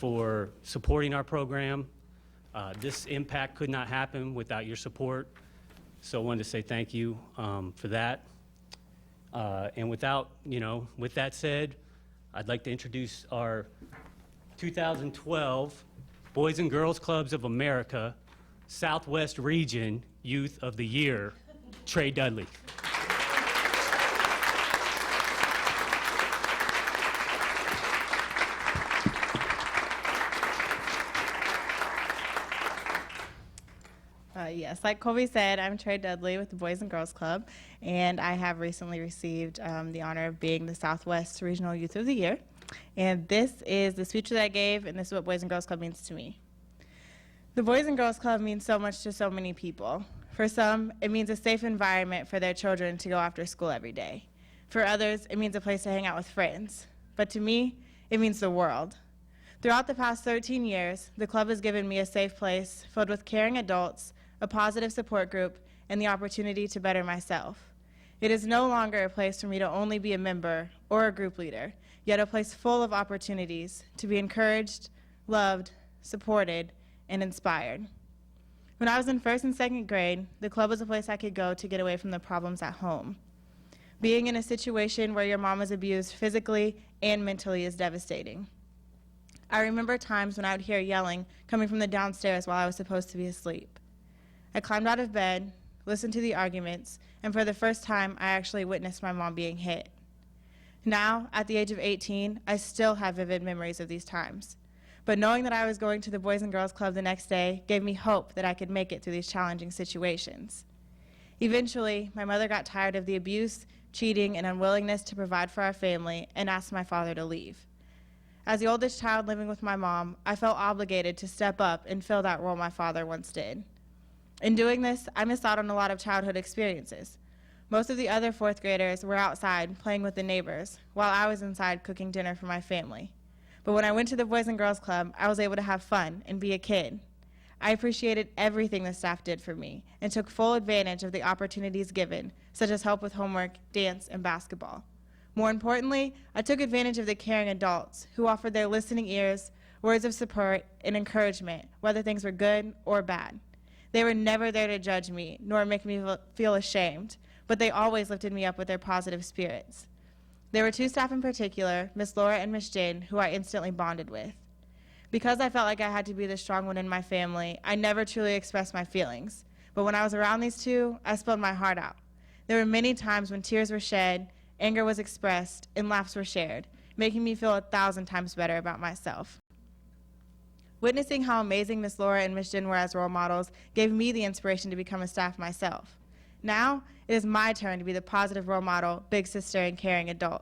for supporting our program. This impact could not happen without your support, so I wanted to say thank you for that. And with that said, I'd like to introduce our 2012 Boys and Girls Clubs of America Southwest Region Youth of the Year, Trey Dudley. Yes, like Colby said, I'm Trey Dudley with the Boys and Girls Club, and I have recently received the honor of being the Southwest Regional Youth of the Year. And this is the speech that I gave, and this is what Boys and Girls Club means to me. The Boys and Girls Club means so much to so many people. For some, it means a safe environment for their children to go after school every day. For others, it means a place to hang out with friends. But to me, it means the world. Throughout the past 13 years, the club has given me a safe place filled with caring adults, a positive support group, and the opportunity to better myself. It is no longer a place for me to only be a member or a group leader, yet a place full of opportunities to be encouraged, loved, supported, and inspired. When I was in 1st and 2nd grade, the club was a place I could go to get away from the problems at home. Being in a situation where your mom is abused physically and mentally is devastating. I remember times when I would hear yelling coming from the downstairs while I was supposed to be asleep. I climbed out of bed, listened to the arguments, and for the first time, I actually witnessed my mom being hit. Now, at the age of 18, I still have vivid memories of these times. But knowing that I was going to the Boys and Girls Club the next day gave me hope that I could make it through these challenging situations. Eventually, my mother got tired of the abuse, cheating, and unwillingness to provide for our family and asked my father to leave. As the oldest child living with my mom, I felt obligated to step up and fill that role my father once did. In doing this, I missed out on a lot of childhood experiences. Most of the other 4th graders were outside playing with the neighbors, while I was inside cooking dinner for my family. But when I went to the Boys and Girls Club, I was able to have fun and be a kid. I appreciated everything the staff did for me and took full advantage of the opportunities given, such as help with homework, dance, and basketball. More importantly, I took advantage of the caring adults who offered their listening ears, words of support, and encouragement, whether things were good or bad. They were never there to judge me, nor make me feel ashamed, but they always lifted me up with their positive spirits. There were 2 staff in particular, Miss Laura and Miss Jane, who I instantly bonded with. Because I felt like I had to be the strong one in my family, I never truly expressed my feelings. But when I was around these 2, I spilled my heart out. There were many times when tears were shed, anger was expressed, and laughs were shared, making me feel 1,000 times better about myself. Witnessing how amazing Miss Laura and Miss Jen were as role models gave me the inspiration to become a staff myself. Now, it is my turn to be the positive role model, big sister, and caring adult.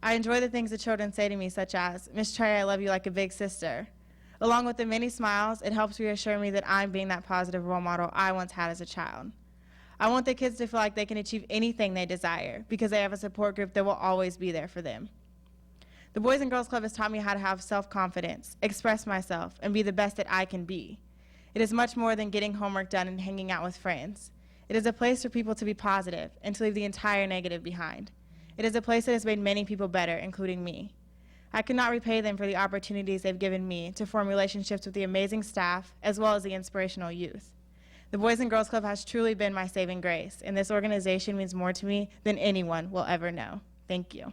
I enjoy the things the children say to me, such as, "Miss Trey, I love you like a big sister." Along with the many smiles, it helps reassure me that I'm being that positive role model I once had as a child. I want the kids to feel like they can achieve anything they desire because they have a support group that will always be there for them. The Boys and Girls Club has taught me how to have self-confidence, express myself, and be the best that I can be. It is much more than getting homework done and hanging out with friends. It is a place for people to be positive and to leave the entire negative behind. It is a place that has made many people better, including me. I cannot repay them for the opportunities they've given me to form relationships with the amazing staff as well as the inspirational youth. The Boys and Girls Club has truly been my saving grace, and this organization means more to me than anyone will ever know. Thank you.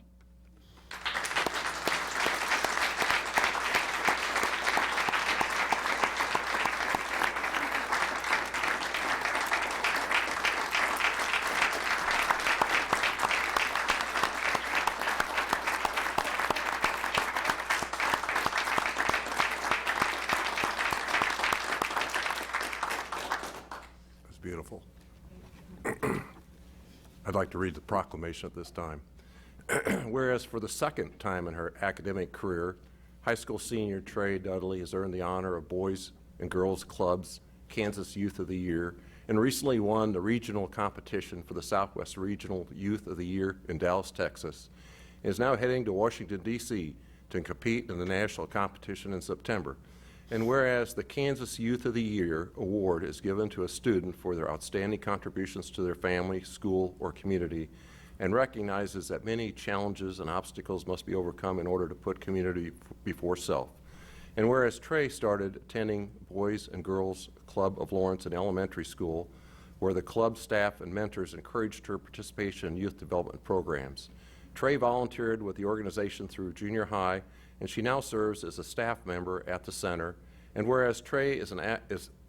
Beautiful. I'd like to read the proclamation at this time. Whereas for the 2nd time in her academic career, high school senior Trey Dudley has earned the honor of Boys and Girls Club's Kansas Youth of the Year and recently won the regional competition for the Southwest Regional Youth of the Year in Dallas, Texas, and is now heading to Washington, D.C. to compete in the national competition in September. And whereas the Kansas Youth of the Year award is given to a student for their outstanding contributions to their family, school, or community, and recognizes that many challenges and obstacles must be overcome in order to put community before self. And whereas Trey started attending Boys and Girls Club of Lawrence in elementary school, where the club staff and mentors encouraged her participation in youth development programs. Trey volunteered with the organization through junior high, and she now serves as a staff member at the center. And whereas Trey is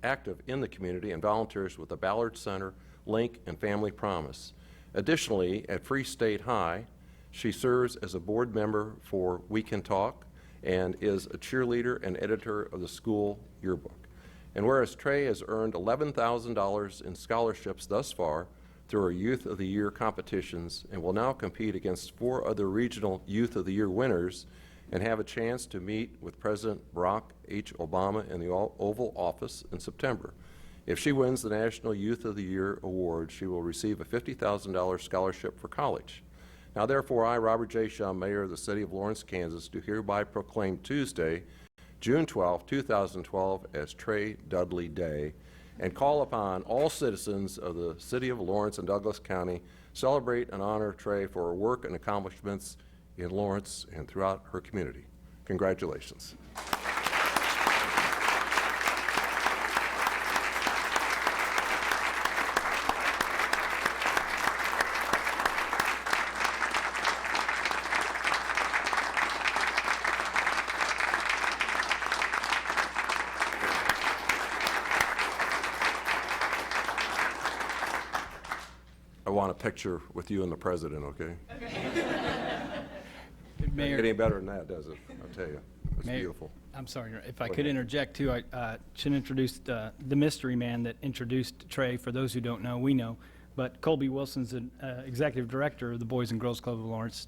active in the community and volunteers with the Ballard Center, Link, and Family Promise. Additionally, at Free State High, she serves as a board member for We Can Talk and is a cheerleader and editor of the school yearbook. And whereas Trey has earned $11,000 in scholarships thus far through her Youth of the Year competitions and will now compete against 4 other regional Youth of the Year winners and have a chance to meet with President Barack H. Obama in the Oval Office in September. If she wins the National Youth of the Year award, she will receive a $50,000 scholarship for college. Now therefore, I, Robert J. Shum, Mayor of the City of Lawrence, Kansas, do hereby proclaim Tuesday, June 12, 2012, as Trey Dudley Day, and call upon all citizens of the City of Lawrence and Douglas County celebrate and honor Trey for her work and accomplishments in Lawrence and throughout her community. Congratulations. I want a picture with you and the president, okay? Mayor, Any better than that, does it? I'll tell you. It's Mayor, beautiful. I'm sorry, if I Go could ahead. interject too, I should introduce the mystery man that introduced Trey. For those who don't know, we know. But Colby Wilson's the executive director of the Boys and Girls Club of Lawrence.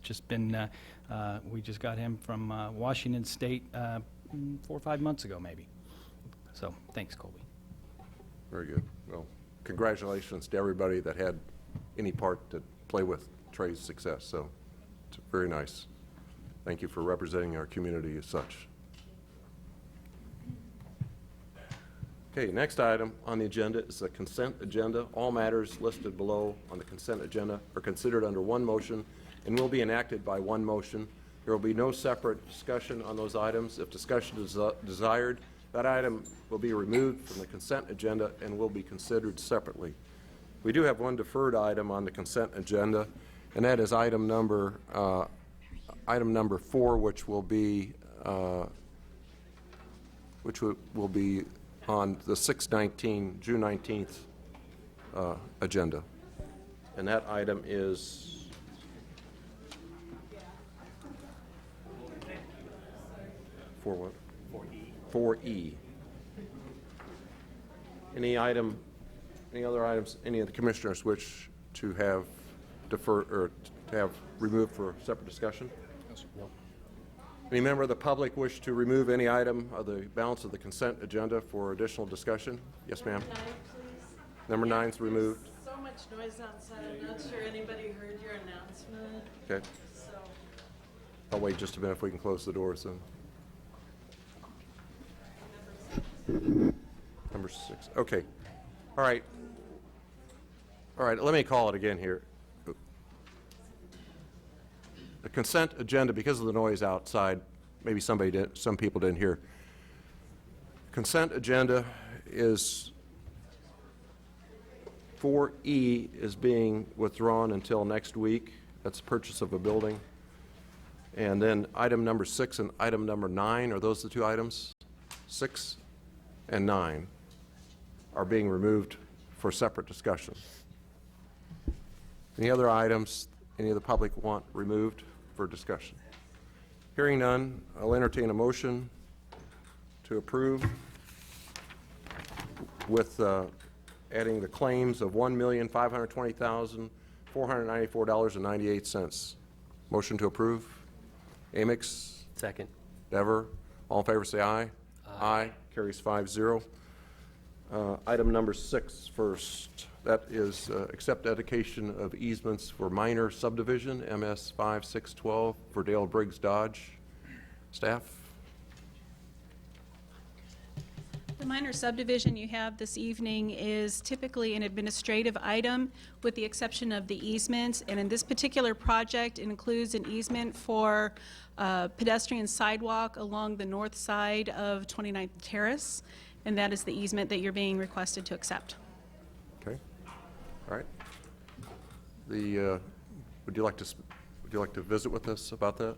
We just got him from Washington State 4 or 5 months ago, maybe. So thanks, Colby. Very good. Well, congratulations to everybody that had any part to play with Trey's success. So it's very nice. Thank you for representing our community as such. Okay, next item on the agenda is the consent agenda. All matters listed below on the consent agenda are considered under one motion and will be enacted by one motion. There will be no separate discussion on those items. If discussion is desired, that item will be removed from the consent agenda and will be considered separately. We do have one deferred item on the consent agenda, and that is item number 4, which will be on the June 19th agenda. And that item is for what? 4E. Any other items any of the commissioners wish to have deferred or to have removed for separate discussion? No. Any member of the public wish to remove any item of the balance of the consent agenda for additional discussion? Yes, ma'am. Number 9 is removed. So much noise outside, I'm not sure anybody heard your announcement, Okay. so. I'll wait just a minute if we can close the doors then. Number 6. Okay. All right. All right, let me call it again here. The consent agenda, because of the noise outside, maybe some people didn't hear. Consent agenda is 4E is being withdrawn until next week. That's purchase of a building. And then item number 6 and item number 9, are those the two items? 6 and 9 are being removed for separate discussion. Any other items any of the public want removed for discussion? Hearing none, I'll entertain a motion to approve with adding the claims of $1,520,494.98. Motion to approve. Amix? Second. Dever? All in favor say aye. Aye. Carries 5-0. Item number 6 first. That is accept dedication of easements for minor subdivision, MS 5612 for Dale Briggs Dodge. Staff? The minor subdivision you have this evening is typically an administrative item with the exception of the easements. And in this particular project, it includes an easement for pedestrian sidewalk along the north side of 29th Terrace. And that is the easement that you're being requested to accept. Okay, all right. Would you like to visit with us about that?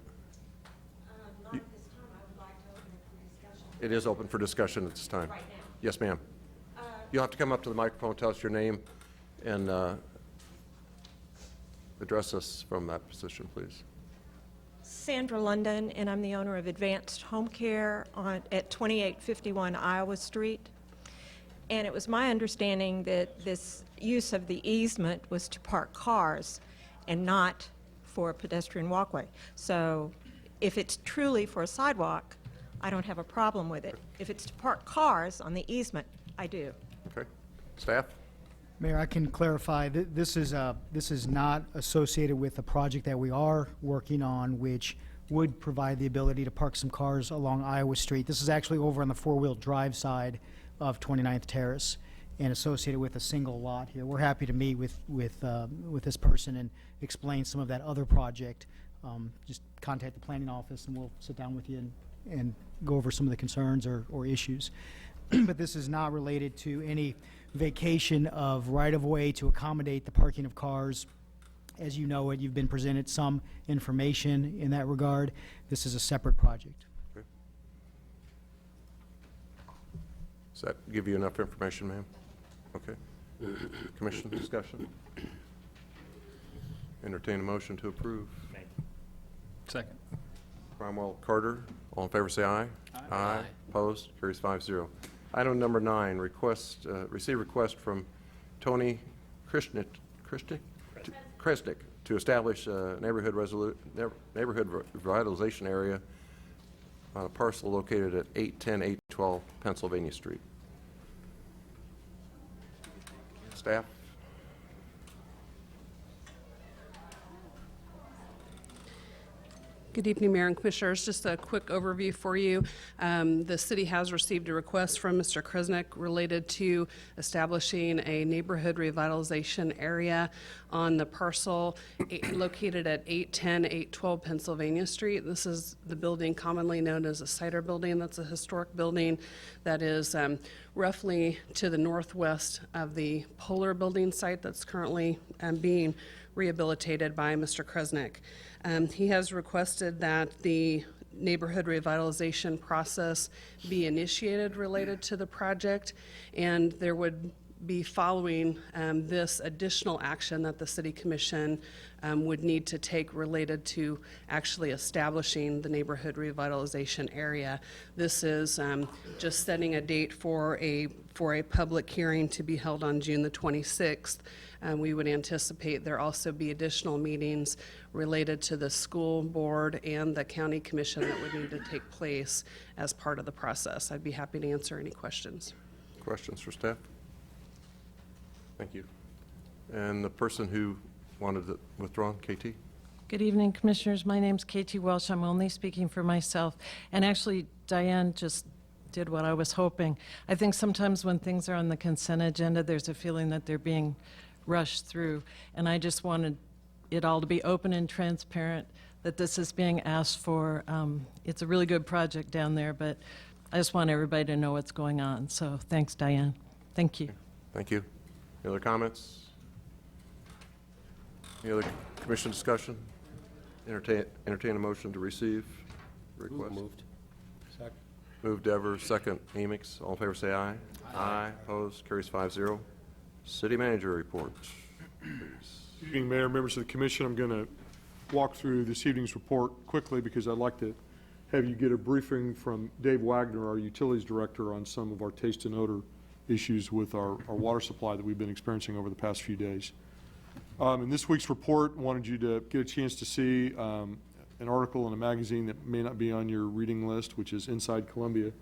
Not at this time. I would like to open it for discussion. It is open for discussion at this time. Right now. Yes, ma'am. You'll have to come up to the microphone, tell us your name, and address us from that position, please. Sandra London, and I'm the owner of Advanced Home Care at 2851 Iowa Street. And it was my understanding that this use of the easement was to park cars and not for a pedestrian walkway. So if it's truly for a sidewalk, I don't have a problem with it. If it's to park cars on the easement, I do. Okay. Staff? Mayor, I can clarify, this is not associated with the project that we are working on, which would provide the ability to park some cars along Iowa Street. This is actually over on the four-wheel drive side of 29th Terrace and associated with a single lot here. We're happy to meet with this person and explain some of that other project. Just contact the planning office and we'll sit down with you and go over some of the concerns or issues. But this is not related to any vacation of right-of-way to accommodate the parking of cars. As you know it, you've been presented some information in that regard. This is a separate project. Okay. Does that give you enough information, ma'am? Okay. Commission discussion? Entertain a motion to approve. Second. Cromwell, Carter, all in favor say aye. Aye. Opposed? Carries 5-0. Item number 9, receive request from Tony Krishnik to establish a neighborhood revitalization area on a parcel located at 810, 812 Pennsylvania Street. Staff? Good evening, Mayor and Commissioners. Just a quick overview for you. The city has received a request from Mr. Kresnik related to establishing a neighborhood revitalization area on the parcel located at 810, 812 Pennsylvania Street. This is the building commonly known as a Cider Building. That's a historic building that is roughly to the northwest of the Polar Building site that's currently being rehabilitated by Mr. Kresnik. He has requested that the neighborhood revitalization process be initiated related to the project, and there would be following this additional action that the City Commission would need to take related to actually establishing the neighborhood revitalization area. This is just setting a date for a public hearing to be held on June the 26th. We would anticipate there also be additional meetings related to the school board and the county commission that would need to take place as part of the process. I'd be happy to answer any questions. Questions for staff? Thank you. And the person who wanted it withdrawn, KT? Good evening, Commissioners. My name's KT Welsh. I'm only speaking for myself. And actually, Diane just did what I was hoping. I think sometimes when things are on the consent agenda, there's a feeling that they're being rushed through. And I just wanted it all to be open and transparent, that this is being asked for. It's a really good project down there, but I just want everybody to know what's going on. So thanks, Diane. Thank you. Thank you. Any other comments? Any other commission discussion? Entertain a motion to receive request. Moved. Second. Moved Devers, second Amix. All in favor say aye. Aye. Opposed? Carries 5-0. City manager report, please. Good evening, Mayor, members of the commission. I'm going to walk through this evening's report quickly because I'd like to have you get a briefing from Dave Wagner, our utilities director, on some of our taste and odor issues with our water supply that we've been experiencing over the past few days. In this week's report, I wanted you to get a chance to see an article in a magazine that may not be on your reading list, which is Inside Columbia.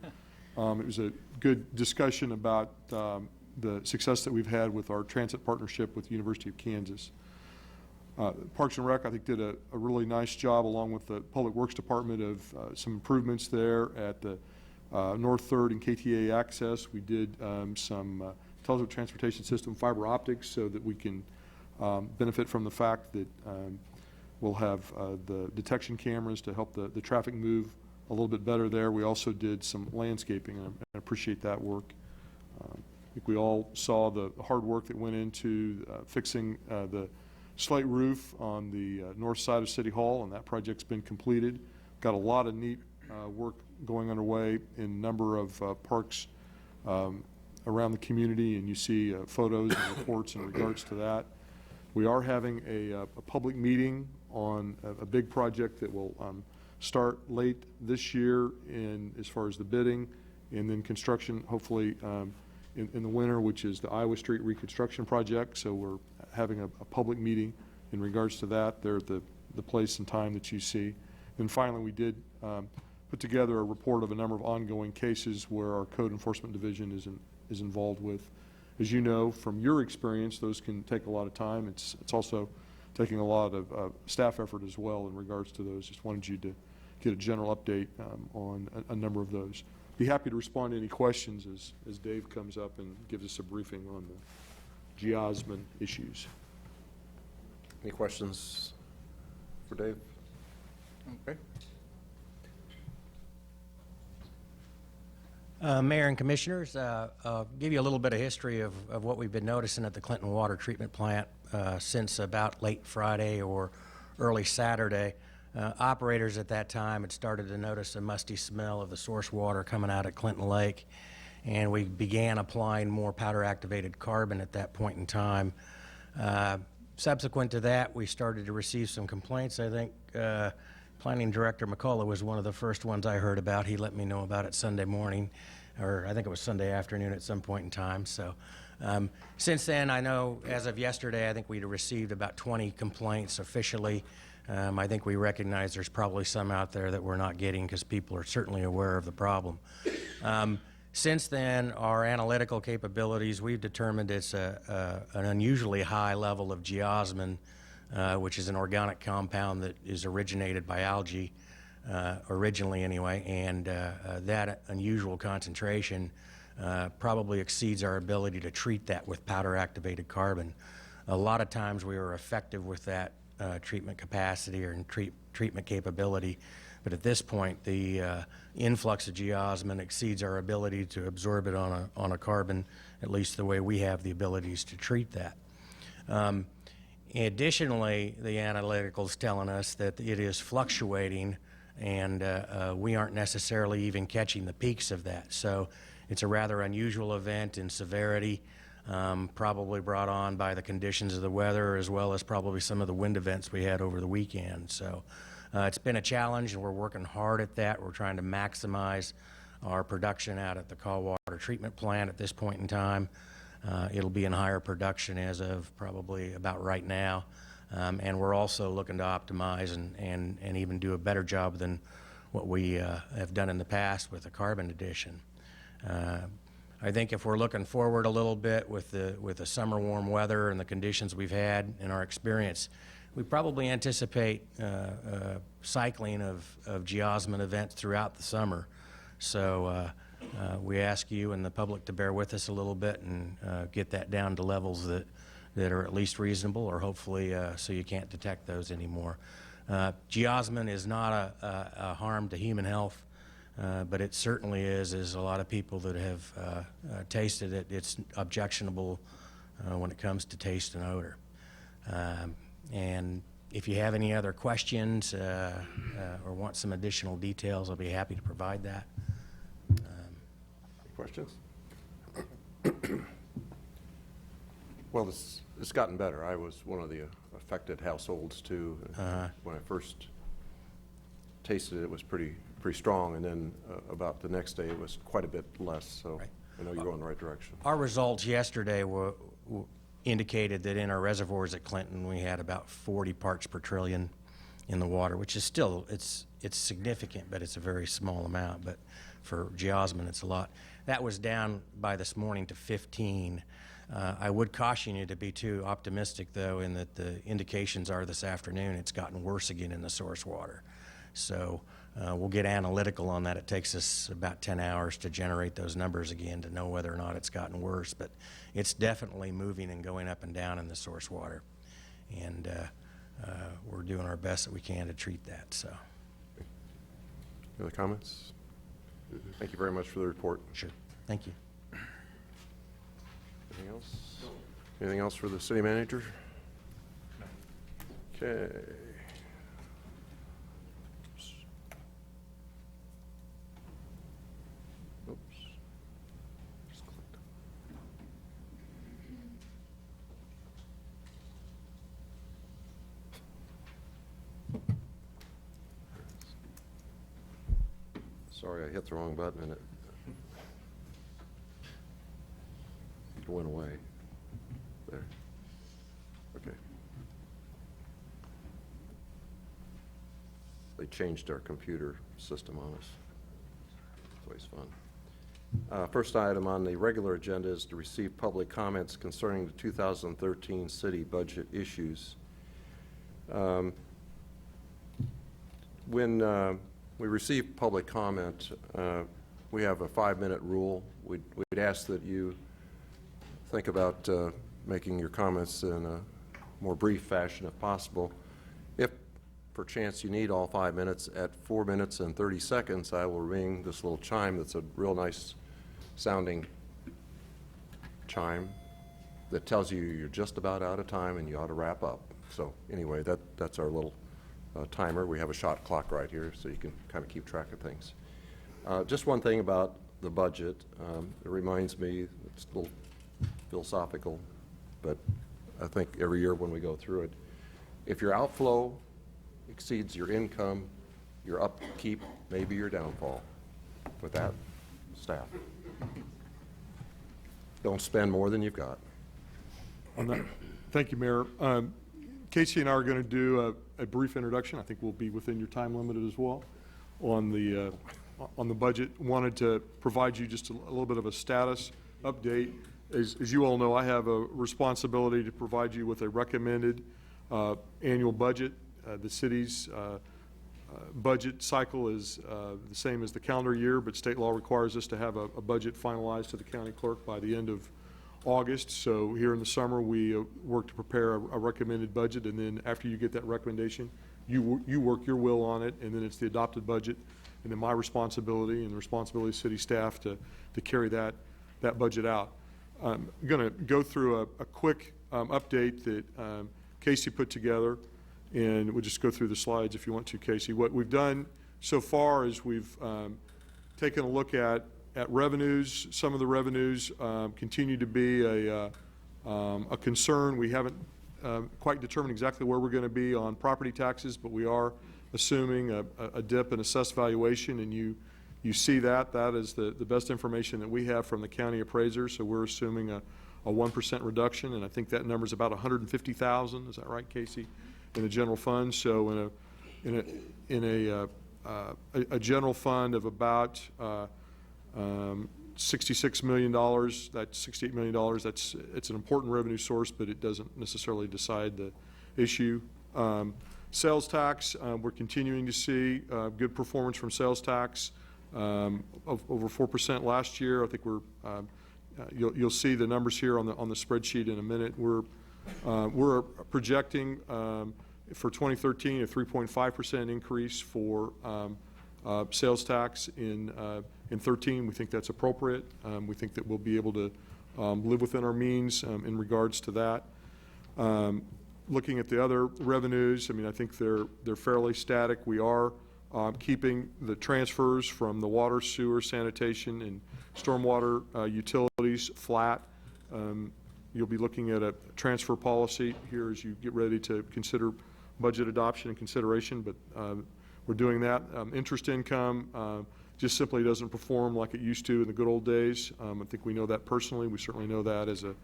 It was a good discussion about the success that we've had with our transit partnership with the University of Kansas. Parks and Rec, I think, did a really nice job, along with the Public Works Department, of some improvements there at the North 3rd and KTA access. We did some intelligent transportation system fiber optics so that we can benefit from the fact that we'll have the detection cameras to help the traffic move a little bit better there. We also did some landscaping, and I appreciate that work. I think we all saw the hard work that went into fixing the slate roof on the north side of City Hall, and that project's been completed. Got a lot of neat work going underway in a number of parks around the community, and you see photos and reports in regards to that. We are having a public meeting on a big project that will start late this year as far as the bidding, and then construction hopefully in the winter, which is the Iowa Street reconstruction project. So we're having a public meeting in regards to that. They're at the place and time that you see. And finally, we did put together a report of a number of ongoing cases where our code enforcement division is involved with. As you know from your experience, those can take a lot of time. It's also taking a lot of staff effort as well in regards to those. Just wanted you to get a general update on a number of those. Be happy to respond to any questions as Dave comes up and gives us a briefing on the geosmin issues. Any questions for Dave? Okay. Mayor and Commissioners, I'll give you a little bit of history of what we've been noticing at the Clinton Water Treatment Plant since about late Friday or early Saturday. Operators at that time had started to notice a musty smell of the source water coming out of Clinton Lake, and we began applying more powder-activated carbon at that point in time. Subsequent to that, we started to receive some complaints. I think Planning Director McCullough was one of the first ones I heard about. He let me know about it Sunday morning, or I think it was Sunday afternoon at some point in time. So since then, I know as of yesterday, I think we'd received about 20 complaints officially. I think we recognize there's probably some out there that we're not getting because people are certainly aware of the problem. Since then, our analytical capabilities, we've determined it's an unusually high level of geosmin, which is an organic compound that is originated by algae, originally anyway, and that unusual concentration probably exceeds our ability to treat that with powder-activated carbon. A lot of times we were effective with that treatment capacity or treatment capability, but at this point the influx of geosmin exceeds our ability to absorb it on a carbon, at least the way we have the abilities to treat that. Additionally, the analytical's telling us that it is fluctuating, and we aren't necessarily even catching the peaks of that. So it's a rather unusual event in severity, probably brought on by the conditions of the weather as well as probably some of the wind events we had over the weekend. So it's been a challenge, and we're working hard at that. We're trying to maximize our production out at the Call Water Treatment Plant at this point in time. It'll be in higher production as of probably about right now. And we're also looking to optimize and even do a better job than what we have done in the past with the carbon addition. I think if we're looking forward a little bit with the summer warm weather and the conditions we've had in our experience, we probably anticipate cycling of geosmin events throughout the summer. So we ask you and the public to bear with us a little bit and get that down to levels that are at least reasonable, or hopefully so you can't detect those anymore. Geosmin is not a harm to human health, but it certainly is a lot of people that have tasted it. It's objectionable when it comes to taste and odor. And if you have any other questions or want some additional details, I'll be happy to provide that. Questions? Well, it's gotten better. I was one of the affected households too. When I first tasted it, it was pretty strong, and then about the next day it was quite a bit less. So right. I know you're going in the right direction. Our results yesterday indicated that in our reservoirs at Clinton we had about 40 parts per trillion in the water, which is still it's significant, but it's a very small amount. But for geosmin, it's a lot. That was down by this morning to 15. I would caution you to be too optimistic, though, in that the indications are this afternoon it's gotten worse again in the source water. So we'll get analytical on that. It takes us about 10 hours to generate those numbers again to know whether or not it's gotten worse. But it's definitely moving and going up and down in the source water. And we're doing our best that we can to treat that. So, Any other comments? Thank you very much for the report. sure. Thank you. Anything else? Anything else for the city manager? Okay. Oops. Just clicked. Sorry, I hit the wrong button and it went away. There. Okay. They changed our computer system on us. It's always fun. First item on the regular agenda is to receive public comments concerning the 2013 city budget issues. When we receive public comment, we have a 5-minute rule. We'd ask that you think about making your comments in a more brief fashion if possible. If perchance you need all 5 minutes, at 4 minutes and 30 seconds, I will ring this little chime that's a real nice sounding chime that tells you you're just about out of time and you ought to wrap up. So anyway, that's our little timer. We have a shot clock right here so you can kind of keep track of things. Just one thing about the budget. It reminds me, it's a little philosophical, but I think every year when we go through it, if your outflow exceeds your income, your upkeep may be your downfall. With that, staff. Don't spend more than you've got. On that, thank you, Mayor. Casey and I are going to do a brief introduction. I think we'll be within your time limit as well on the budget. Wanted to provide you just a little bit of a status update. As you all know, I have a responsibility to provide you with a recommended annual budget. The city's budget cycle is the same as the calendar year, but state law requires us to have a budget finalized to the county clerk by the end of August. So here in the summer, we work to prepare a recommended budget, and then after you get that recommendation, you work your will on it, and then it's the adopted budget, and then my responsibility and the responsibility of city staff to carry that budget out. I'm going to go through a quick update that Casey put together, and we'll just go through the slides if you want to, Casey. What we've done so far is we've taken a look at revenues. Some of the revenues continue to be a concern. We haven't quite determined exactly where we're going to be on property taxes, but we are assuming a dip in assessed valuation, and you see that. That is the best information that we have from the county appraiser, so we're assuming a 1% reduction, and I think that number is about $150,000. Is that right, Casey? In the general fund. So in a general fund of about $66 million, that's $68 million. It's an important revenue source, but it doesn't necessarily decide the issue. Sales tax, we're continuing to see good performance from sales tax, of over 4% last year. I think you'll see the numbers here on the spreadsheet in a minute. We're projecting for 2013 a 3.5% increase for sales tax in 13. We think that's appropriate. We think that we'll be able to live within our means in regards to that. Looking at the other revenues, I mean, I think they're fairly static. We are keeping the transfers from the water, sewer, sanitation, and stormwater utilities flat. You'll be looking at a transfer policy here as you get ready to consider budget adoption and consideration, but we're doing that. Interest income just simply doesn't perform like it used to in the good old days. I think we know that personally. We certainly know that as a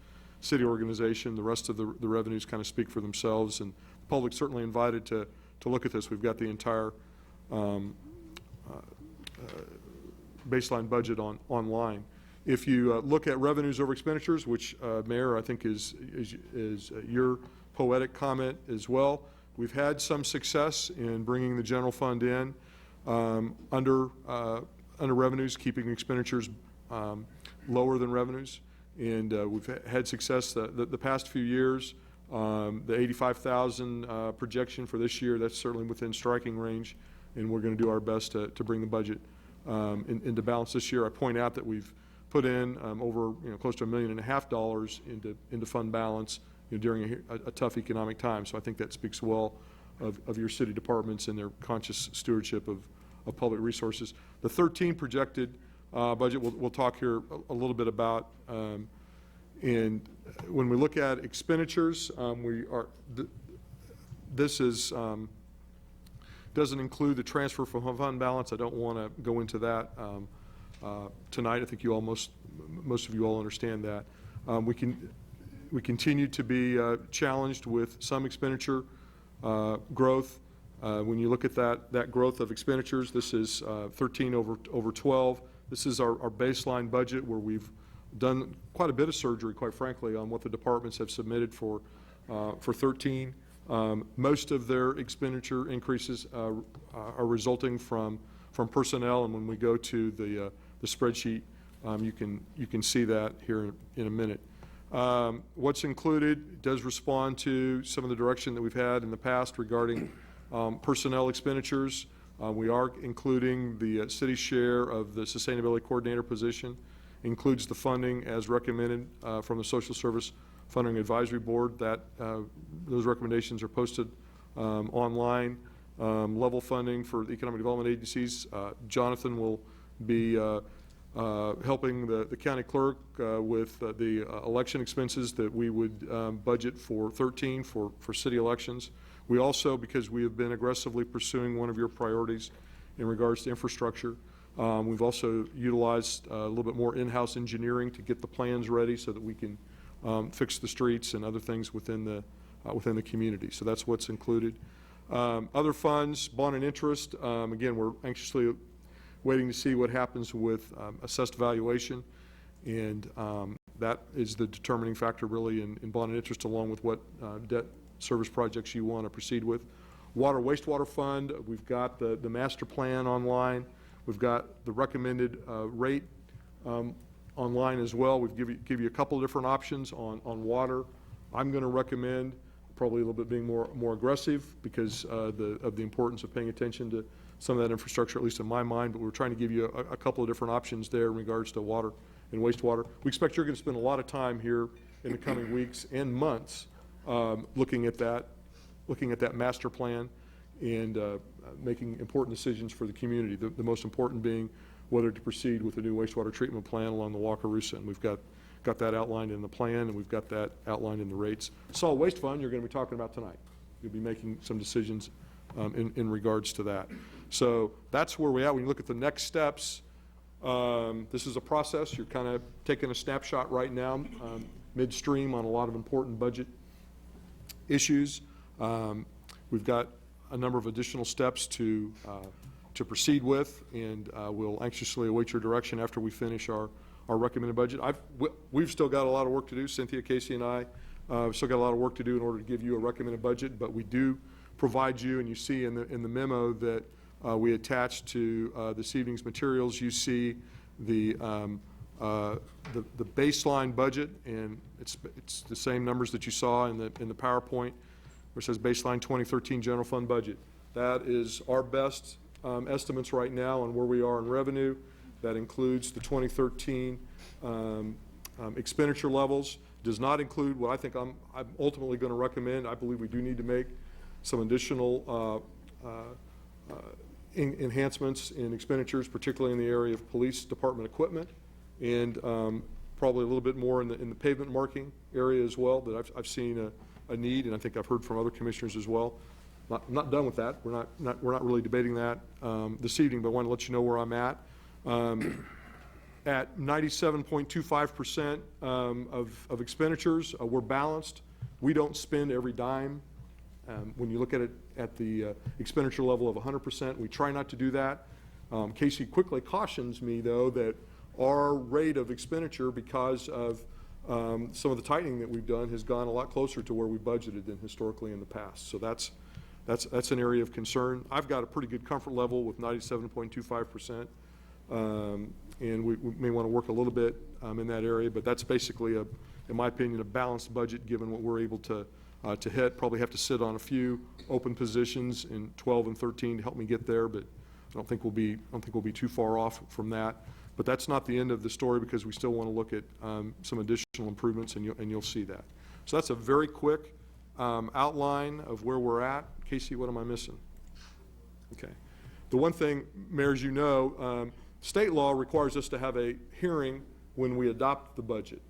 city organization. The rest of the revenues kind of speak for themselves, and the public's certainly invited to look at this. We've got the entire baseline budget online. If you look at revenues over expenditures, which Mayor, I think is your poetic comment as well, we've had some success in bringing the general fund in. under revenues, keeping expenditures lower than revenues. And we've had success the past few years. The 85,000 projection for this year, that's certainly within striking range, and we're going to do our best to bring the budget into balance this year. I point out that we've put in over close to $1.5 million into fund balance during a tough economic time. So I think that speaks well of your city departments and their conscious stewardship of public resources. The 13 projected budget we'll talk here a little bit about. And when we look at expenditures, this is doesn't include the transfer from fund balance. I don't want to go into that tonight. I think you all most of you all understand that. We continue to be challenged with some expenditure growth. When you look at that growth of expenditures, this is 13 over 12. This is our baseline budget where we've done quite a bit of surgery, quite frankly, on what the departments have submitted for 13. Most of their expenditure increases are resulting from personnel, and when we go to the spreadsheet, you can see that here in a minute. What's included does respond to some of the direction that we've had in the past regarding personnel expenditures. We are including the city share of the sustainability coordinator position, includes the funding as recommended from the Social Service Funding Advisory Board. Those recommendations are posted online. Level funding for the economic development agencies. Jonathan will be helping the county clerk with the election expenses that we would budget for 13 for city elections. We also, because we have been aggressively pursuing one of your priorities in regards to infrastructure, we've also utilized a little bit more in-house engineering to get the plans ready so that we can fix the streets and other things within the community. So that's what's included. Other funds, bond and interest. Again, we're anxiously waiting to see what happens with assessed valuation, and that is the determining factor really in bond and interest, along with what debt service projects you want to proceed with. Water wastewater fund, we've got the master plan online. We've got the recommended rate online as well. We've give you a couple of different options on water. I'm going to recommend probably a little bit being more aggressive because of the importance of paying attention to some of that infrastructure, at least in my mind, but we're trying to give you a couple of different options there in regards to water and wastewater. We expect you're going to spend a lot of time here in the coming weeks and months looking at that master plan and making important decisions for the community, the most important being whether to proceed with a new wastewater treatment plan along the Wakarusa, and we've got that outlined in the plan, and we've got that outlined in the rates. Solid waste fund, you're going to be talking about tonight. You'll be making some decisions in regards to that. So that's where we're at. When you look at the next steps, this is a process. You're kind of taking a snapshot right now, midstream on a lot of important budget issues. We've got a number of additional steps to proceed with, and we'll anxiously await your direction after we finish our recommended budget. We've still got a lot of work to do. Cynthia, Casey, and I have still got a lot of work to do in order to give you a recommended budget, but we do provide you, and you see in the memo that we attached to this evening's materials, you see the baseline budget, and it's the same numbers that you saw in the PowerPoint, where it says baseline 2013 general fund budget. That is our best estimates right now on where we are in revenue. That includes the 2013 expenditure levels. Does not include what I think I'm ultimately going to recommend. I believe we do need to make some additional enhancements in expenditures, particularly in the area of police department equipment, and probably a little bit more in the pavement marking area as well, that I've seen a need, and I think I've heard from other commissioners as well. I'm not done with that. We're not really debating that this evening, but I want to let you know where I'm at. At 97.25% of expenditures, we're balanced. We don't spend every dime. When you look at it at the expenditure level of 100%, we try not to do that. Casey quickly cautions me, though, that our rate of expenditure, because of some of the tightening that we've done, has gone a lot closer to where we budgeted than historically in the past. So that's That's an area of concern. I've got a pretty good comfort level with 97.25%. And we may want to work a little bit in that area, but that's basically, in my opinion, a balanced budget given what we're able to hit. Probably have to sit on a few open positions in 12 and 13 to help me get there, but I don't think we'll be too far off from that. But that's not the end of the story, because we still want to look at some additional improvements, and you'll see that. So that's a very quick outline of where we're at. Casey, what am I missing? Okay. The one thing, Mayor, as you know, state law requires us to have a hearing when we adopt the budget.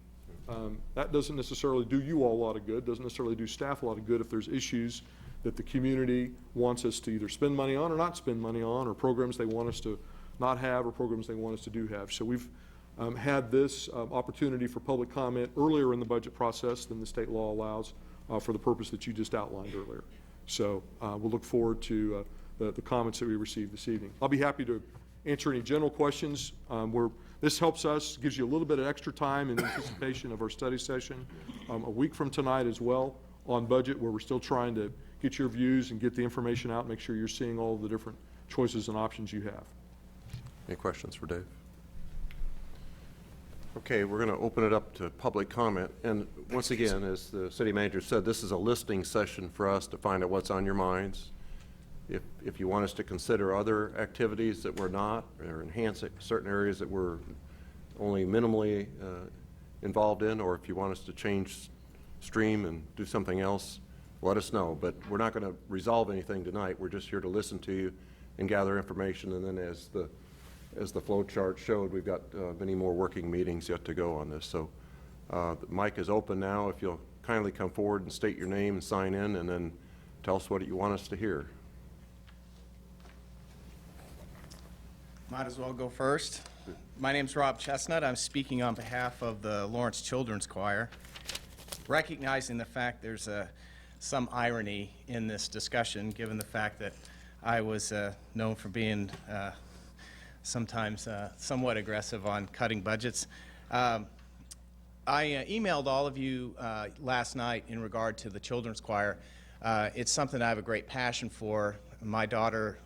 That doesn't necessarily do you all a lot of good, doesn't necessarily do staff a lot of good if there's issues that the community wants us to either spend money on or not spend money on, or programs they want us to not have or programs they want us to do have. So we've had this opportunity for public comment earlier in the budget process than the state law allows for the purpose that you just outlined earlier. So we'll look forward to the comments that we received this evening. I'll be happy to answer any general questions. This helps us, gives you a little bit of extra time in anticipation of our study session a week from tonight as well on budget, where we're still trying to get your views and get the information out, make sure you're seeing all of the different choices and options you have. Any questions for Dave? Okay, we're going to open it up to public comment. And once again, as the city manager said, this is a listening session for us to find out what's on your minds. If you want us to consider other activities that we're not, or enhance certain areas that we're only minimally involved in, or if you want us to change stream and do something else, let us know. But we're not going to resolve anything tonight. We're just here to listen to you and gather information. And then as the flow chart showed, we've got many more working meetings yet to go on this. So the mic is open now. If you'll kindly come forward and state your name and sign in, and then tell us what you want us to hear. Might as well go first. My name's Rob Chestnut. I'm speaking on behalf of the Lawrence Children's Choir. Recognizing the fact there's some irony in this discussion, given the fact that I was known for being sometimes somewhat aggressive on cutting budgets. I emailed all of you last night in regard to the Children's Choir. It's something I have a great passion for. My daughter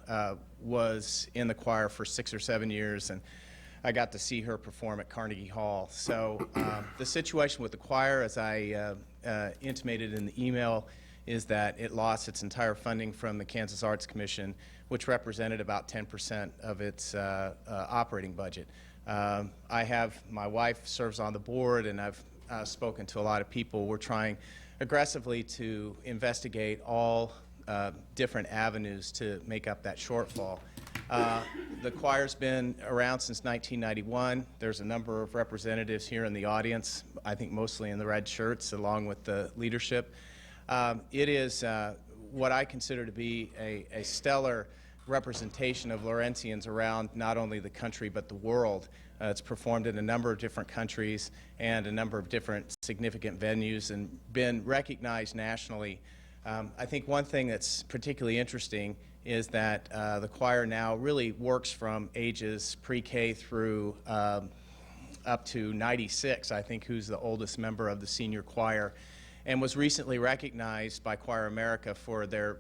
was in the choir for 6 or 7 years, and I got to see her perform at Carnegie Hall. So the situation with the choir, as I intimated in the email, is that it lost its entire funding from the Kansas Arts Commission, which represented about 10% of its operating budget. My wife serves on the board, and I've spoken to a lot of people. We're trying aggressively to investigate all different avenues to make up that shortfall. The choir's been around since 1991. There's a number of representatives here in the audience, I think mostly in the red shirts, along with the leadership. It is what I consider to be a stellar representation of Lawrencians around not only the country but the world. It's performed in a number of different countries and a number of different significant venues and been recognized nationally. I think one thing that's particularly interesting is that the choir now really works from ages pre-K through up to 96, I think, who's the oldest member of the senior choir, and was recently recognized by Choir America for their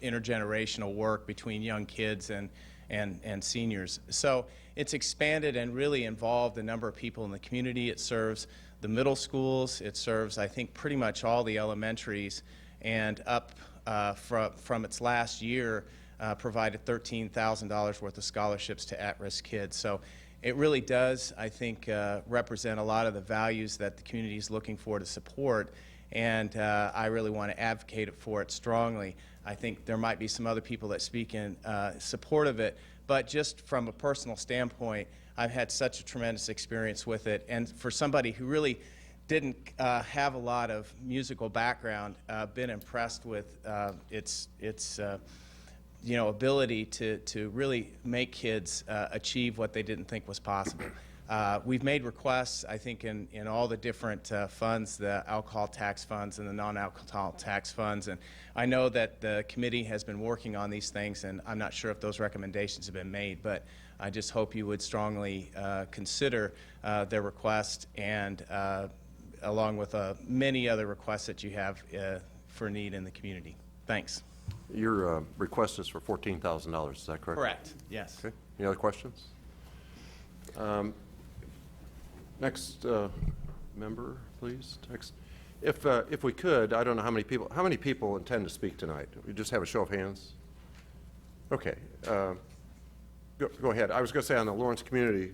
intergenerational work between young kids and seniors. So it's expanded and really involved a number of people in the community. It serves the middle schools. It serves, I think, pretty much all the elementaries, and up from its last year provided $13,000 worth of scholarships to at-risk kids. So it really does, I think, represent a lot of the values that the community is looking for to support, and I really want to advocate for it strongly. I think there might be some other people that speak in support of it, but just from a personal standpoint, I've had such a tremendous experience with it, and for somebody who really didn't have a lot of musical background, been impressed with its ability to really make kids achieve what they didn't think was possible. We've made requests, I think, in all the different funds, the alcohol tax funds and the non-alcohol tax funds, and I know that the committee has been working on these things, and I'm not sure if those recommendations have been made, but I just hope you would strongly consider their request, and along with many other requests that you have for need in the community. Thanks. Your request is for $14,000, is that correct? Correct, yes. Okay, any other questions? Next member, please. Next. If we could, I don't know how many people intend to speak tonight? We just have a show of hands? Okay. Go ahead. I was going to say on the Lawrence Community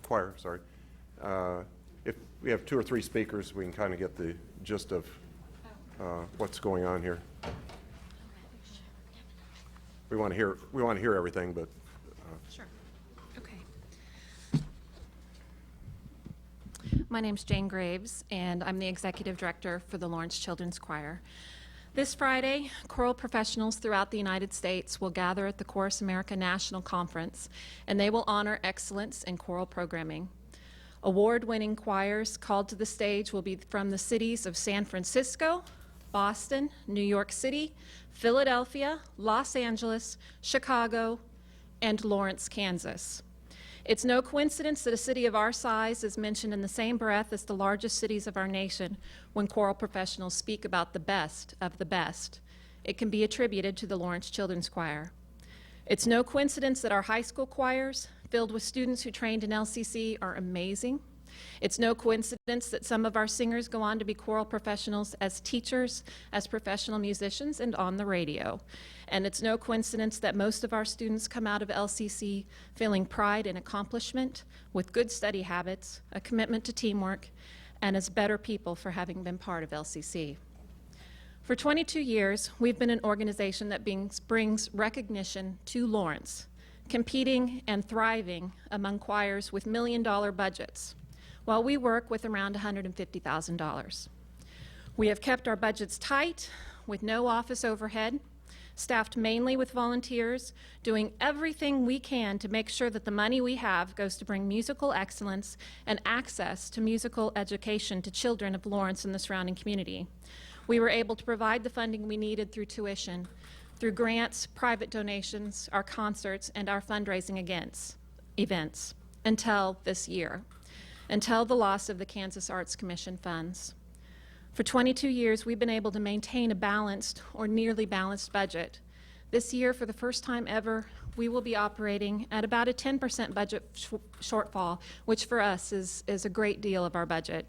Choir, sorry. If we have 2 or 3 speakers, we can kind of get the gist of what's going on here. We want to hear everything, but Sure. Okay. My name's Jane Graves, and I'm the Executive Director for the Lawrence Children's Choir. This Friday, choral professionals throughout the United States will gather at the Chorus America National Conference, and they will honor excellence in choral programming. Award-winning choirs called to the stage will be from the cities of San Francisco, Boston, New York City, Philadelphia, Los Angeles, Chicago, and Lawrence, Kansas. It's no coincidence that a city of our size is mentioned in the same breath as the largest cities of our nation when choral professionals speak about the best of the best. It can be attributed to the Lawrence Children's Choir. It's no coincidence that our high school choirs, filled with students who trained in LCC, are amazing. It's no coincidence that some of our singers go on to be choral professionals as teachers, as professional musicians, and on the radio. And it's no coincidence that most of our students come out of LCC feeling pride and accomplishment, with good study habits, a commitment to teamwork, and as better people for having been part of LCC. For 22 years, we've been an organization that brings recognition to Lawrence, competing and thriving among choirs with million-dollar budgets, while we work with around $150,000. We have kept our budgets tight, with no office overhead, staffed mainly with volunteers, doing everything we can to make sure that the money we have goes to bring musical excellence and access to musical education to children of Lawrence and the surrounding community. We were able to provide the funding we needed through tuition, through grants, private donations, our concerts, and our fundraising events until this year, until the loss of the Kansas Arts Commission funds. For 22 years, we've been able to maintain a balanced or nearly balanced budget. This year, for the first time ever, we will be operating at about a 10% budget shortfall, which for us is a great deal of our budget.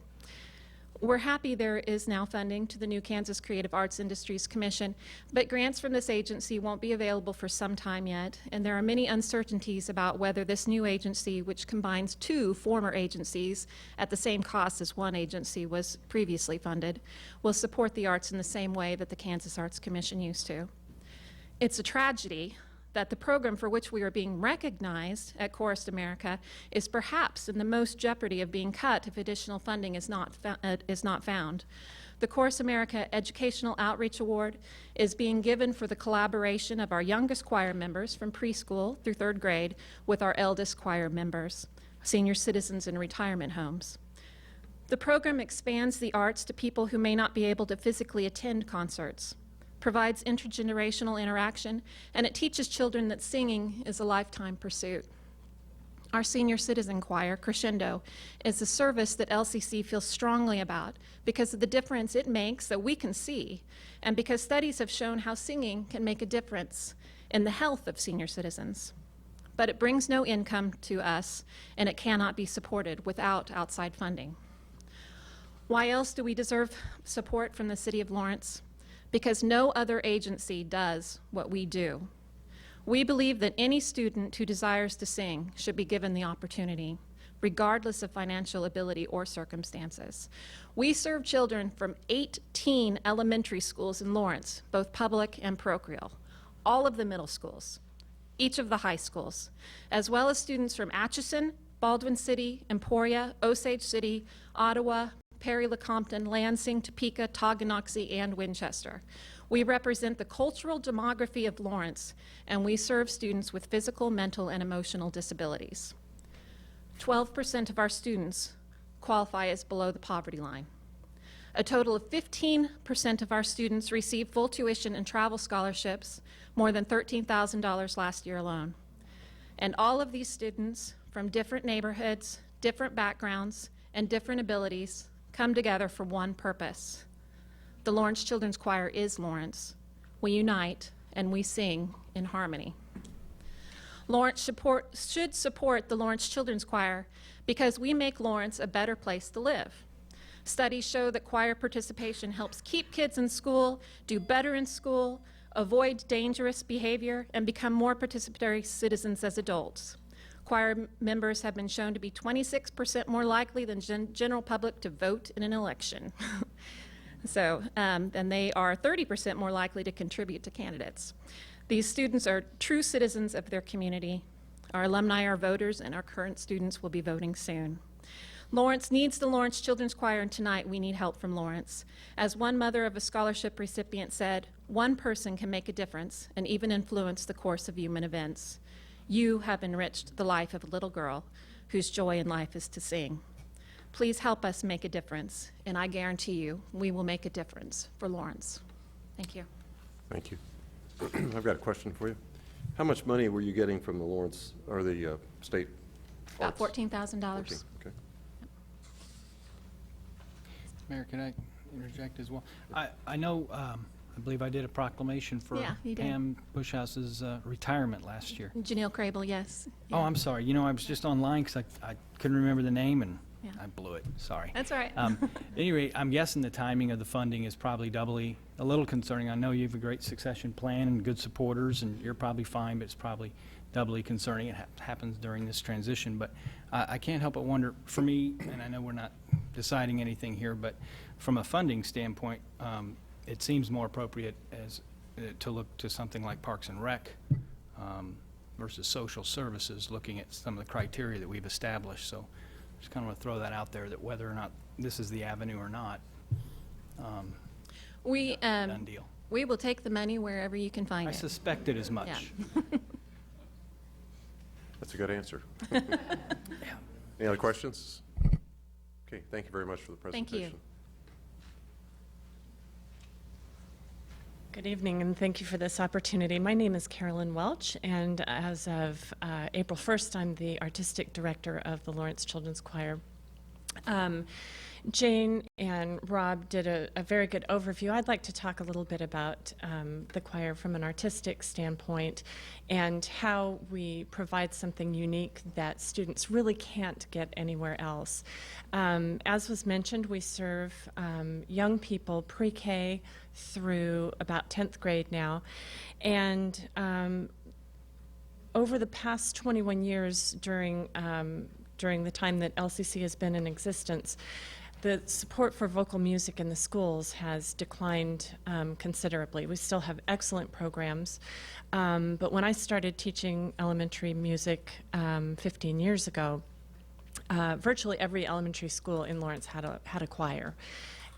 We're happy there is now funding to the new Kansas Creative Arts Industries Commission, but grants from this agency won't be available for some time yet, and there are many uncertainties about whether this new agency, which combines 2 former agencies at the same cost as one agency was previously funded, will support the arts in the same way that the Kansas Arts Commission used to. It's a tragedy that the program for which we are being recognized at Chorus America is perhaps in the most jeopardy of being cut if additional funding is not found. The Chorus America Educational Outreach Award is being given for the collaboration of our youngest choir members from preschool through 3rd grade with our eldest choir members, senior citizens in retirement homes. The program expands the arts to people who may not be able to physically attend concerts, provides intergenerational interaction, and it teaches children that singing is a lifetime pursuit. Our senior citizen choir, Crescendo, is a service that LCC feels strongly about because of the difference it makes that we can see, and because studies have shown how singing can make a difference in the health of senior citizens. But it brings no income to us, and it cannot be supported without outside funding. Why else do we deserve support from the City of Lawrence? Because no other agency does what we do. We believe that any student who desires to sing should be given the opportunity, regardless of financial ability or circumstances. We serve children from 18 elementary schools in Lawrence, both public and parochial, all of the middle schools, each of the high schools, as well as students from Atchison, Baldwin City, Emporia, Osage City, Ottawa, Perry-Lecompton, Lansing, Topeka, Tonganoxie, and Winchester. We represent the cultural demography of Lawrence, and we serve students with physical, mental, and emotional disabilities. 12% of our students qualify as below the poverty line. A total of 15% of our students receive full tuition and travel scholarships, more than $13,000 last year alone. And all of these students from different neighborhoods, different backgrounds, and different abilities come together for one purpose: The Lawrence Children's Choir is Lawrence. We unite and we sing in harmony. Lawrence should support the Lawrence Children's Choir because we make Lawrence a better place to live. Studies show that choir participation helps keep kids in school, do better in school, avoid dangerous behavior, and become more participatory citizens as adults. Choir members have been shown to be 26% more likely than general public to vote in an election. And they are 30% more likely to contribute to candidates. These students are true citizens of their community. Our alumni are voters, and our current students will be voting soon. Lawrence needs the Lawrence Children's Choir, and tonight we need help from Lawrence. As one mother of a scholarship recipient said, one person can make a difference and even influence the course of human events. You have enriched the life of a little girl whose joy in life is to sing. Please help us make a difference, and I guarantee you we will make a difference for Lawrence. Thank you. Thank you. I've got a question for you. How much money were you getting from the Lawrence, or the state? About arts? $14,000. Okay. Mayor, can I interject as well? I know, I believe I did a proclamation for Yeah, you did. Pam Bushhouse's retirement last year. Janelle Crable, yes. Oh, I'm sorry. You know, I was just online because I couldn't remember the name, and Yeah. I blew it. Sorry. That's all right. Anyway, I'm guessing the timing of the funding is probably doubly, a little concerning. I know you have a great succession plan and good supporters, and you're probably fine, but it's probably doubly concerning. It happens during this transition. But I can't help but wonder, for me, and I know we're not deciding anything here, but from a funding standpoint, it seems more appropriate as to look to something like Parks and Rec versus social services, looking at some of the criteria that we've established. So just kind of want to throw that out there, that whether or not this is the avenue or not, We, done deal. we will take the money wherever you can find I it. suspected as much. Yeah. That's a good answer. Any other questions? Okay, thank you very much for the Thank presentation. you. Good evening, and thank you for this opportunity. My name is Carolyn Welch, and as of April 1st, I'm the Artistic Director of the Lawrence Children's Choir. Jane and Rob did a very good overview. I'd like to talk a little bit about the choir from an artistic standpoint and how we provide something unique that students really can't get anywhere else. As was mentioned, we serve young people pre-K through about 10th grade now, and over the past 21 years during the time that LCC has been in existence, the support for vocal music in the schools has declined considerably. We still have excellent programs, but when I started teaching elementary music 15 years ago, virtually every elementary school in Lawrence had a choir,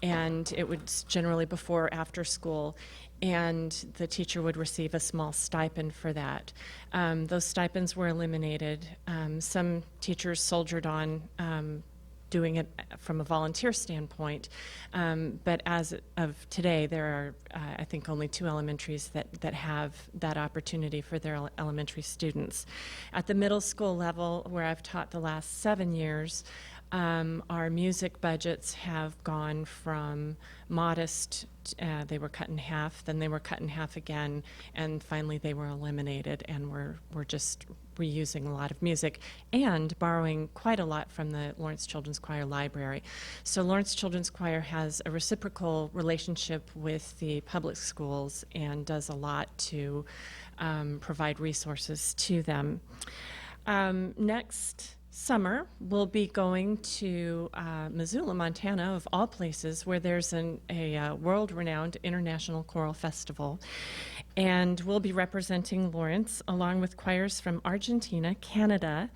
and it was generally before or after school, and the teacher would receive a small stipend for that. Those stipends were eliminated. Some teachers soldiered on doing it from a volunteer standpoint, but as of today, there are, I think, only 2 elementaries that have that opportunity for their elementary students. At the middle school level, where I've taught the last 7 years, our music budgets have gone from modest, they were cut in half, then they were cut in half again, and finally they were eliminated, and we're just reusing a lot of music and borrowing quite a lot from the Lawrence Children's Choir Library. So Lawrence Children's Choir has a reciprocal relationship with the public schools and does a lot to provide resources to them. Next summer, we'll be going to Missoula, Montana, of all places, where there's a world-renowned international choral festival. And we'll be representing Lawrence along with choirs from Argentina, Canada,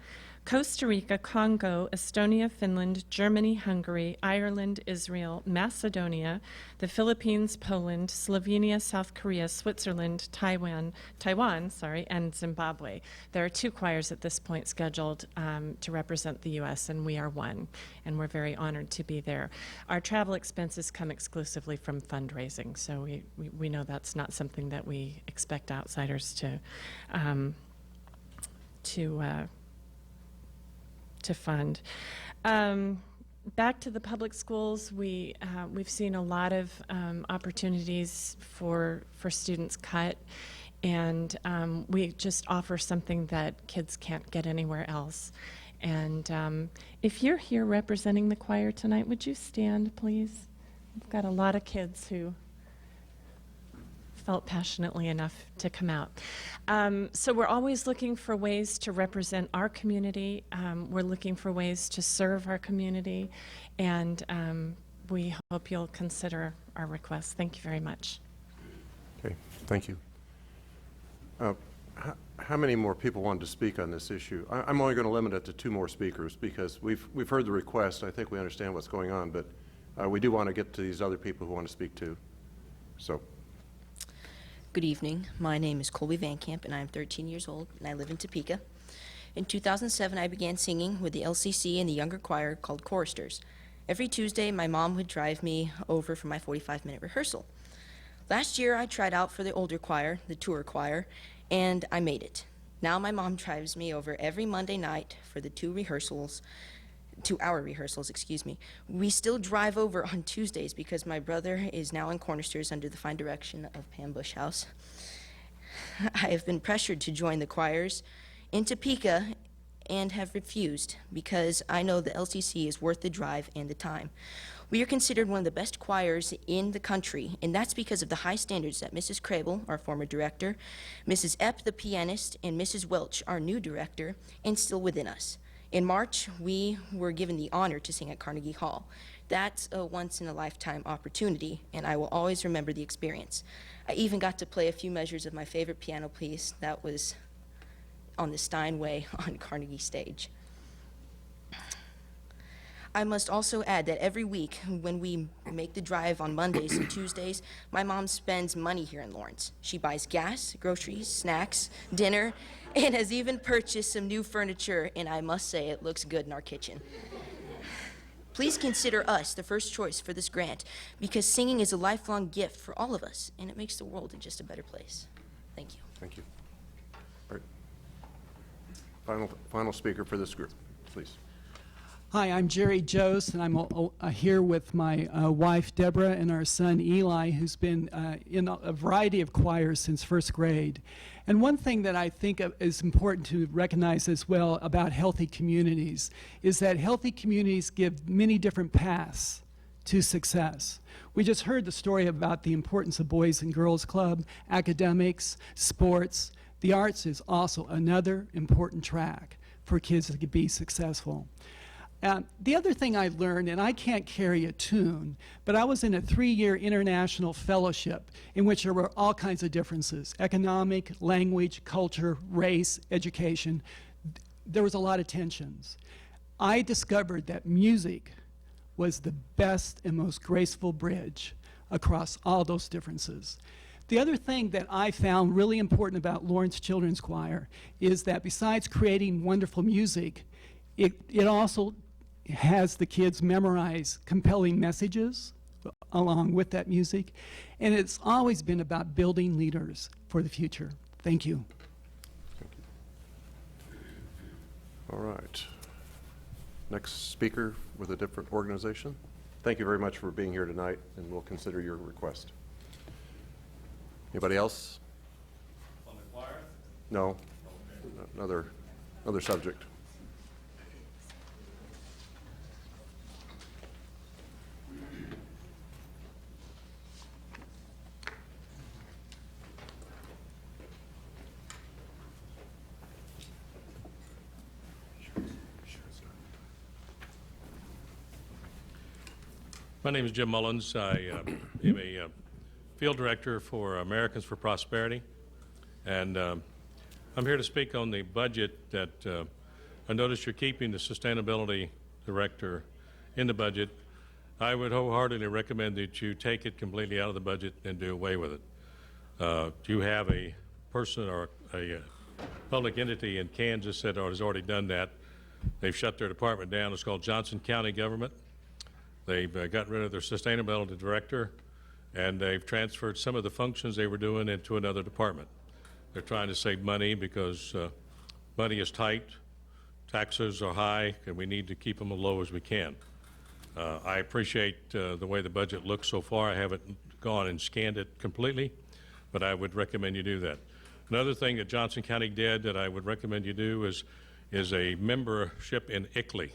Costa Rica, Congo, Estonia, Finland, Germany, Hungary, Ireland, Israel, Macedonia, the Philippines, Poland, Slovenia, South Korea, Switzerland, Taiwan, and Zimbabwe. There are 2 choirs at this point scheduled to represent the U.S., and we are one, and we're very honored to be there. Our travel expenses come exclusively from fundraising, so we know that's not something that we expect outsiders to fund. back to the public schools, we've seen a lot of opportunities for students cut, and we just offer something that kids can't get anywhere else. And if you're here representing the choir tonight, would you stand, please? We've got a lot of kids who felt passionately enough to come out. So we're always looking for ways to represent our community. We're looking for ways to serve our community, and we hope you'll consider our request. Thank you very much. Okay, thank you. How many more people wanted to speak on this issue? I'm only going to limit it to 2 more speakers because we've heard the request. I think we understand what's going on, but we do want to get to these other people who want to speak too. So. Good evening. My name is Colby Van Camp, and I am 13 years old, and I live in Topeka. In 2007, I began singing with the LCC and the younger choir called Choristers. Every Tuesday, my mom would drive me over for my 45-minute rehearsal. Last year, I tried out for the older choir, the tour choir, and I made it. Now my mom drives me over every Monday night for the 2 hour rehearsals, excuse me. We still drive over on Tuesdays because my brother is now in Cornersters under the fine direction of Pam Bushhouse. I have been pressured to join the choirs in Topeka and have refused because I know the LCC is worth the drive and the time. We are considered one of the best choirs in the country, and that's because of the high standards that Mrs. Crable, our former director, Mrs. Epp, the pianist, and Mrs. Welch, our new director, instill within us. In March, we were given the honor to sing at Carnegie Hall. That's a once-in-a-lifetime opportunity, and I will always remember the experience. I even got to play a few measures of my favorite piano piece that was on the Steinway on Carnegie stage. I must also add that every week when we make the drive on Mondays and Tuesdays, my mom spends money here in Lawrence. She buys gas, groceries, snacks, dinner, and has even purchased some new furniture, and I must say it looks good in our kitchen. Please consider us the first choice for this grant because singing is a lifelong gift for all of us, and it makes the world just a better place. Thank you. Thank you. All right. Final speaker for this group, please. Hi, I'm Jerry Jose, and I'm here with my wife, Deborah, and our son, Eli, who's been in a variety of choirs since first grade. And one thing that I think is important to recognize as well about healthy communities is that healthy communities give many different paths to success. We just heard the story about the importance of Boys and Girls Club, academics, sports. The arts is also another important track for kids to be successful. The other thing I learned, and I can't carry a tune, but I was in a 3-year international fellowship in which there were all kinds of differences: economic, language, culture, race, education. There was a lot of tensions. I discovered that music was the best and most graceful bridge across all those differences. The other thing that I found really important about Lawrence Children's Choir is that besides creating wonderful music, it also has the kids memorize compelling messages along with that music, and it's always been about building leaders for the future. Thank you. Thank you. All right. Next speaker with a different organization. Thank you very much for being here tonight, and we'll consider your request. Anybody else? On the choir? No. Another subject. My name is Jim Mullins. I am a field director for Americans for Prosperity, and I'm here to speak on the budget that I noticed you're keeping the sustainability director in the budget. I would wholeheartedly recommend that you take it completely out of the budget and do away with it. You have a person or a public entity in Kansas that has already done that. They've shut their department down. It's called Johnson County Government. They've gotten rid of their sustainability director, and they've transferred some of the functions they were doing into another department. They're trying to save money because money is tight, taxes are high, and we need to keep them as low as we can. I appreciate the way the budget looks so far. I haven't gone and scanned it completely, but I would recommend you do that. Another thing that Johnson County did that I would recommend you do is a membership in ICLEI.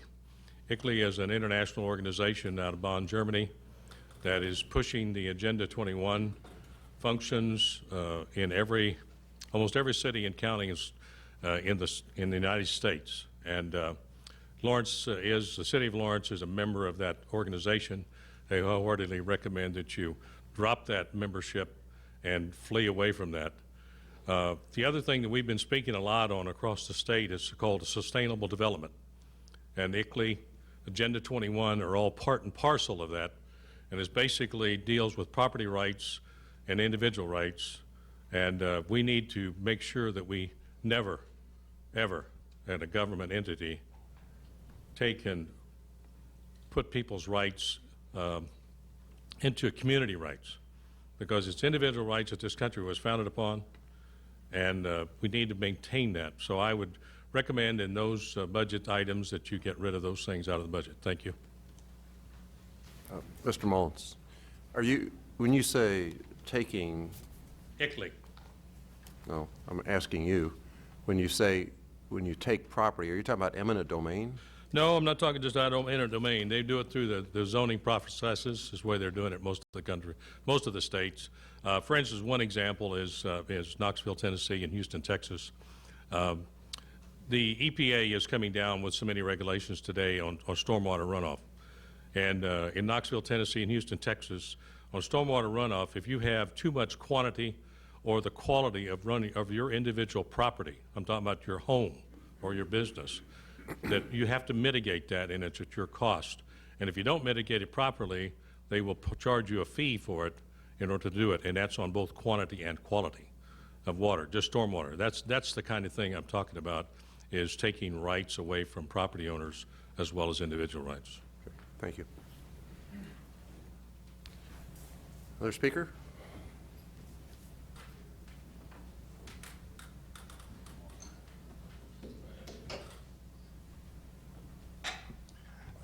ICLEI is an international organization out of Bonn, Germany, that is pushing the Agenda 21 functions in almost every city and county in the United States. And the city of Lawrence is a member of that organization. I wholeheartedly recommend that you drop that membership and flee away from that. The other thing that we've been speaking a lot on across the state is called sustainable development. And ICLEI, Agenda 21 are all part and parcel of that, and it basically deals with property rights and individual rights. And we need to make sure that we never, ever, at a government entity, take and put people's rights into community rights, because it's individual rights that this country was founded upon, and we need to maintain that. So I would recommend in those budget items that you get rid of those things out of the budget. Thank you. Mr. Mullins, when you say taking, ICLEI. no, I'm asking you, when you take property, are you talking about eminent domain? No, I'm not talking just out of inner domain. They do it through the zoning processes, is the way they're doing it most of the country, most of the states. For instance, one example is Knoxville, Tennessee, and Houston, Texas. The EPA is coming down with so many regulations today on stormwater runoff. And in Knoxville, Tennessee, and Houston, Texas, on stormwater runoff, if you have too much quantity or the quality of your individual property, I'm talking about your home or your business, that you have to mitigate that, and it's at your cost. And if you don't mitigate it properly, they will charge you a fee for it in order to do it, and that's on both quantity and quality of water, just stormwater. That's the kind of thing I'm talking about, is taking rights away from property owners as well as individual rights. Okay, thank you. Other speaker?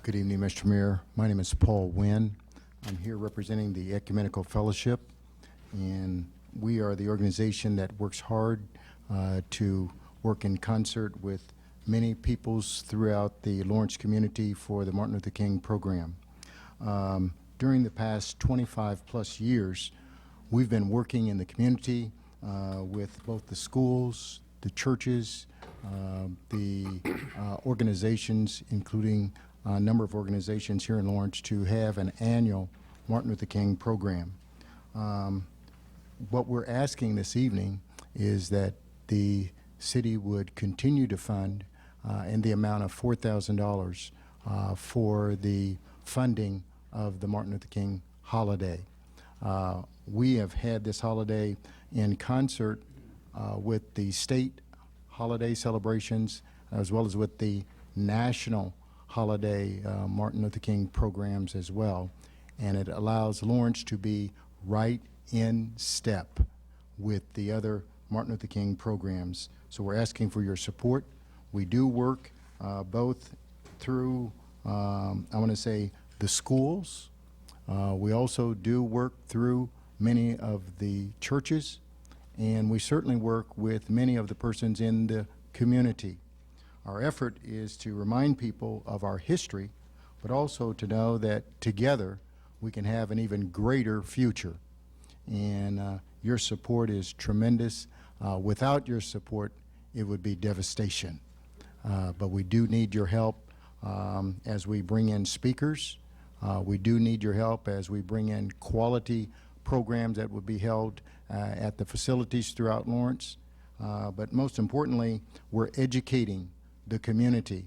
Good evening, Mr. Mayor. My name is Paul Wynn. I'm here representing the Ecumenical Fellowship, and we are the organization that works hard to work in concert with many peoples throughout the Lawrence community for the Martin Luther King program. During the past 25 plus years, we've been working in the community with both the schools, the churches, the organizations, including a number of organizations here in Lawrence, to have an annual Martin Luther King program. What we're asking this evening is that the city would continue to fund in the amount of $4,000 for the funding of the Martin Luther King holiday. We have had this holiday in concert with the state holiday celebrations, as well as with the national holiday Martin Luther King programs as well. And it allows Lawrence to be right in step with the other Martin Luther King programs. So we're asking for your support. We do work both through, I want to say, the schools. We also do work through many of the churches, and we certainly work with many of the persons in the community. Our effort is to remind people of our history, but also to know that together we can have an even greater future. And your support is tremendous. Without your support, it would be devastation. But we do need your help as we bring in speakers. We do need your help as we bring in quality programs that will be held at the facilities throughout Lawrence. But most importantly, we're educating the community.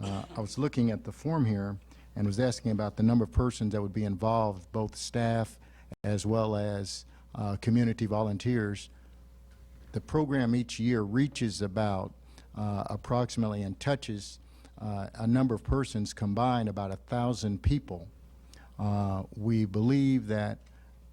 I was looking at the form here and was asking about the number of persons that would be involved, both staff as well as community volunteers. The program each year reaches about approximately and touches a number of persons combined, about 1,000 people. We believe that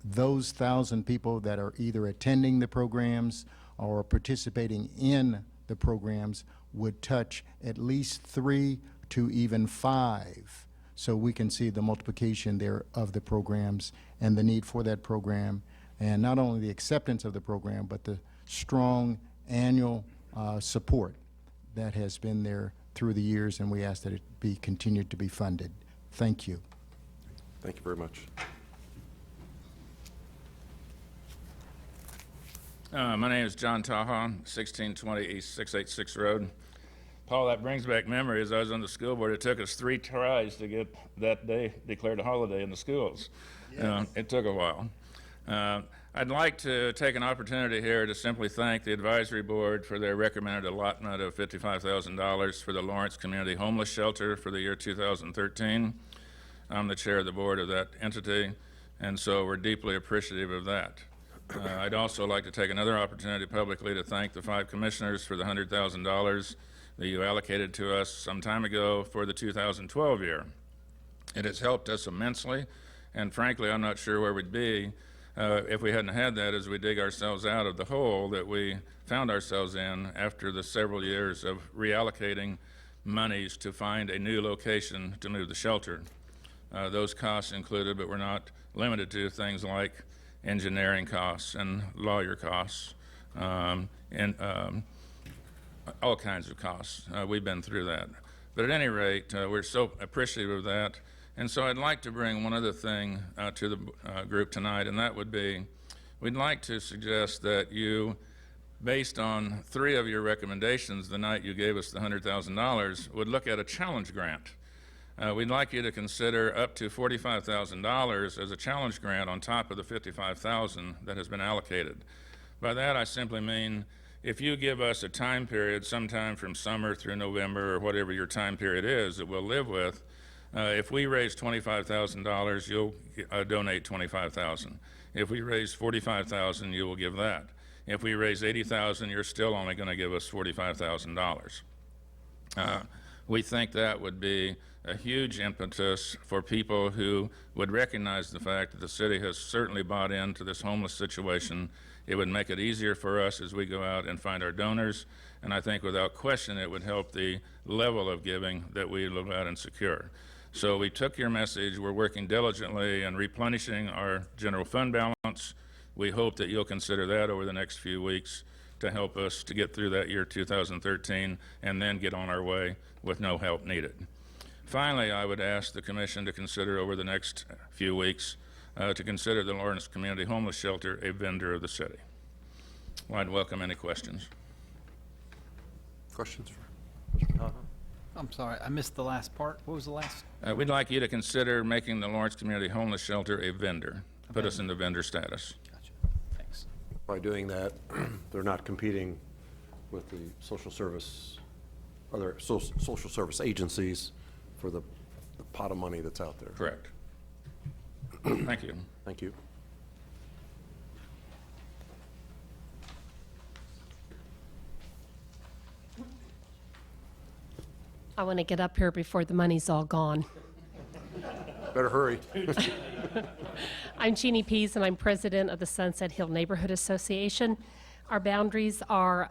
those 1,000 people that are either attending the programs or participating in the programs would touch at least 3 to even 5 so we can see the multiplication there of the programs and the need for that program, and not only the acceptance of the program, but the strong annual support that has been there through the years, and we ask that it be continued to be funded. Thank you. Thank you very much. My name is John Taha, 1620 East 686 Road. Paul, that brings back memories. I was on the school board. It took us 3 tries to get that day declared a holiday in the schools. Yes. It took a while. I'd like to take an opportunity here to simply thank the advisory board for their recommended allotment of $55,000 for the Lawrence Community Homeless Shelter for the year 2013. I'm the chair of the board of that entity, and so we're deeply appreciative of that. I'd also like to take another opportunity publicly to thank the 5 commissioners for the $100,000 that you allocated to us some time ago for the 2012 year. It has helped us immensely, and frankly, I'm not sure where we'd be if we hadn't had that as we dig ourselves out of the hole that we found ourselves in after the several years of reallocating monies to find a new location to move the shelter. Those costs included, but were not limited to, things like engineering costs and lawyer costs, and all kinds of costs. We've been through that. But at any rate, we're so appreciative of that. And so I'd like to bring one other thing to the group tonight, and that would be, we'd like to suggest that you, based on 3 of your recommendations the night you gave us the $100,000, would look at a challenge grant. We'd like you to consider up to $45,000 as a challenge grant on top of the $55,000 that has been allocated. By that, I simply mean if you give us a time period, sometime from summer through November or whatever your time period is that we'll live with, if we raise $25,000, you'll donate $25,000. If we raise $45,000, you will give that. If we raise $80,000, you're still only going to give us $45,000. We think that would be a huge impetus for people who would recognize the fact that the city has certainly bought into this homeless situation. It would make it easier for us as we go out and find our donors, and I think without question it would help the level of giving that we look out and secure. So we took your message. We're working diligently and replenishing our general fund balance. We hope that you'll consider that over the next few weeks to help us to get through that year 2013 and then get on our way with no help needed. Finally, I would ask the Commission to consider over the next few weeks to consider the Lawrence Community Homeless Shelter a vendor of the city. Well, I'd welcome any questions. Questions for Mr. Taha? I'm sorry, I missed the last part. What was the last? We'd like you to consider making the Lawrence Community Homeless Shelter a vendor. Put us in the vendor status. Gotcha. Thanks. By doing that, they're not competing with the other social service agencies for the pot of money that's out there. Correct. Thank you. Thank you. I want to get up here before the money's all gone. Better hurry. I'm Jeannie Pease, and I'm president of the Sunset Hill Neighborhood Association. Our boundaries are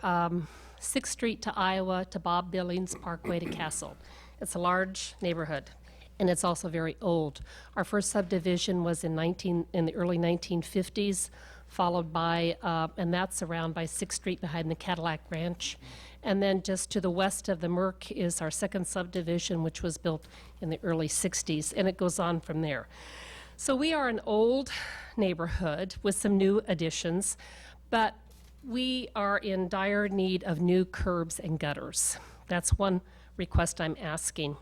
6th Street to Iowa to Bob Billings Parkway to Castle. It's a large neighborhood, and it's also very old. Our first subdivision was in the early 1950s, followed by, and that's around by 6th Street behind the Cadillac Ranch. And then just to the west of the Merck is our second subdivision, which was built in the early 60s, and it goes on from there. So we are an old neighborhood with some new additions, but we are in dire need of new curbs and gutters. That's one request I'm asking.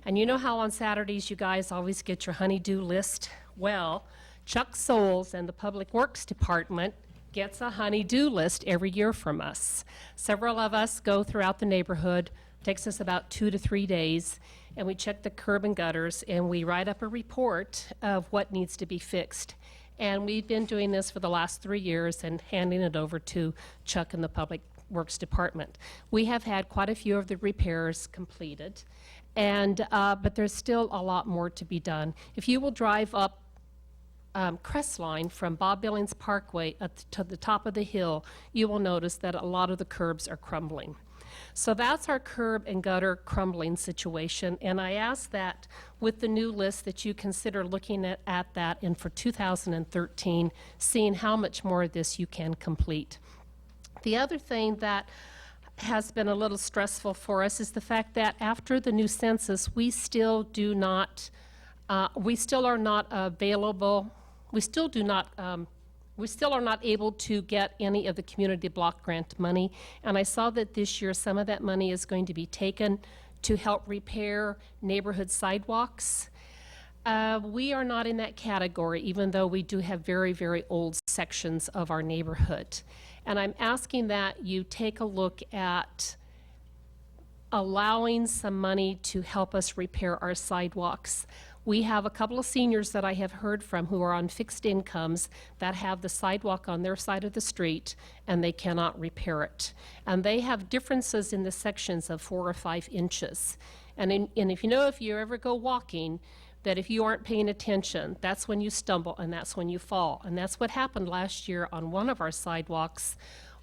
And you know how on Saturdays you guys always get your honey-do list? Well, Chuck Souls and the Public Works Department gets a honey-do list every year from us. Several of us go throughout the neighborhood. It takes us about 2 to 3 days, and we check the curb and gutters, and we write up a report of what needs to be fixed. And we've been doing this for the last 3 years and handing it over to Chuck and the Public Works Department. We have had quite a few of the repairs completed, and but there's still a lot more to be done. If you will drive up Crestline from Bob Billings Parkway to the top of the hill, you will notice that a lot of the curbs are crumbling. So that's our curb and gutter crumbling situation, and I ask that with the new list that you consider looking at that, and for 2013, seeing how much more of this you can complete. The other thing that has been a little stressful for us is the fact that after the new census, we still are not available, we still are not able to get any of the community block grant money. And I saw that this year some of that money is going to be taken to help repair neighborhood sidewalks. We are not in that category, even though we do have very, very old sections of our neighborhood. And I'm asking that you take a look at allowing some money to help us repair our sidewalks. We have a couple of seniors that I have heard from who are on fixed incomes that have the sidewalk on their side of the street and they cannot repair it. And they have differences in the sections of 4 or 5 inches. And if you ever go walking, that if you aren't paying attention, that's when you stumble and that's when you fall. And that's what happened last year on one of our sidewalks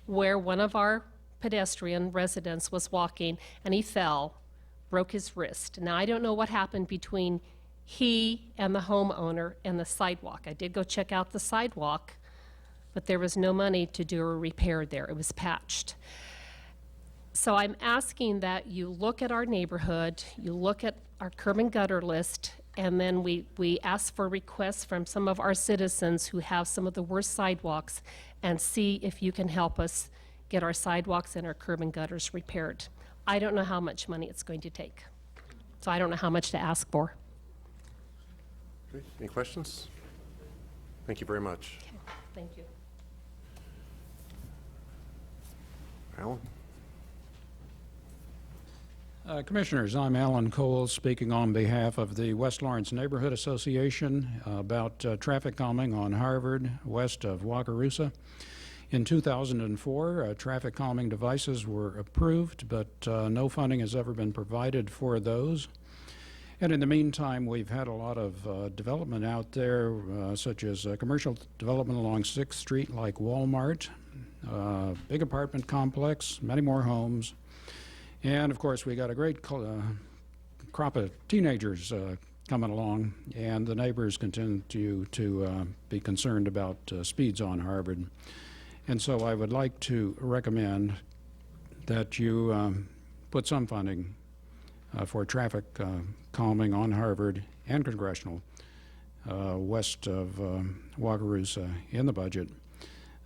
where one of our pedestrian residents was walking and he fell, broke his wrist. Now, I don't know what happened between he and the homeowner and the sidewalk. I did go check out the sidewalk, but there was no money to do a repair there. It was patched. So I'm asking that you look at our neighborhood, you look at our curb and gutter list, and then we ask for requests from some of our citizens who have some of the worst sidewalks and see if you can help us get our sidewalks and our curb and gutters repaired. I don't know how much money it's going to take, so I don't know how much to ask for. Okay. Any questions? Thank you very much. Okay. Thank you. Alan? Commissioners, I'm Alan Cole, speaking on behalf of the West Lawrence Neighborhood Association about traffic calming on Harvard, west of Wakarusa. In 2004, traffic calming devices were approved, but no funding has ever been provided for those. And in the meantime, we've had a lot of development out there, such as commercial development along 6th Street, like Walmart, big apartment complex, many more homes. And of course, we got a great crop of teenagers coming along, and the neighbors continue to be concerned about speeds on Harvard. And so I would like to recommend that you put some funding for traffic calming on Harvard and Congressional west of Wakarusa in the budget.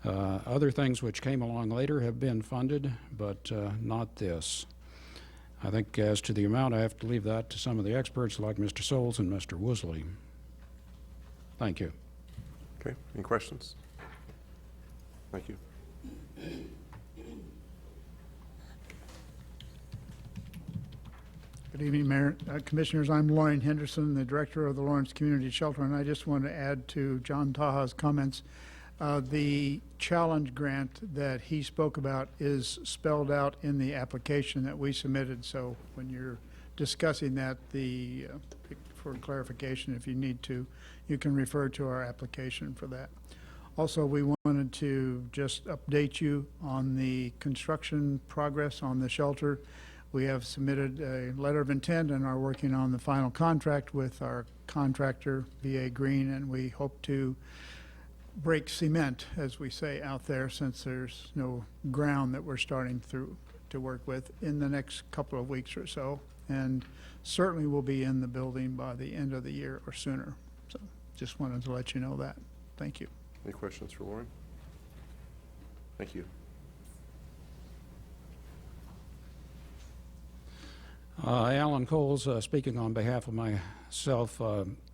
Other things which came along later have been funded, but not this. I think as to the amount, I have to leave that to some of the experts like Mr. Souls and Mr. Woosley. Thank you. Okay. Any questions? Thank you. Good evening, Mayor. Commissioners, I'm Loring Henderson, the Director of the Lawrence Community Shelter, and I just want to add to John Taha's comments. The challenge grant that he spoke about is spelled out in the application that we submitted, so when you're discussing that, for clarification, if you need to, you can refer to our application for that. Also, we wanted to just update you on the construction progress on the shelter. We have submitted a letter of intent and are working on the final contract with our contractor, VA Green, and we hope to break cement, as we say out there, since there's no ground that we're starting to work with in the next couple of weeks or so, and certainly will be in the building by the end of the year or sooner. So just wanted to let you know that. Thank you. Any questions for Loring? Thank you. Alan Coles, speaking on behalf of myself.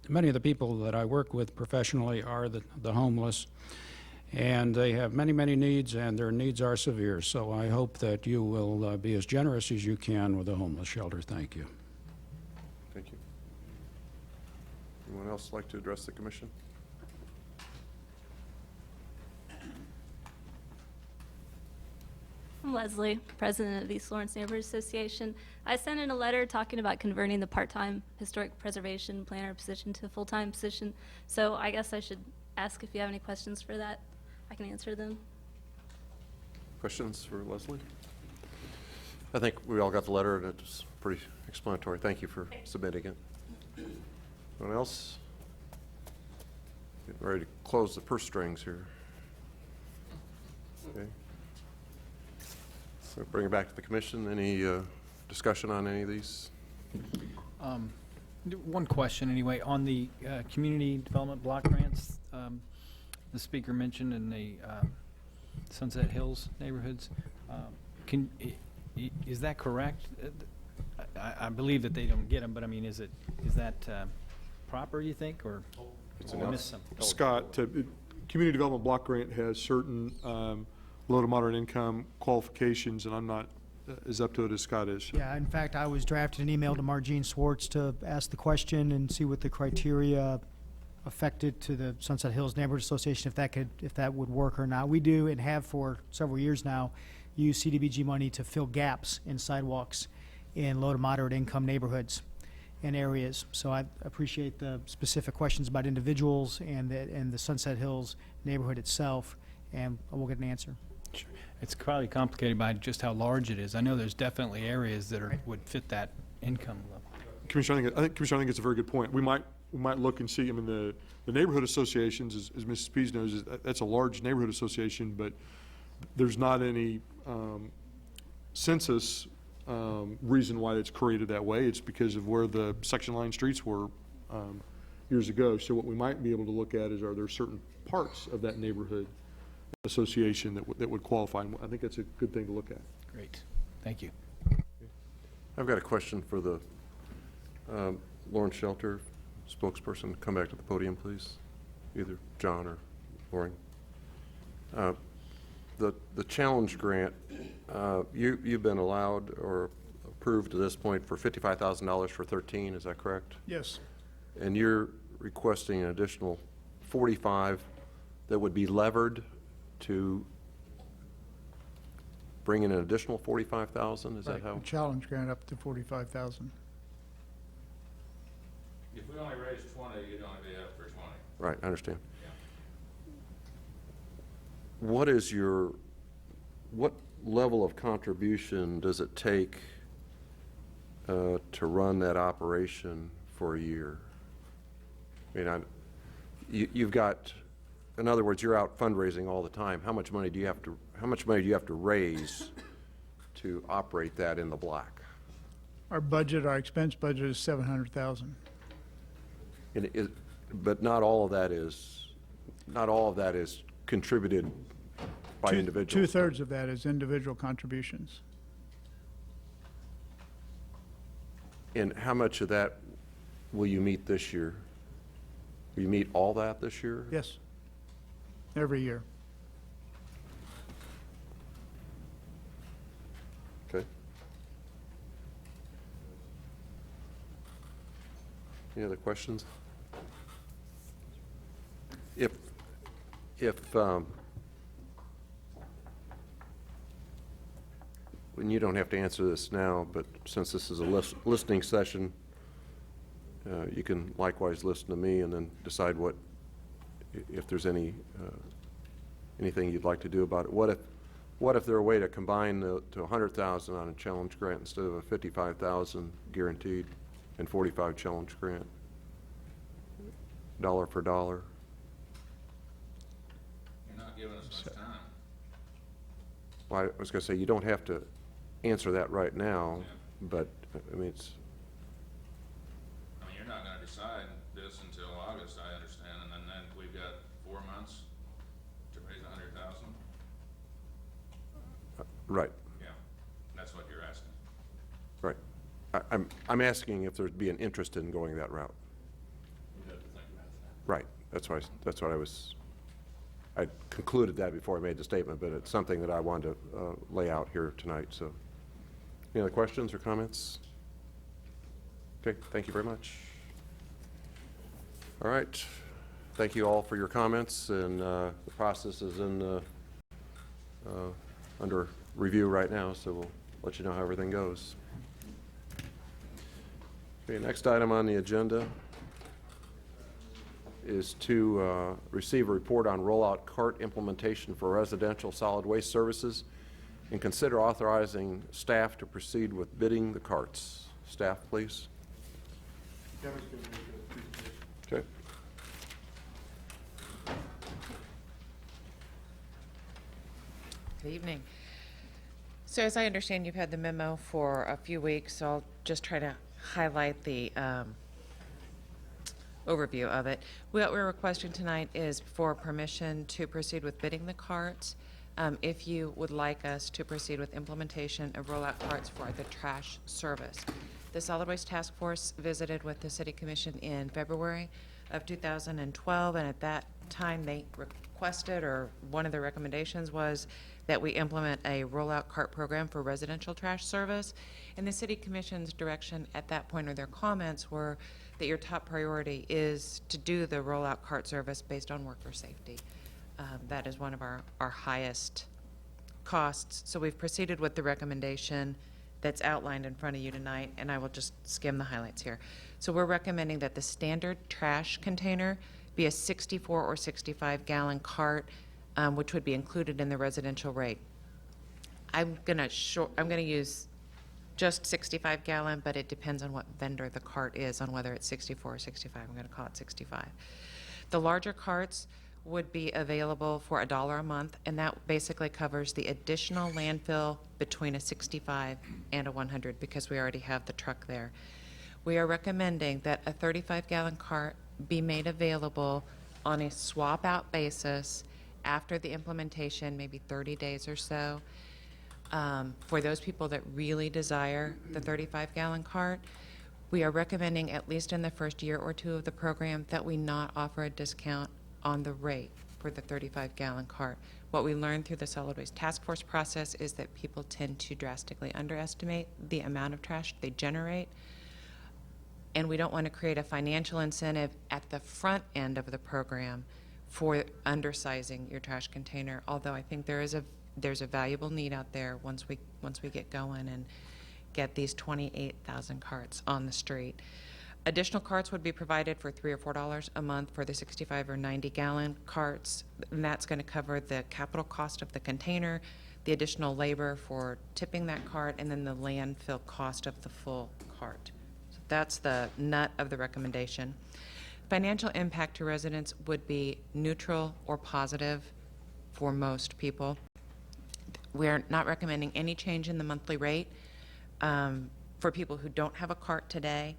Many of the people that I work with professionally are the homeless, and they have many, many needs, and their needs are severe. So I hope that you will be as generous as you can with the homeless shelter. Thank you. Thank you. Anyone else like to address the commission? I'm Leslie, president of the East Lawrence Neighborhood Association. I sent in a letter talking about converting the part-time historic preservation planner position to a full-time position. So I guess I should ask if you have any questions for that. I can answer them. Questions for Leslie? I think we all got the letter, and it's pretty explanatory. Thank you for submitting it. Anyone else? Getting ready to close the purse strings here. Okay. So bring it back to the commission. Any discussion on any of these? One question anyway, on the community development block grants, the speaker mentioned in the Sunset Hills neighborhoods. Is that correct? I believe that they don't get them, but I mean, is that proper, you think, or It's did I miss something? Scott, Community Development Block Grant has certain low to moderate income qualifications, and I'm not as up to it as Scott is. Yeah, in fact, I was drafting an email to Margene Swartz to ask the question and see what the criteria affected to the Sunset Hills Neighborhood Association, if that would work or not. We do and have for several years now use CDBG money to fill gaps in sidewalks in low to moderate income neighborhoods and areas. So I appreciate the specific questions about individuals and the Sunset Hills neighborhood itself, and we'll get an answer. Sure. It's probably complicated by just how large it is. I know there's definitely areas that would fit that income level. Commissioner, I think it's a very good point. We might look and see. I mean, the neighborhood associations, as Mrs. Pease knows, that's a large neighborhood association, but there's not any census reason why it's created that way. It's because of where the section line streets were years ago. So what we might be able to look at is, are there certain parts of that neighborhood association that would qualify? And I think that's a good thing to look at. Great. Thank you. I've got a question for the Lawrence Shelter spokesperson. Come back to the podium, please. Either John or Loring. The challenge grant, you've been allowed or approved to this point for $55,000 for 13, is that correct? Yes. And you're requesting an additional 45 that would be levered to bring in an additional 45,000, is that how? A challenge grant up to 45,000. If we only raise 20, you'd only be up for 20. Right, I understand. Yeah. What level of contribution does it take to run that operation for a year? I mean, you've got, in other words, you're out fundraising all the time. How much money do you have to raise to operate that in the black? Our expense budget is 700,000. But not all of that is contributed by individuals. 2/3 of that is individual contributions. And how much of that will you meet this year? Will you meet all that this year? Yes. Every year. Okay. Any other questions? And you don't have to answer this now, but since this is a listening session, you can likewise listen to me and then decide if there's anything you'd like to do about it. What if there were a way to combine to 100,000 on a challenge grant instead of a 55,000 guaranteed and 45 challenge grant, dollar for dollar? You're not giving us much time. Well, I was going to say, you don't have to answer that right now, but, I mean, you're not going to decide this until August, I understand, and then we've got 4 months to raise 100,000? Right, Yeah, that's what you're asking. right. I'm asking if there'd be an interest in going that route. We'd have to think about that. Right, that's what I concluded that before I made the statement, but it's something that I wanted to lay out here tonight, so. Any other questions or comments? Okay, thank you very much. All right, thank you all for your comments, and the process is under review right now, so we'll let you know how everything goes. Okay, next item on the agenda is to receive a report on rollout cart implementation for residential solid waste services. And consider authorizing staff to proceed with bidding the carts. Staff, please. Kevin's going to make a presentation. Okay. Good evening. So as I understand, you've had the memo for a few weeks, so I'll just try to highlight the overview of it. What we're requesting tonight is for permission to proceed with bidding the carts. If you would like us to proceed with implementation of rollout carts for the trash service. The Solid Waste Task Force visited with the City Commission in February of 2012, and at that time they requested, or one of the recommendations was, that we implement a rollout cart program for residential trash service. And the City Commission's direction at that point, or their comments, were that your top priority is to do the rollout cart service based on worker safety. That is one of our highest costs. So we've proceeded with the recommendation that's outlined in front of you tonight, and I will just skim the highlights here. So we're recommending that the standard trash container be a 64 or 65 gallon cart, which would be included in the residential rate. I'm gonna use just 65 gallon, but it depends on what vendor the cart is, on whether it's 64 or 65. I'm gonna call it 65. The larger carts would be available for $1 a month, and that basically covers the additional landfill between a 65 and a 100, because we already have the truck there. We are recommending that a 35-gallon cart be made available on a swap-out basis after the implementation, maybe 30 days or so. For those people that really desire the 35-gallon cart, we are recommending, at least in the first year or two of the program, that we not offer a discount on the rate for the 35-gallon cart. What we learned through the Solid Waste Task Force process is that people tend to drastically underestimate the amount of trash they generate, and we don't want to create a financial incentive at the front end of the program for undersizing your trash container, although I think there's a valuable need out there once we get going and get these 28,000 carts on the street. Additional carts would be provided for $3 or $4 a month for the 65 or 90-gallon carts, and that's going to cover the capital cost of the container, the additional labor for tipping that cart, and then the landfill cost of the full cart. So that's the nut of the recommendation. Financial impact to residents would be neutral or positive for most people. We're not recommending any change in the monthly rate. For people who don't have a cart today,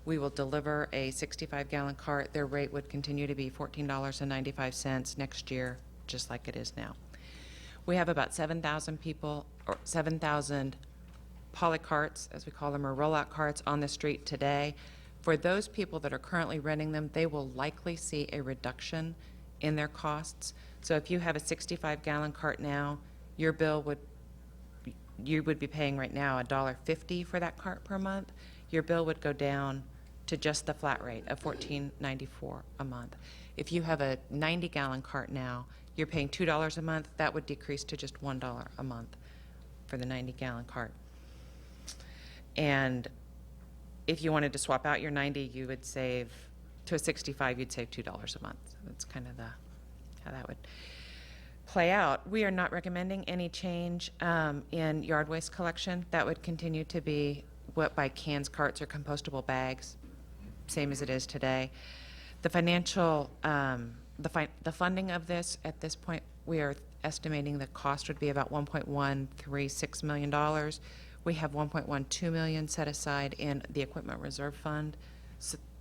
we will deliver a 65-gallon cart. Their rate would continue to be $14.95 next year, just like it is now. We have about 7,000 people, or 7,000 polycarts, as we call them, or rollout carts on the street today. For those people that are currently renting them, they will likely see a reduction in their costs. So if you have a 65-gallon cart now, you would be paying right now $1.50 for that cart per month. Your bill would go down to just the flat rate of $14.94 a month. If you have a 90-gallon cart now, you're paying $2 a month. That would decrease to just $1 a month for the 90-gallon cart. And if you wanted to swap out your 90, you would save, to a 65, you'd save $2 a month. So that's kind of how that would play out. We are not recommending any change in yard waste collection. That would continue to be what by cans, carts, or compostable bags, same as it is today. The financial, the funding of this, at this point, we are estimating the cost would be about $1.136 million. We have $1.12 million set aside in the Equipment Reserve Fund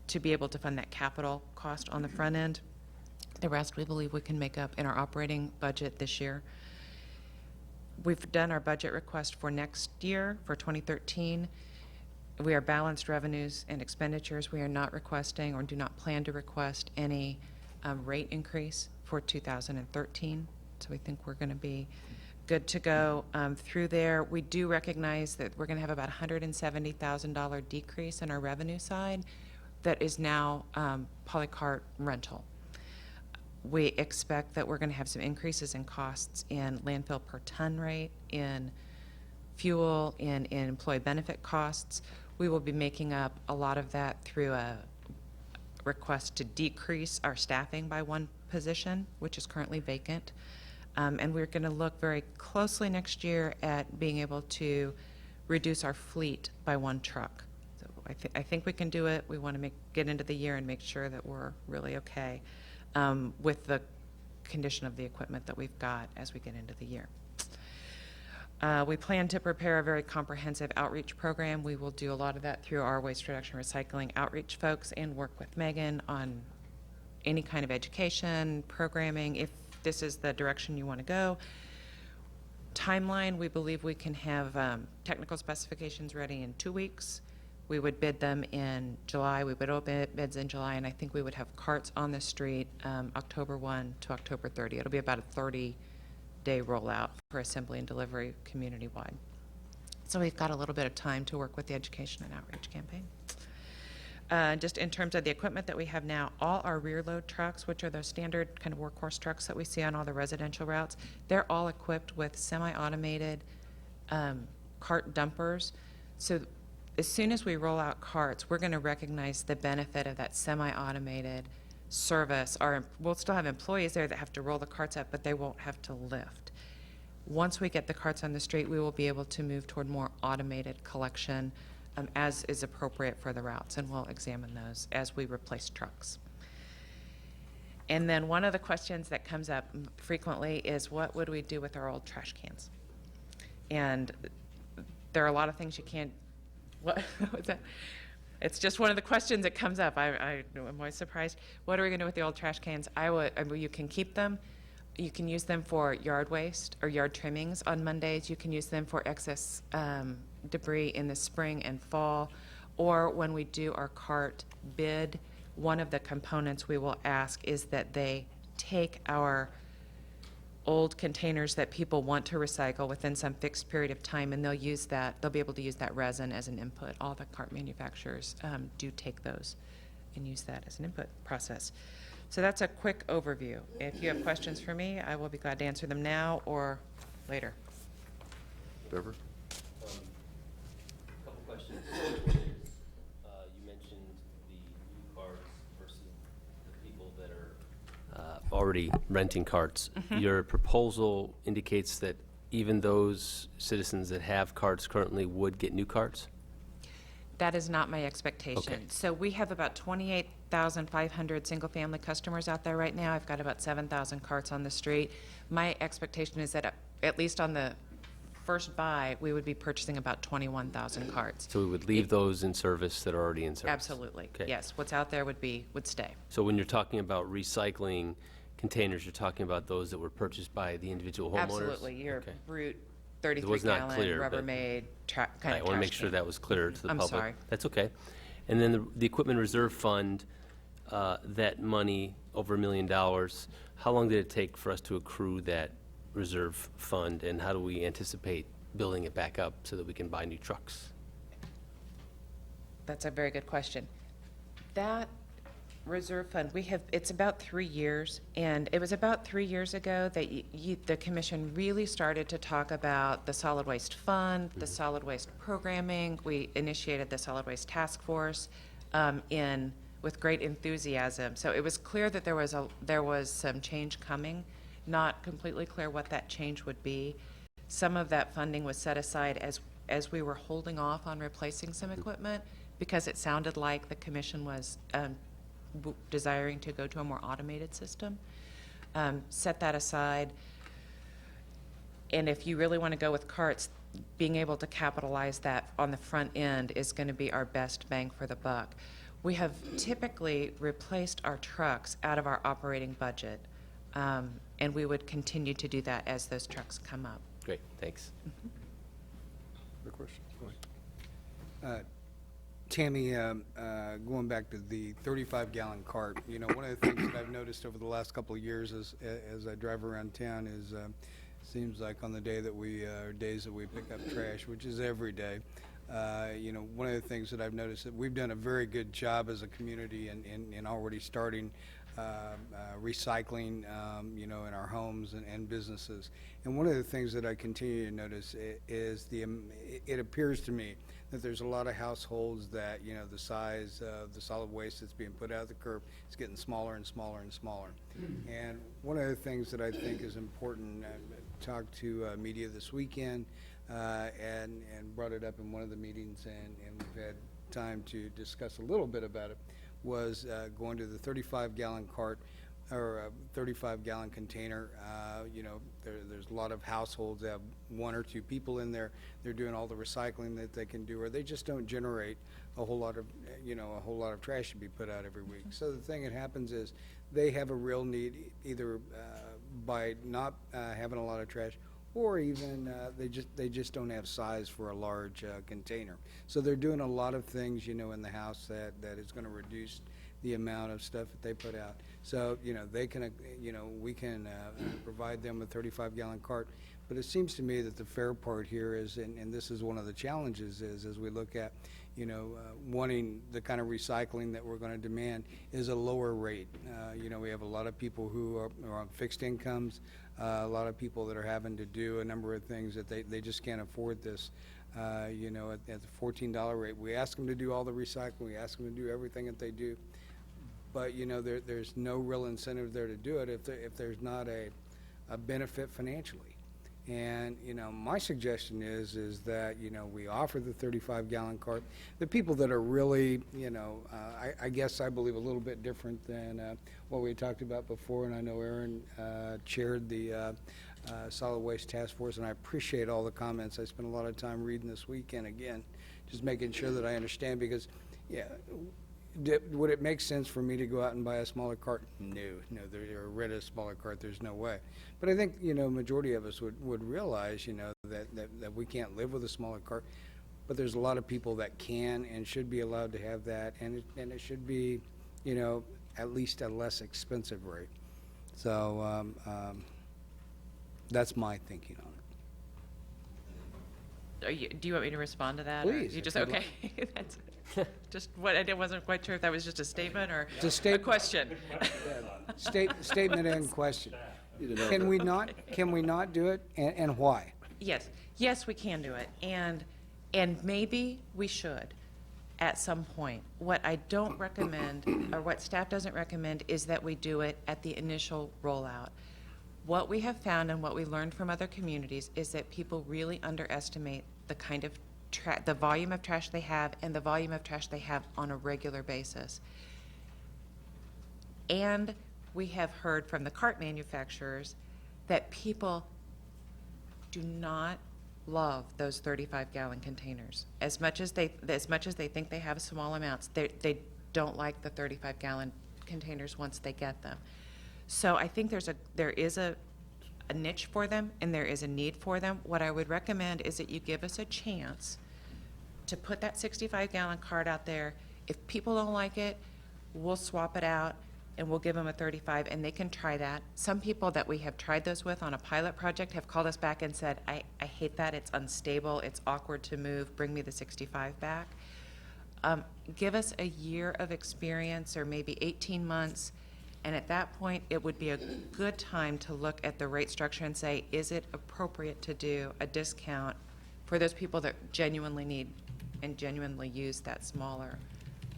to be able to fund that capital cost on the front end. The rest we believe we can make up in our operating budget this year. We've done our budget request for next year, for 2013. We are balanced revenues and expenditures. We are not requesting or do not plan to request any rate increase for 2013. So we think we're going to be good to go through there. We do recognize that we're going to have about $170,000 decrease in our revenue side that is now polycart rental. We expect that we're going to have some increases in costs in landfill per ton rate, in fuel, in employee benefit costs. We will be making up a lot of that through a request to decrease our staffing by one position, which is currently vacant. And we're going to look very closely next year at being able to reduce our fleet by 1 truck. So I think we can do it. We want to get into the year and make sure that we're really okay with the condition of the equipment that we've got as we get into the year. We plan to prepare a very comprehensive outreach program. We will do a lot of that through our waste reduction recycling outreach folks and work with Megan on any kind of education, programming, if this is the direction you want to go. Timeline, we believe we can have technical specifications ready in 2 weeks. We would bid them in July. We would open bids in July, and I think we would have carts on the street October 1 to October 30. It'll be about a 30-day rollout for assembly and delivery community-wide. So we've got a little bit of time to work with the education and outreach campaign. Just in terms of the equipment that we have now, all our rear load trucks, which are those standard kind of workhorse trucks that we see on all the residential routes, they're all equipped with semi-automated cart dumpers. So as soon as we roll out carts, we're going to recognize the benefit of that semi-automated service. We'll still have employees there that have to roll the carts up, but they won't have to lift. Once we get the carts on the street, we will be able to move toward more automated collection as is appropriate for the routes, and we'll examine those as we replace trucks. And then one of the questions that comes up frequently is, what would we do with our old trash cans? And there are a lot of things you can't, what's that? It's just one of the questions that comes up. I'm always surprised. What are we going to do with the old trash cans? You can keep them. You can use them for yard waste or yard trimmings on Mondays. You can use them for excess debris in the spring and fall. Or when we do our cart bid, one of the components we will ask is that they take our old containers that people want to recycle within some fixed period of time, and they'll be able to use that resin as an input. All the cart manufacturers do take those and use that as an input process. So that's a quick overview. If you have questions for me, I will be glad to answer them now or later. Deborah? Couple questions. You mentioned the new carts versus the people that are already renting carts. Mhm. Your proposal indicates that even those citizens that have carts currently would get new carts? That is not my expectation. Okay. So we have about 28,500 single-family customers out there right now. I've got about 7,000 carts on the street. My expectation is that at least on the first buy, we would be purchasing about 21,000 carts. So we would leave those in service that are already in service? Absolutely, Okay. yes. What's out there would stay. So when you're talking about recycling containers, you're talking about those that were purchased by the individual homeowners? Absolutely. Your Okay. brute It was not 33-gallon clear, but- Rubbermaid kind of I want to trash make sure can. that was clear to the I'm public. sorry. That's okay. And then the Equipment Reserve Fund, that money, over $1 million, how long did it take for us to accrue that reserve fund, and how do we anticipate building it back up so that we can buy new trucks? That's a very good question. That reserve fund, it's about 3 years, and it was about 3 years ago that the commission really started to talk about the solid waste fund, the solid waste programming. We initiated the solid waste task force with great enthusiasm. So it was clear that there was some change coming, not completely clear what that change would be. Some of that funding was set aside as we were holding off on replacing some equipment, because it sounded like the commission was desiring to go to a more automated system. Set that aside. And if you really want to go with carts, being able to capitalize that on the front end is going to be our best bang for the buck. We have typically replaced our trucks out of our operating budget, and we would continue to do that as those trucks come up. Great, thanks. Your question? Go ahead. Tammy, going back to the 35-gallon cart, you know, one of the things that I've noticed over the last couple of years as I drive around town is, seems like on the day that days that we pick up trash, which is every day, you know, one of the things that I've noticed that we've done a very good job as a community in already starting recycling, you know, in our homes and businesses. And one of the things that I continue to notice is it appears to me that there's a lot of households that, you know, the size of the solid waste that's being put out the curb is getting smaller and smaller and smaller. And one of the things that I think is important, I talked to media this weekend and brought it up in one of the meetings, and we've had time to discuss a little bit about it, was going to the 35-gallon cart or a 35-gallon container. You know, there's a lot of households that have one or two people in there. They're doing all the recycling that they can do, or they just don't generate a whole lot of, you know, a whole lot of trash to be put out every week. So the thing that happens is they have a real need, either by not having a lot of trash, or even they just don't have size for a large container. So they're doing a lot of things, you know, in the house that is going to reduce the amount of stuff that they put out. So, you know, they can, you know, we can provide them a 35-gallon cart. But it seems to me that the fair part here is, and this is one of the challenges, is as we look at, you know, wanting the kind of recycling that we're going to demand is a lower rate. You know, we have a lot of people who are on fixed incomes, a lot of people that are having to do a number of things that they just can't afford this. You know, at the $14 rate, we ask them to do all the recycling, we ask them to do everything that they do. But, you know, there's no real incentive there to do it if there's not a benefit financially. And, you know, my suggestion is that, you know, we offer the 35-gallon cart. The people that are really, you know, I guess I believe a little bit different than what we talked about before, and I know Aaron chaired the Solid Waste Task Force, and I appreciate all the comments. I spent a lot of time reading this weekend, again, just making sure that I understand, because, yeah, would it make sense for me to go out and buy a smaller cart? No, they're rid of a smaller cart, there's no way. But I think, you know, majority of us would realize, you know, that we can't live with a smaller cart, but there's a lot of people that can and should be allowed to have that, and it should be, you know, at least a less expensive rate. So that's my thinking on it. Do you want me to respond to that? or Please, You just, if you'd okay. That's just what, I wasn't quite sure if that was just a statement or It's a question. Statement and question. Can we not do it, and why? Yes, we can do it, and maybe we should at some point. What I don't recommend, or what staff doesn't recommend, is that we do it at the initial rollout. What we have found and what we learned from other communities is that people really underestimate the kind of the volume of trash they have and the volume of trash they have on a regular basis. And we have heard from the cart manufacturers that people do not love those 35-gallon containers. As much as they think they have small amounts, they don't like the 35-gallon containers once they get them. So I think there is a niche for them, and there is a need for them. What I would recommend is that you give us a chance to put that 65-gallon cart out there. If people don't like it, we'll swap it out and we'll give them a 35, and they can try that. Some people that we have tried those with on a pilot project have called us back and said, I hate that, it's unstable, it's awkward to move, bring me the 65 back. Give us a year of experience, or maybe 18 months, and at that point, it would be a good time to look at the rate structure and say, is it appropriate to do a discount for those people that genuinely need and genuinely use that smaller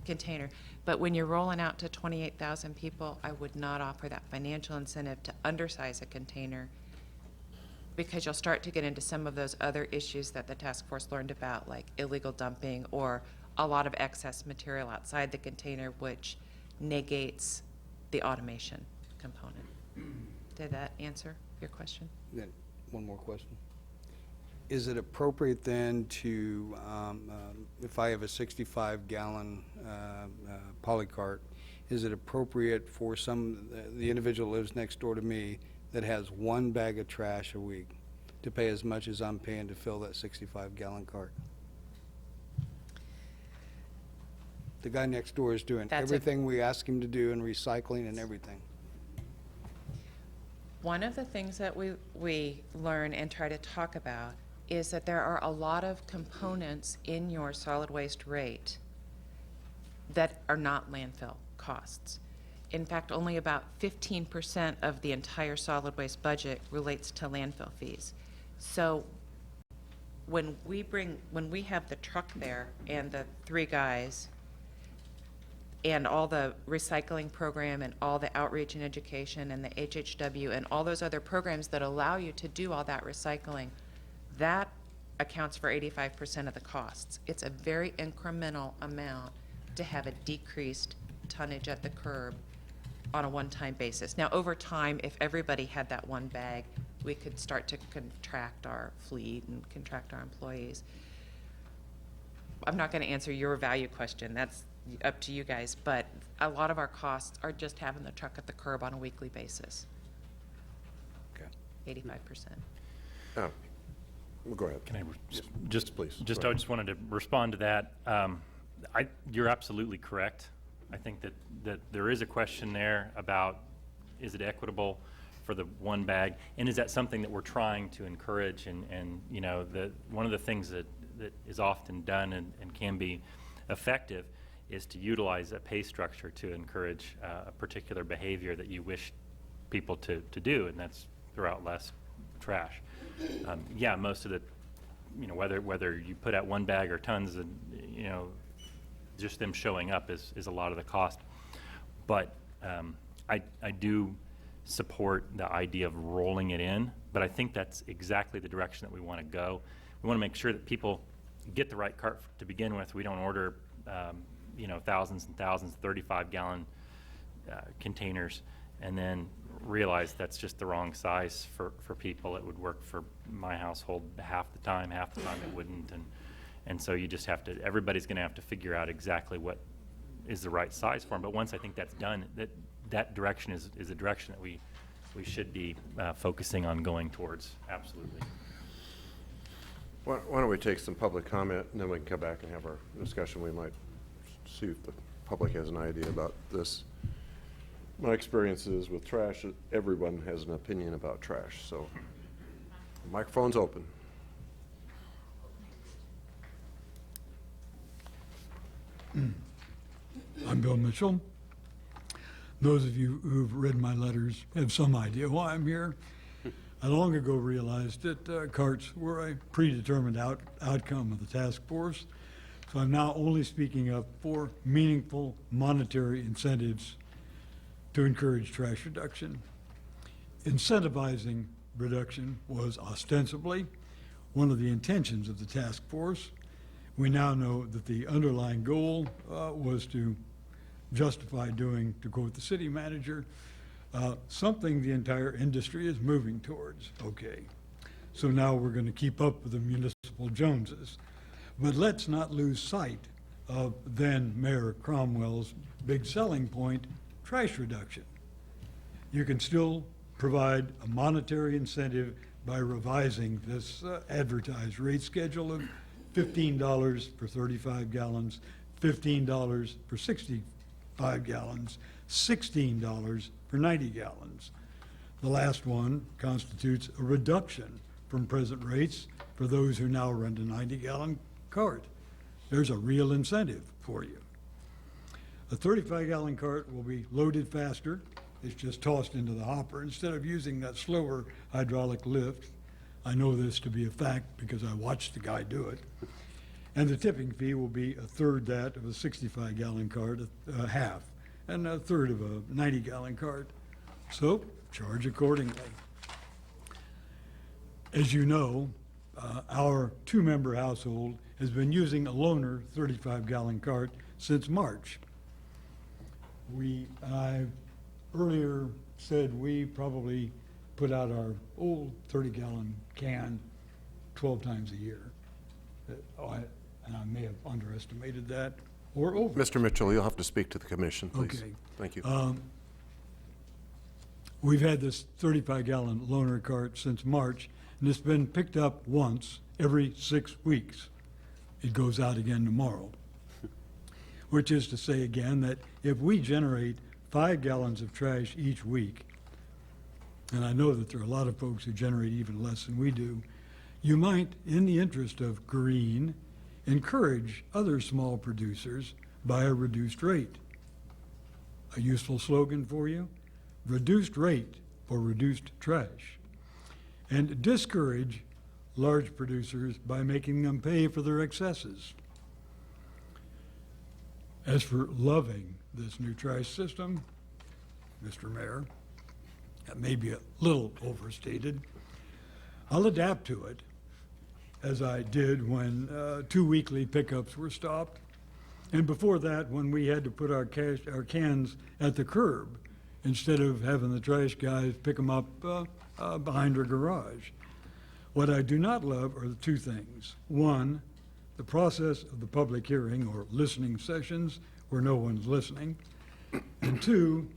container? But when you're rolling out to 28,000 people, I would not offer that financial incentive to undersize a container, because you'll start to get into some of those other issues that the task force learned about, like illegal dumping or a lot of excess material outside the container, which negates the automation component. Did that answer your question? Then, one more question. Is it appropriate then to, if I have a 65-gallon polycart, is it appropriate for the individual who lives next door to me that has one bag of trash a week to pay as much as I'm paying to fill that 65-gallon cart? The guy next door is doing everything we ask him to do, and recycling and everything. One of the things that we learn and try to talk about is that there are a lot of components in your solid waste rate that are not landfill costs. In fact, only about 15% of the entire solid waste budget relates to landfill fees. So when we have the truck there and the 3 guys and all the recycling program and all the outreach and education and the HHW and all those other programs that allow you to do all that recycling, that accounts for 85% of the costs. It's a very incremental amount to have a decreased tonnage at the curb on a one-time basis. Now, over time, if everybody had that one bag, we could start to contract our fleet and contract our employees. I'm not going to answer your value question. That's up to you guys, but a lot of our costs are just having the truck at the curb on a weekly basis. Okay. 85%. Well, go ahead. Can I Yes, just please. Just Go I ahead. just wanted to respond to that. You're absolutely correct. I think that there is a question there about, is it equitable for the one bag, and is that something that we're trying to encourage? And you know, one of the things that is often done and can be effective is to utilize a pay structure to encourage a particular behavior that you wish people to do, and that's throw out less trash. Yeah, most of the, you know, whether you put out one bag or tons, and you know, just them showing up is a lot of the cost. But I do support the idea of rolling it in, but I think that's exactly the direction that we want to go. We want to make sure that people get the right cart to begin with. We don't order you know, thousands and thousands of 35-gallon containers and then realize that's just the wrong size for people. It would work for my household half the time it wouldn't. And so you just have to, everybody's going to have to figure out exactly what is the right size for them. But once I think that's done, that direction is a direction that we should be focusing on going towards, absolutely. Why don't we take some public comment, and then we can come back and have our discussion. We might see if the public has an idea about this. My experience is with trash, everyone has an opinion about trash, so the microphone's open. I'm Bill Mitchell. Those of you who've read my letters have some idea why I'm here. I long ago realized that carts were a predetermined outcome of the task force, so I'm now only speaking up for meaningful monetary incentives to encourage trash reduction. Incentivizing reduction was ostensibly one of the intentions of the task force. We now know that the underlying goal was to justify doing, to quote the city manager, something the entire industry is moving towards. Okay, so now we're going to keep up with the municipal Joneses. But let's not lose sight of then Mayor Cromwell's big selling point, trash reduction. You can still provide a monetary incentive by revising this advertised rate schedule of $15 for 35 gallons, $15 for 65 gallons, $16 for 90 gallons. The last one constitutes a reduction from present rates for those who now rent a 90-gallon cart. There's a real incentive for you. A 35-gallon cart will be loaded faster. It's just tossed into the hopper instead of using that slower hydraulic lift. I know this to be a fact because I watched the guy do it. And the tipping fee will be a third that of a 65-gallon cart, half, and a third of a 90-gallon cart. So charge accordingly. As you know, our two-member household has been using a loaner 35-gallon cart since March. I earlier said we probably put out our old 30-gallon can 12 times a year. And I may have underestimated that or over. Mr. Mitchell, you'll have to speak to the commission, please. Okay. Thank you. We've had this 35-gallon loaner cart since March, and it's been picked up once every 6 weeks. It goes out again tomorrow. Which is to say again that if we generate 5 gallons of trash each week, and I know that there are a lot of folks who generate even less than we do, you might, in the interest of green, encourage other small producers by a reduced rate. A useful slogan for you: reduced rate for reduced trash. And discourage large producers by making them pay for their excesses. As for loving this new trash system, Mr. Mayor, that may be a little overstated. I'll adapt to it, as I did when 2 weekly pickups were stopped, and before that, when we had to put our cans at the curb instead of having the trash guys pick them up behind our garage. What I do not love are the two things. One, the process of the public hearing or listening sessions where no one's listening. And two,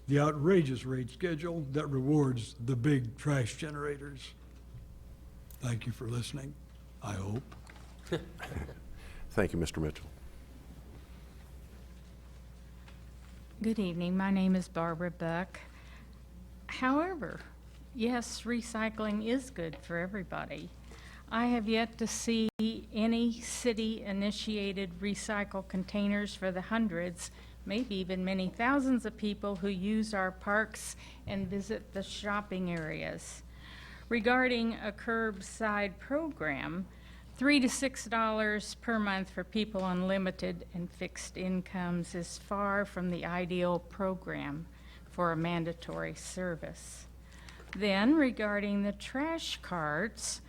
the outrageous rate schedule that rewards the big trash generators. Thank you for listening, I hope. Thank you, Mr. Mitchell. Good evening. My name is Barbara Buck. However, yes, recycling is good for everybody. I have yet to see any city-initiated recycle containers for the hundreds, maybe even many thousands of people who use our parks and visit the shopping areas. Regarding a curbside program, $3 to $6 per month for people on limited and fixed incomes is far from the ideal program for a mandatory service. Then, regarding the trash carts,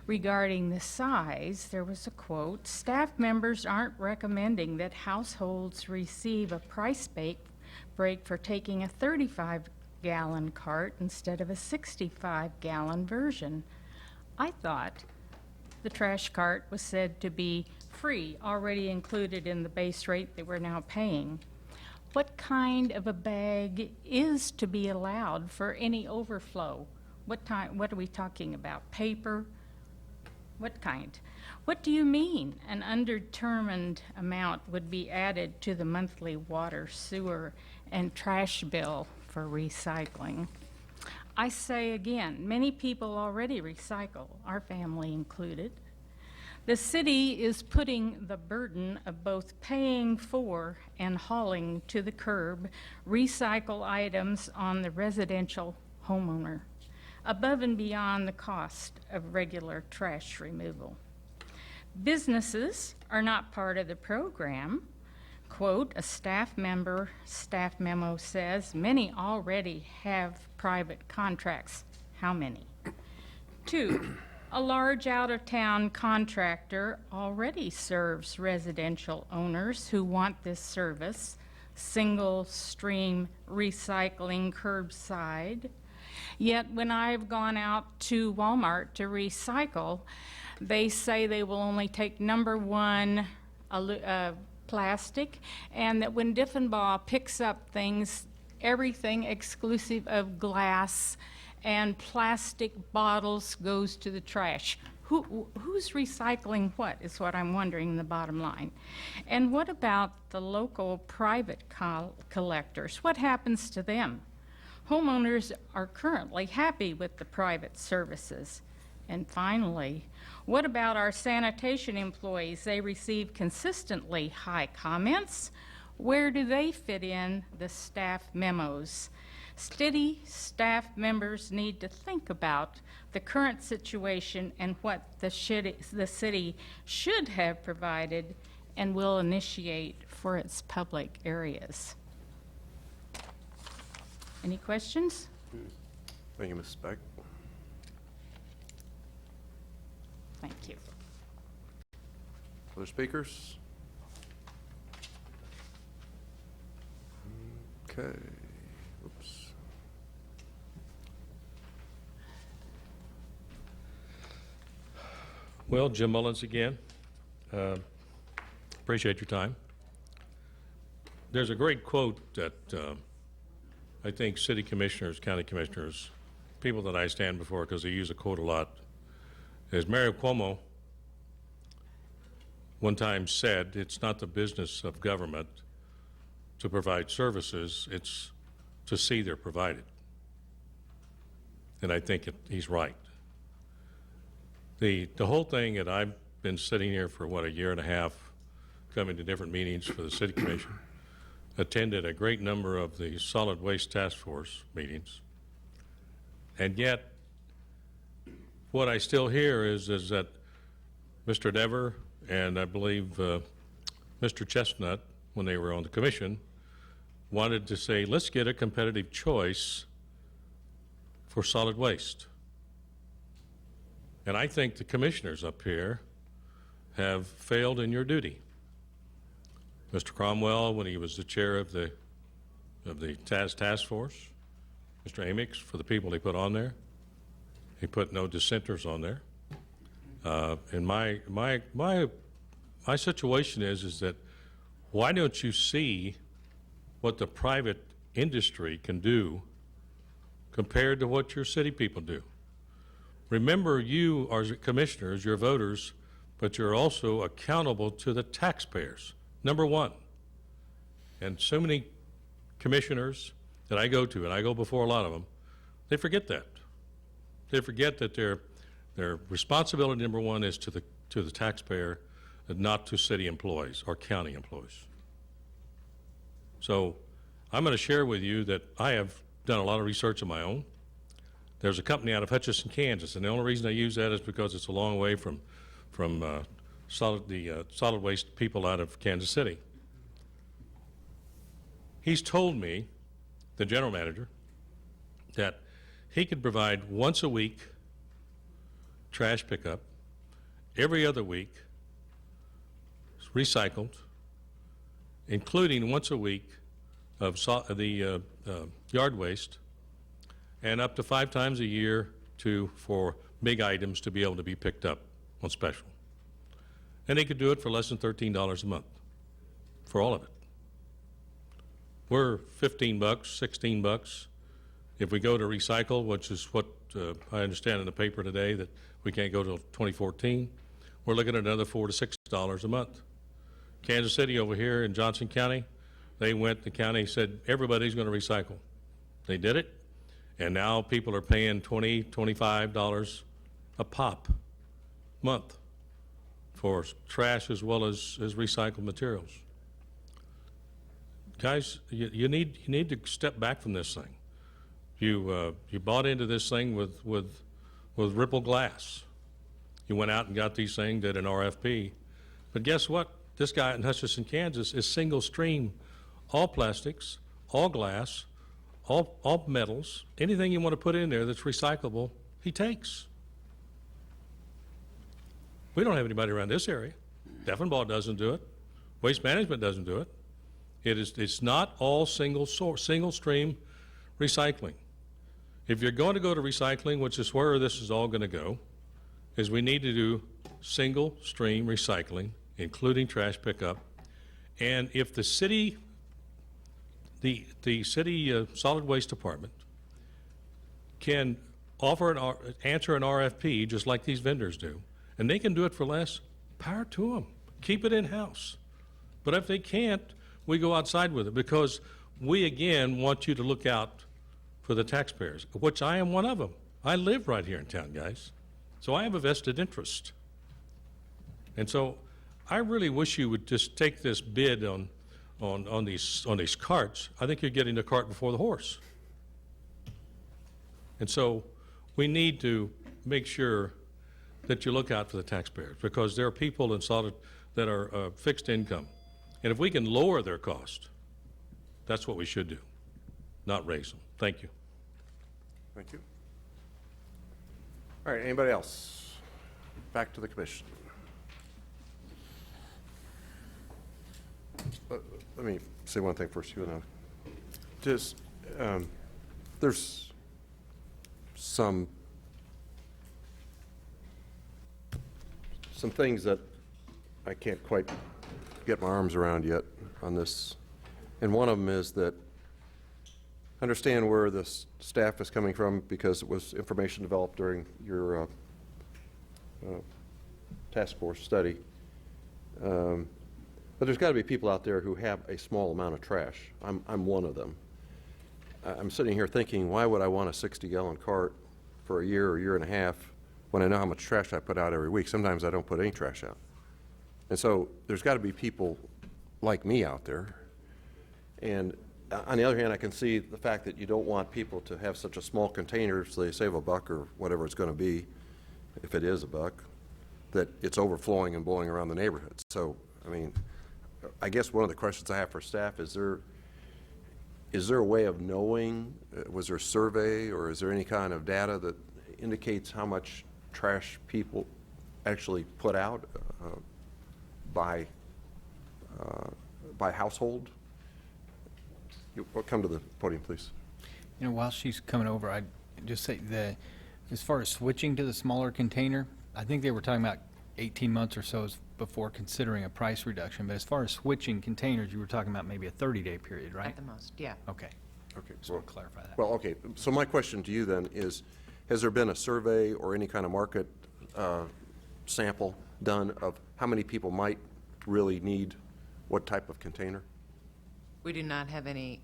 regarding the size, there was a quote: staff members aren't recommending that households receive a price break for taking a 35-gallon cart instead of a 65-gallon version. I thought the trash cart was said to be free, already included in the base rate that we're now paying. What kind of a bag is to be allowed for any overflow? What are we talking about? Paper? What kind? What do you mean an undetermined amount would be added to the monthly water, sewer, and trash bill for recycling? I say again, many people already recycle, our family included. The city is putting the burden of both paying for and hauling to the curb recycle items on the residential homeowner, above and beyond the cost of regular trash removal. Businesses are not part of the program. Quote, a staff memo says, many already have private contracts. How many? 2, a large out-of-town contractor already serves residential owners who want this service, single stream recycling curbside. Yet when I've gone out to Walmart to recycle, they say they will only take number 1 plastic, and that when Diffenbaugh picks up things, everything exclusive of glass and plastic bottles goes to the trash. Who's recycling what is what I'm wondering in the bottom line. And what about the local private collectors? What happens to them? Homeowners are currently happy with the private services. And finally, what about our sanitation employees? They receive consistently high comments. Where do they fit in the staff memos? City staff members need to think about the current situation and what the city should have provided and will initiate for its public areas. Any questions? Thank you, Ms. Speck. Thank you. Other speakers? Okay. Oops. Well, Jim Mullins again. Appreciate your time. There's a great quote that I think city commissioners, county commissioners, people that I stand before, because they use a quote a lot, is Mayor Cuomo one time said, it's not the business of government to provide services, it's to see they're provided. And I think he's right. The whole thing that I've been sitting here for, what, a year and a half, coming to different meetings for the city commission, attended a great number of the Solid Waste Task Force meetings. And yet, what I still hear is that Mr. Dever and I believe Mr. Chestnut, when they were on the commission, wanted to say, let's get a competitive choice for solid waste. And I think the commissioners up here have failed in your duty. Mr. Cromwell, when he was the chair of the task force, Mr. Amix, for the people he put on there, he put no dissenters on there. And my situation is that why don't you see what the private industry can do compared to what your city people do? Remember, you are commissioners, you're voters, but you're also accountable to the taxpayers, number one. And so many commissioners that I go to, and I go before a lot of them, they forget that. They forget that their responsibility, number one, is to the taxpayer and not to city employees or county employees. So I'm going to share with you that I have done a lot of research of my own. There's a company out of Hutchinson, Kansas, and the only reason I use that is because it's a long way from solid waste people out of Kansas City. He's told me, the general manager, that he could provide once a week trash pickup, every other week recycled, including once a week of the yard waste, and up to 5 times a year for big items to be able to be picked up on special. And he could do it for less than $13 a month for all of it. We're $15, $16. If we go to recycle, which is what I understand in the paper today, that we can't go till 2014, we're looking at another $4 to $6 a month. Kansas City over here in Johnson County, the county said everybody's going to recycle. They did it, and now people are paying $20, $25 a pop month for trash as well as recycled materials. Guys, you need to step back from this thing. You bought into this thing with Ripple Glass. You went out and got these things, did an RFP, but guess what? This guy in Hutchinson, Kansas, is single stream, all plastics, all glass, all metals, anything you want to put in there that's recyclable, he takes. We don't have anybody around this area. Deffenbaugh doesn't do it. Waste Management doesn't do it. It's not all single stream recycling. If you're going to go to recycling, which is where this is all going to go, is we need to do single stream recycling, including trash pickup. And if the city, the city solid waste department can answer an RFP just like these vendors do, and they can do it for less, power to them. Keep it in-house. But if they can't, we go outside with it, because we, again, want you to look out for the taxpayers, which I am one of them. I live right here in town, guys. So I have a vested interest. And so I really wish you would just take this bid on these carts. I think you're getting the cart before the horse. And so we need to make sure that you look out for the taxpayers, because there are people in solid that are fixed income. And if we can lower their cost, that's what we should do, not raise them. Thank you. Thank you. All right, anybody else? Back to the commission. Let me say one thing first, you know. Just, there's some things that I can't quite get my arms around yet on this. And one of them is that I understand where the staff is coming from, because it was information developed during your task force study. But there's got to be people out there who have a small amount of trash. I'm one of them. I'm sitting here thinking, why would I want a 60-gallon cart for a year or year and a half when I know how much trash I put out every week? Sometimes I don't put any trash out. And so there's got to be people like me out there. And on the other hand, I can see the fact that you don't want people to have such a small container, so they save a buck or whatever it's going to be, if it is a buck, that it's overflowing and blowing around the neighborhood. So, I mean, I guess one of the questions I have for staff is there a way of knowing, was there a survey or is there any kind of data that indicates how much trash people actually put out by household? Come to the podium, please. You know, while she's coming over, I'd just say as far as switching to the smaller container, I think they were talking about 18 months or so before considering a price reduction. But as far as switching containers, you were talking about maybe a 30-day period, right? At the most, yeah. Okay. Okay. Just want to clarify that. Well, okay. So my question to you then is, has there been a survey or any kind of market sample done of how many people might really need what type of container? We do not have any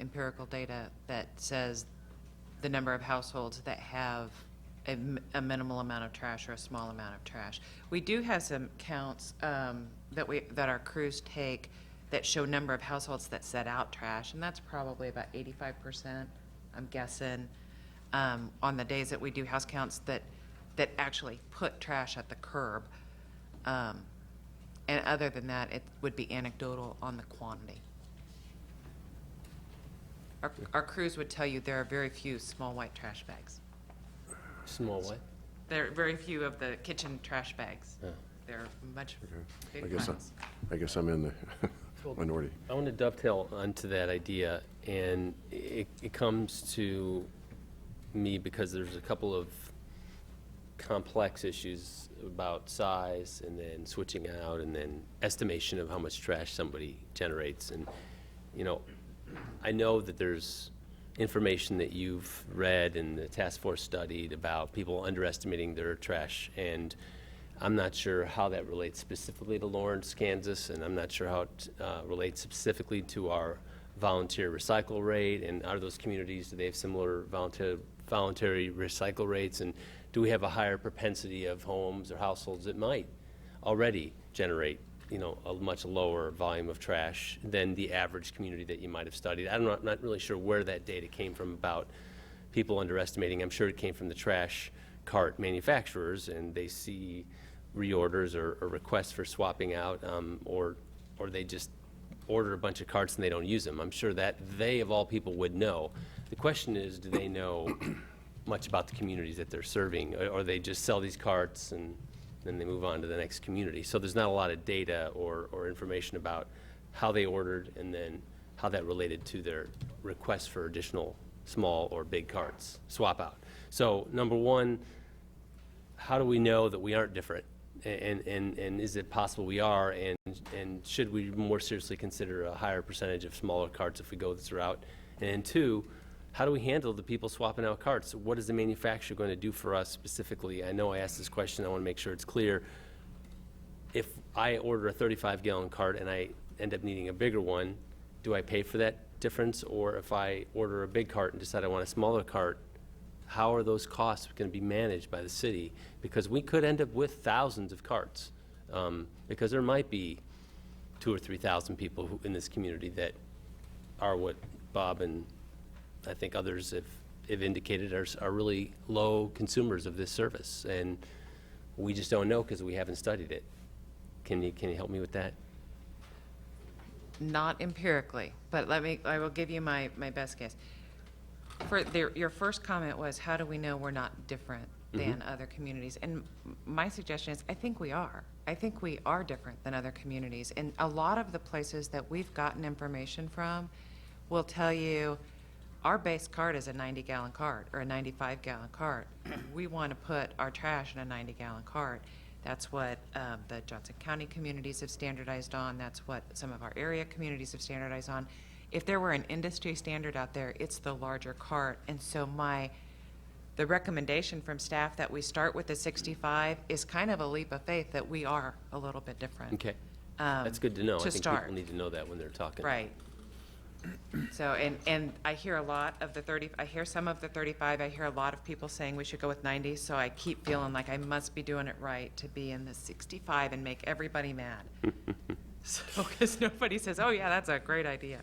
empirical data that says the number of households that have a minimal amount of trash or a small amount of trash. We do have some counts that our crews take that show number of households that set out trash, and that's probably about 85%, I'm guessing, on the days that we do house counts that actually put trash at the curb. And other than that, it would be anecdotal on the quantity. Our crews would tell you there are very few small white trash bags. Small what? There are very few of the kitchen trash bags. Oh. They're much I big guess piles. I guess I'm in the minority. I want to dovetail onto that idea, and it comes to me because there's a couple of complex issues about size and then switching out and then estimation of how much trash somebody generates. And, you know, I know that there's information that you've read and the task force studied about people underestimating their trash, and I'm not sure how that relates specifically to Lawrence, Kansas, and I'm not sure how it relates specifically to our volunteer recycle rate, and are those communities, do they have similar voluntary recycle rates, and do we have a higher propensity of homes or households that might already generate, you know, a much lower volume of trash than the average community that you might have studied. I'm not really sure where that data came from about people underestimating. I'm sure it came from the trash cart manufacturers, and they see reorders or requests for swapping out, or they just order a bunch of carts and they don't use them. I'm sure that they, of all people, would know. The question is, do they know much about the communities that they're serving, or they just sell these carts and then they move on to the next community? So there's not a lot of data or information about how they ordered and then how that related to their requests for additional small or big carts, swap out. So number one, how do we know that we aren't different? And is it possible we are? And should we more seriously consider a higher percentage of smaller carts if we go this route? And two, how do we handle the people swapping out carts? What is the manufacturer going to do for us specifically? I know I asked this question. I want to make sure it's clear. If I order a 35-gallon cart and I end up needing a bigger one, do I pay for that difference? Or if I order a big cart and decide I want a smaller cart, how are those costs going to be managed by the city? Because we could end up with thousands of carts, because there might be 2,000 or 3,000 people in this community that are what Bob and I think others have indicated are really low consumers of this service, and we just don't know because we haven't studied it. Can you help me with that? Not empirically, but I will give you my best guess. Your first comment was, how do we know we're not different than other communities? And my suggestion is, I think we are. I think we are different than other communities. And a lot of the places that we've gotten information from will tell you, our base cart is a 90-gallon cart or a 95-gallon cart. We want to put our trash in a 90-gallon cart. That's what the Johnson County communities have standardized on. That's what some of our area communities have standardized on. If there were an industry standard out there, it's the larger cart. And so the recommendation from staff that we start with the 65 is kind of a leap of faith that we are a little bit different. Okay. That's good to know. I think start. people need to know that when they're talking. Right. So, and I hear a lot of the 30, I hear some of the 35, I hear a lot of people saying we should go with 90, so I keep feeling like I must be doing it right to be in the 65 and make everybody mad. So, because nobody says, oh yeah, that's a great idea.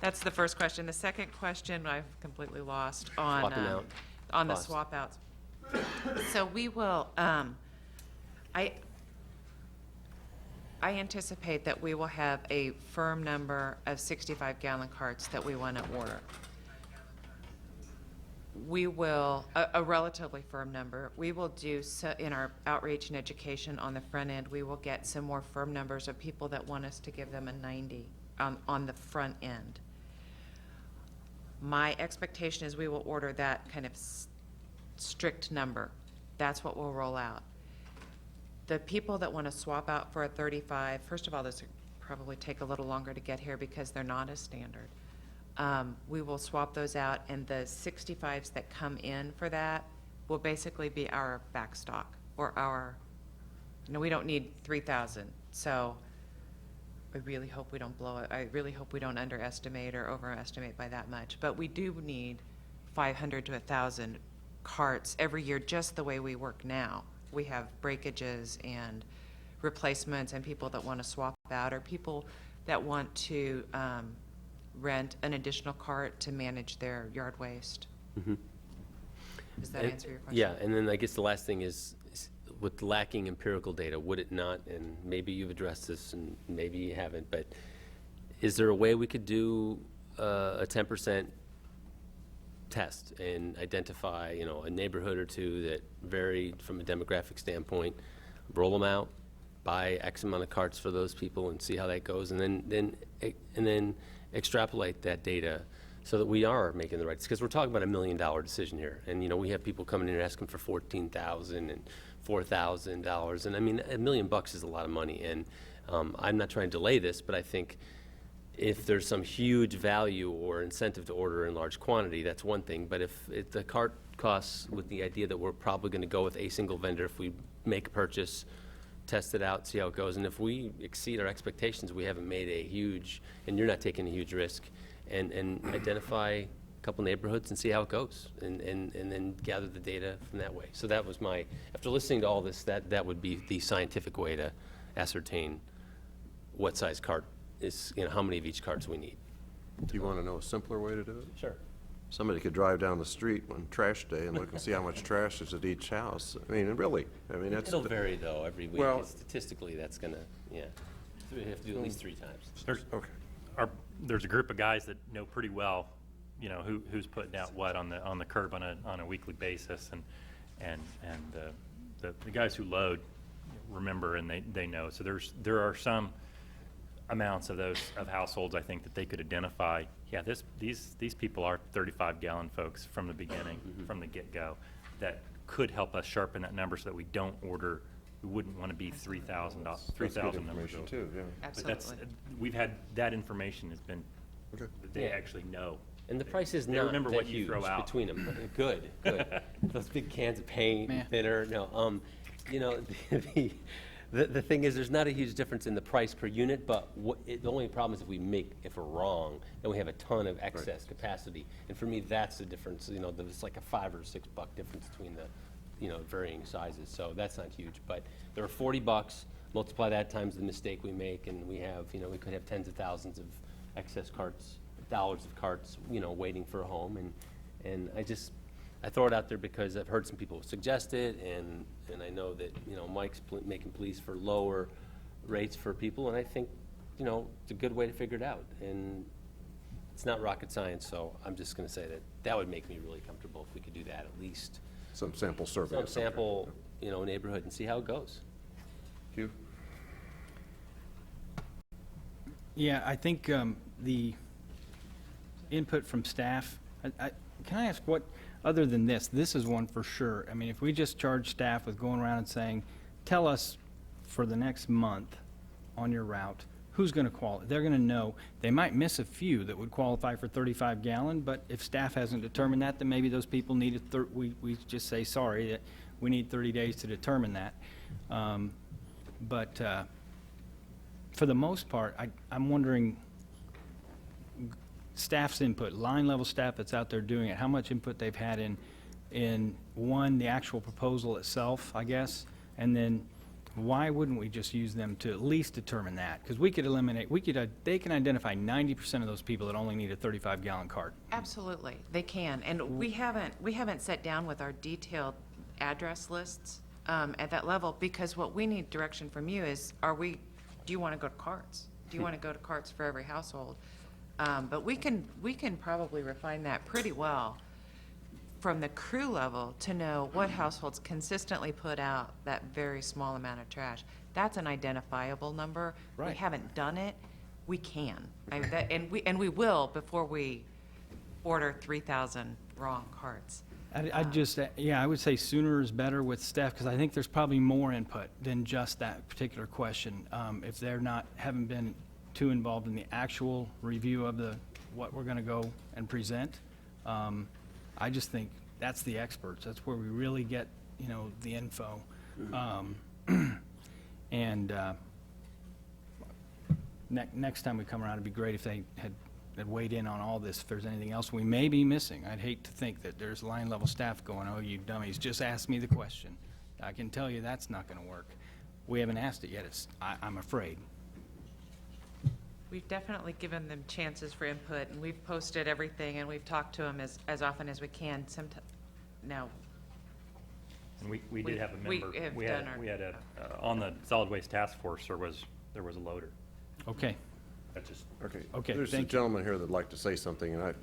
That's the first question. The second question, I've completely lost on, Swapping out on the cost. swap outs. So we will, I anticipate that we will have a firm number of 65-gallon carts that we want to order. We will, a relatively firm number. We will do, so in our outreach and education on the front end, we will get some more firm numbers of people that want us to give them a 90 on the front end. My expectation is we will order that kind of strict number. That's what we'll roll out. The people that want to swap out for a 35, first of all, this will probably take a little longer to get here because they're not as standard. We will swap those out, and the 65s that come in for that will basically be our backstock, or our, we don't need 3,000. So I really hope we don't blow it. I really hope we don't underestimate or overestimate by that much. But we do need 500 to 1,000 carts every year, just the way we work now. We have breakages and replacements and people that want to swap out, or people that want to rent an additional cart to manage their yard waste. Does that answer your question? Yeah, and then I guess the last thing is with lacking empirical data, would it not, and maybe you've addressed this and maybe you haven't, but is there a way we could do a 10% test and identify, a neighborhood or two that vary from a demographic standpoint, roll them out, buy X amount of carts for those people and see how that goes, and then extrapolate that data so that we are making the right, because we're talking about $1 million decision here, and we have people coming in and asking for $14,000 and $4,000, and I mean $1 million is a lot of money, and I'm not trying to delay this, but I think if there's some huge value or incentive to order in large quantity, that's one thing, but if the cart costs, with the idea that we're probably going to go with a single vendor if we make a purchase, test it out, see how it goes, and if we exceed our expectations, we haven't made a huge, and you're not taking a huge risk, and identify a couple neighborhoods and see how it goes, and then gather the data from that way. So that was my, after listening to all this, that would be the scientific way to ascertain what size cart is, how many of each carts we need. Do you want to know a simpler way to do it? Sure. Somebody could drive down the street on trash day and look and see how much trash is at each house. I mean, really, that's. It'll vary though every week. Well- Statistically, that's gonna, we have to do at least 3 times. There's a group of guys that know pretty well, who's putting out what on the curb on a weekly basis, and the guys who load remember and they know. So there are some amounts of those of households I think that they could identify. Yeah, these people are 35-gallon folks from the beginning, from the get-go, that could help us sharpen that number so that we don't order. We wouldn't want to be 3,000 numbers. Information too, yeah. Absolutely. We've had that information has been that they Yeah. actually know. And the price is They not remember that what you huge throw out. between them. Good. Those big cans of paint, Meh. thinner, no, the thing is, there's not a huge difference in the price per unit, but the only problem is if we're wrong, then we have a ton of excess capacity. And for me, that's the difference, there's like a $5 or $6 difference between the, varying sizes. So that's not huge, but there are $40, multiply that times the mistake we make, and we have, we could have tens of thousands of excess carts, dollars of carts, waiting for a home. And I throw it out there because I've heard some people suggest it, and I know that, Mike's making pleas for lower rates for people, and I think, it's a good way to figure it out. And it's not rocket science, so I'm just gonna say that would make me really comfortable if we could do that, at least. Some sample survey. Some sample, neighborhood and see how it goes. Hugh? Yeah, I think the input from staff, can I ask what, other than this is one for sure. I mean, if we just charge staff with going around and saying, tell us for the next month on your route, who's going to qualify? They're going to know. They might miss a few that would qualify for 35-gallon, but if staff hasn't determined that, then maybe those people need we just say, sorry, that we need 30 days to determine that. But for the most part, I'm wondering, staff's input, line level staff that's out there doing it, how much input they've had in one, the actual proposal itself, I guess, and then why wouldn't we just use them to at least determine that? Because we could eliminate, they can identify 90% of those people that only need a 35-gallon cart. Absolutely, they can. And we haven't sat down with our detailed address lists at that level, because what we need direction from you is, do you want to go to carts? Do you want to go to carts for every household? But we can probably refine that pretty well from the crew level to know what households consistently put out that very small amount of trash. That's an identifiable number. We Right. haven't done it. We can. And we will before we order 3,000 wrong carts. I would say sooner is better with staff, because I think there's probably more input than just that particular question. If they're haven't been too involved in the actual review of what we're going to go and present, I just think that's the experts. That's where we really get, the info. Next time we come around, it'd be great if they had weighed in on all this, if there's anything else we may be missing. I'd hate to think that there's line level staff going, oh, you dummies, just ask me the question. I can tell you that's not going to work. We haven't asked it yet. I'm afraid. We've definitely given them chances for input, and we've posted everything, and we've talked to them as often as we can. Now, And we did have a we member, have we done had our- on the solid waste task force, there was a loader. Okay. That's just, Okay, There's a thank you. gentleman here that'd like to say something, and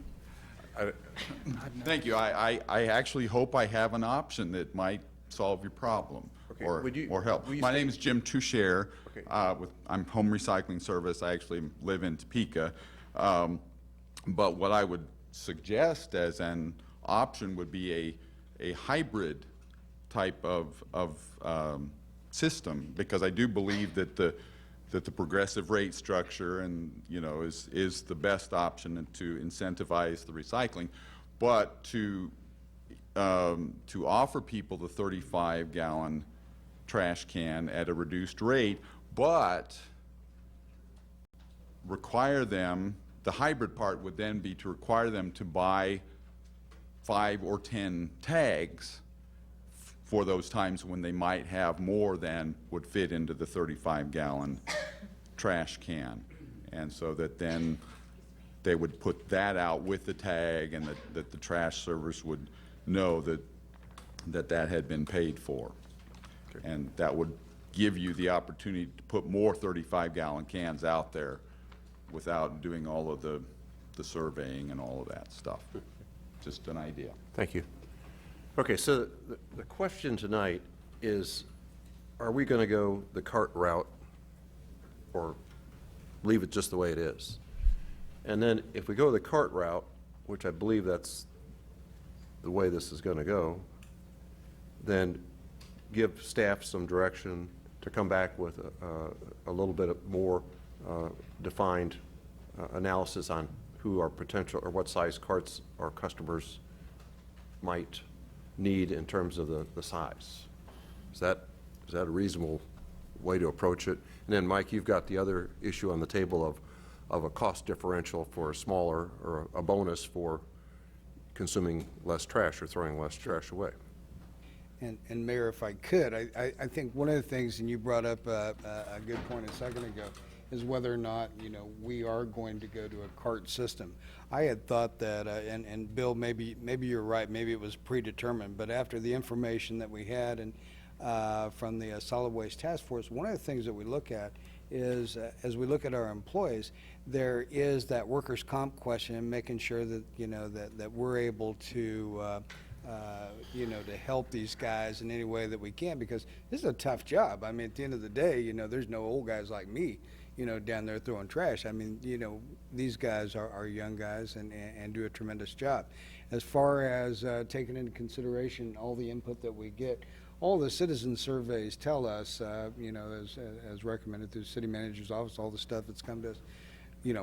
Thank you. I actually hope I have an option that might solve your problem Okay, or would you- or help. will you My say- name is Jim Toucher. Okay. I'm Home Recycling Service. I actually live in Topeka. But what I would suggest as an option would be a hybrid type of system, because I do believe that the progressive rate structure is the best option to incentivize the recycling, but to offer people the 35-gallon trash can at a reduced rate, but require them, the hybrid part would then be to require them to buy 5 or 10 tags for those times when they might have more than would fit into the 35-gallon trash can. And so that then they would put that out with the tag, and that the trash service would know that had been paid for. And that would give you the opportunity to put more 35-gallon cans out there without doing all of the surveying and all of that stuff. Just an idea. Thank you. Okay, so the question tonight is, are we going to go the cart route or leave it just the way it is? And then if we go the cart route, which I believe that's the way this is going to go, then give staff some direction to come back with a little bit of more defined analysis on who our potential, or what size carts our customers might need in terms of the size. Is that a reasonable way to approach it? And then, Mike, you've got the other issue on the table of a cost differential for a smaller, or a bonus for consuming less trash or throwing less trash away. And Mayor, if I could, I think one of the things, and you brought up a good point a second ago, is whether or not, we are going to go to a cart system. I had thought that, and Bill, maybe you're right, maybe it was predetermined, but after the information that we had and from the Solid Waste Task Force, one of the things that we look at is, as we look at our employees, there is that workers' comp question, and making sure that, that we're able to to help these guys in any way that we can, because this is a tough job. I mean, at the end of the day, there's no old guys like me, down there throwing trash. I mean, these guys are young guys and do a tremendous job. As far as taking into consideration all the input that we get, all the citizen surveys tell us, as recommended through the city manager's office, all the stuff that's come to us,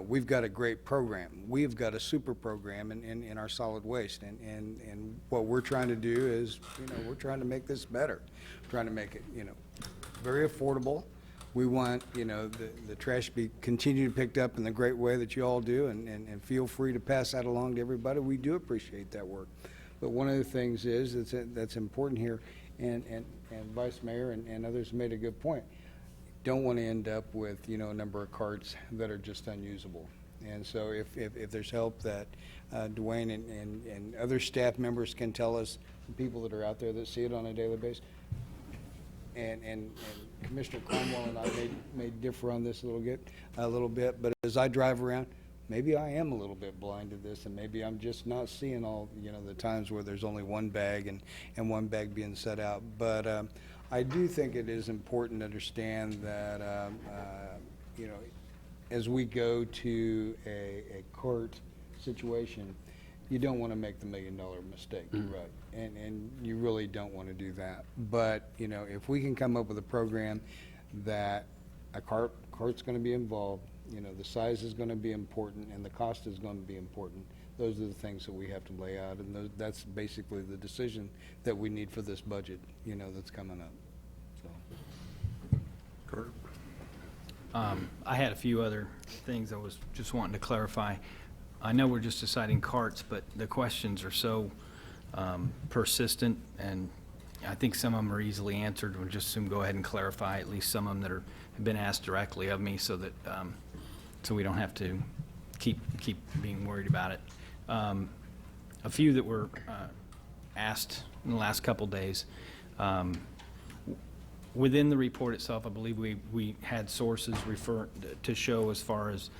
we've got a great program. We've got a super program in our solid waste. And what we're trying to do is, we're trying to make this better. We're trying to make it, very affordable. We want, the trash to be continued picked up in the great way that you all do, and feel free to pass that along to everybody. We do appreciate that work. But one of the things is, that's important here, and Vice Mayor and others made a good point. Don't want to end up with, you know, a number of carts that are just unusable. And so if there's help that Dwayne and other staff members can tell us, the people that are out there that see it on a daily basis, and Commissioner Cromwell and I may differ on this a little bit, but as I drive around, maybe I am a little bit blind to this, and maybe I'm just not seeing all, you know, the times where there's only one bag and one bag being set out. But I do think it is important to understand that, you know, as we go to a court situation, you don't want to make the $1 million mistake, right? And you really don't want to do that. But, you know, if we can come up with a program that a cart's going to be involved, you know, the size is going to be important and the cost is going to be important, those are the things that we have to lay out, and that's basically the decision that we need for this budget, you know, that's coming up. So. Kurt? I had a few other things I was just wanting to clarify. I know we're just deciding carts, but the questions are so persistent, and I think some of them are easily answered. We'll just assume go ahead and clarify at least some of them that have been asked directly of me, so that so we don't have to keep being worried about it. A few that were asked in the last couple days. Within the report itself, I believe we had sources refer to show as far as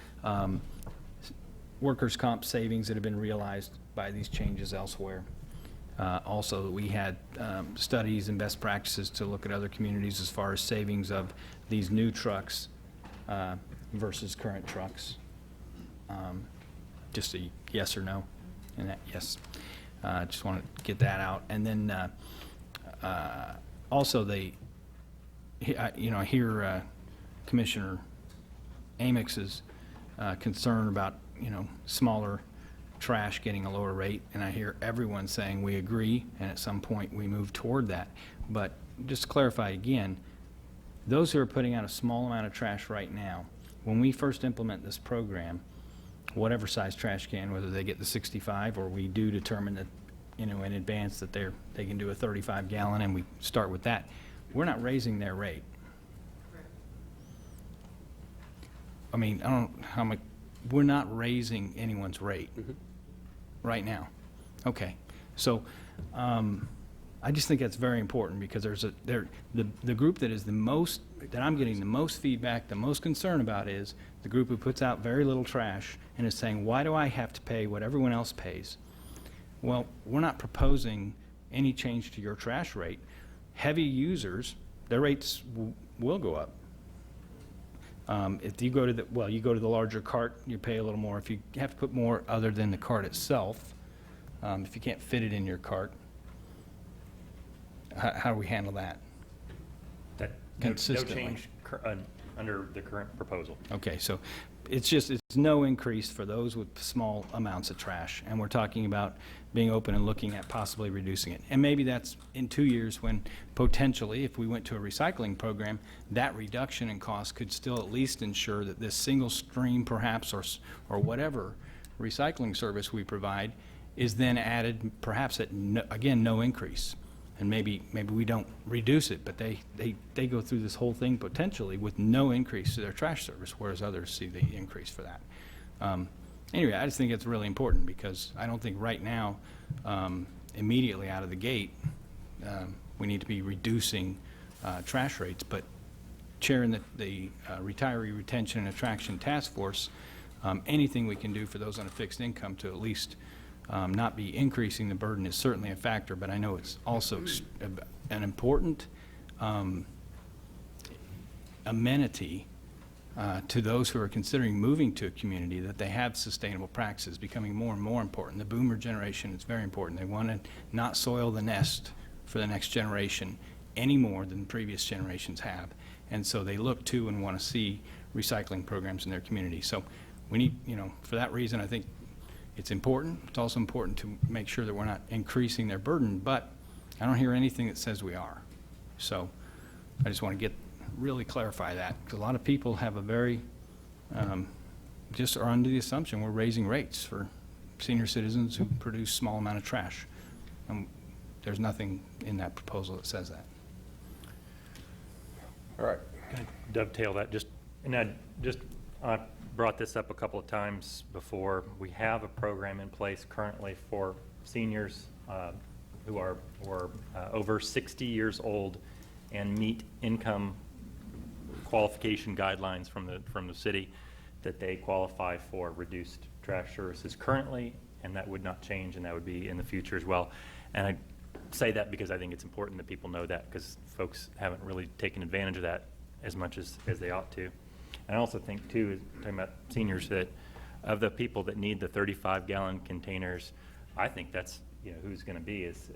workers' comp savings that have been realized by these changes elsewhere. Also, we had studies and best practices to look at other communities as far as savings of these new trucks versus current trucks. Just a yes or no, and that yes. Just want to get that out, and then also I hear Commissioner Amix's concern about, you know, smaller trash getting a lower rate, and I hear everyone saying we agree, and at some point we move toward that. But just to clarify again, those who are putting out a small amount of trash right now, when we first implement this program, whatever size trash can, whether they get the 65 or we do determine that, you know, in advance that they can do a 35 gallon and we start with that, we're not raising their rate. I mean, I don't know how much, we're not raising anyone's rate right now. Okay, so I just think that's very important, because the group that is the most, that I'm getting the most feedback, the most concern about, is the group who puts out very little trash and is saying, why do I have to pay what everyone else pays? Well, we're not proposing any change to your trash rate. Heavy users, their rates will go up. If you go to the larger cart, you pay a little more. If you have to put more other than the cart itself, if you can't fit it in your cart, how do we handle that? Consistently. No change under the current proposal. Okay, so it's no increase for those with small amounts of trash, and we're talking about being open and looking at possibly reducing it. And maybe that's in 2 years, when potentially, if we went to a recycling program, that reduction in cost could still at least ensure that this single stream perhaps, or whatever recycling service we provide, is then added perhaps at no increase. And maybe we don't reduce it, but they go through this whole thing potentially with no increase to their trash service, whereas others see the increase for that. Anyway, I just think it's really important, because I don't think right now, immediately out of the gate, we need to be reducing trash rates. But chairing the Retiree Retention and Attraction Task Force, anything we can do for those on a fixed income to at least not be increasing the burden is certainly a factor, but I know it's also an important amenity to those who are considering moving to a community, that they have sustainable practices becoming more and more important. The boomer generation is very important. They want to not soil the nest for the next generation any more than previous generations have. And so they look to and want to see recycling programs in their community. So we need, for that reason, I think it's important. It's also important to make sure that we're not increasing their burden, but I don't hear anything that says we are. So I just want to really clarify that, because a lot of people have a very, just are under the assumption we're raising rates for senior citizens who produce small amount of trash. there's nothing in that proposal that says that. All right. Can I dovetail that? I brought this up a couple of times before. We have a program in place currently for seniors who are over 60 years old and meet income qualification guidelines from the city, that they qualify for reduced trash services currently, and that would not change, and that would be in the future as well. And I say that because I think it's important that people know that, because folks haven't really taken advantage of that as much as they ought to. And I also think, too, talking about seniors, that of the people that need the 35-gallon containers, I think that's, who's going to be is,